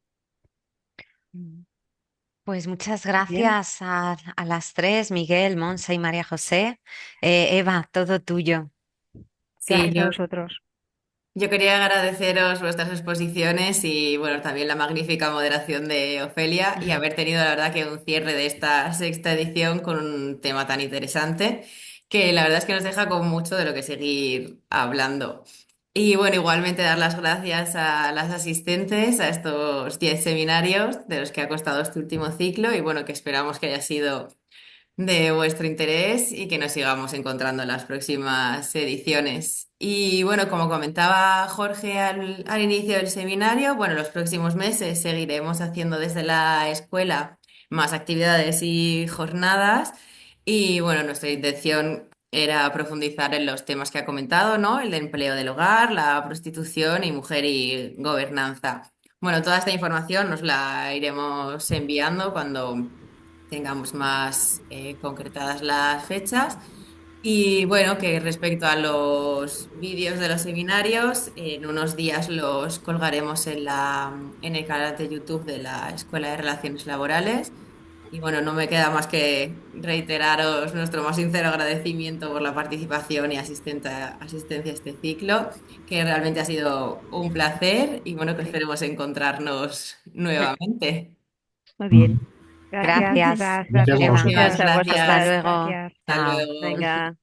Pues muchas Bien, gracias a las tres, Miguel, Monse y María José. Eva, todo tuyo. Sí, gracias a vosotros. yo quería agradeceros vuestras exposiciones y bueno, también la magnífica moderación de Ofelia y haber tenido la verdad que un cierre de esta sexta edición con un tema tan interesante que la verdad es que nos deja con mucho de lo que seguir hablando. Y bueno, igualmente dar las gracias a las asistentes a estos 10 seminarios de los que ha costado este último ciclo y bueno, que esperamos que haya sido de vuestro interés y que nos sigamos encontrando en las próximas ediciones. Y bueno, como comentaba Jorge al inicio del seminario, bueno, los próximos meses seguiremos haciendo desde la escuela más actividades y jornadas. Y bueno, nuestra intención era profundizar en los temas que ha comentado, ¿no? El de empleo del hogar, la prostitución y mujer y gobernanza. Bueno, toda esta información nos la iremos enviando cuando tengamos más concretadas las fechas. Y bueno, que respecto a los vídeos de los seminarios, en unos días los colgaremos en el canal de YouTube de la Escuela de Relaciones Laborales. Y bueno, no me queda más que reiteraros nuestro más sincero agradecimiento por la participación y asistencia a este ciclo, que realmente ha sido un placer y bueno, que esperemos encontrarnos nuevamente. Muy bien. Gracias, Gracias, gracias, Gracias a gracias. Eva. vosotros. Muchísimas Gracias a Hasta gracias. vosotras. luego. Gracias. Hasta Chao. luego. Venga.